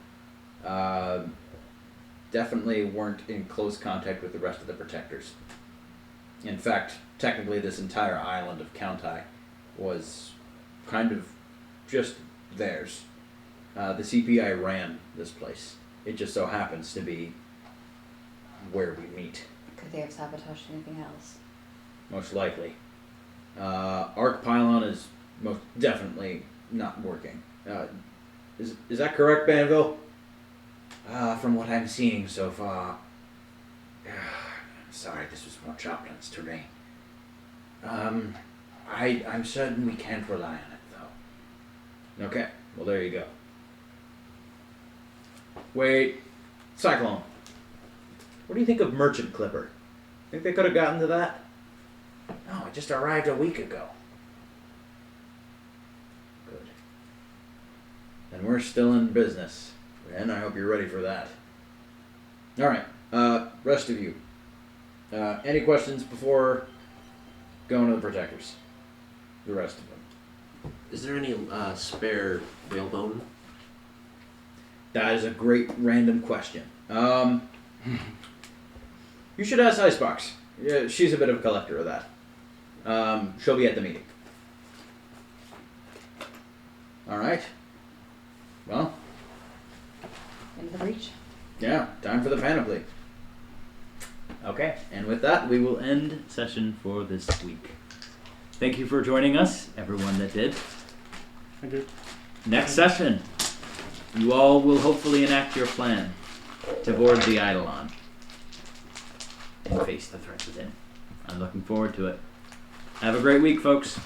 definitely weren't in close contact with the rest of the protectors. In fact, technically this entire island of Countai was kind of just theirs. The CPI ran this place. It just so happens to be where we meet, Could they have sabotaged anything else? most likely. Arc Pylon is most definitely not working. Is that correct, Banville? From what I'm seeing so far. Sorry, this was more Choplin's terrain. I'm certain we can't rely on it, though. Okay, well there you go. Wait, Cyclone. What do you think of Merchant Clipper? Think they could have gotten to that? No, it just arrived a week ago. Good. Then we're still in business. And I hope you're ready for that. Alright, rest of you. Any questions before going to the protectors? The rest of them. Is there any spare whalebone? That is a great random question. You should ask Icebox. Yeah, she's a bit of a collector of that. She'll be at the meeting. Alright. Well, Into the breach? yeah, time for the panoply. Okay, and with that, we will end session for this week. Thank you for joining us, everyone that did. I did. Next session, you all will hopefully enact your plan to board the Eidolon and face the threat within. I'm looking forward to it. Have a great week, folks.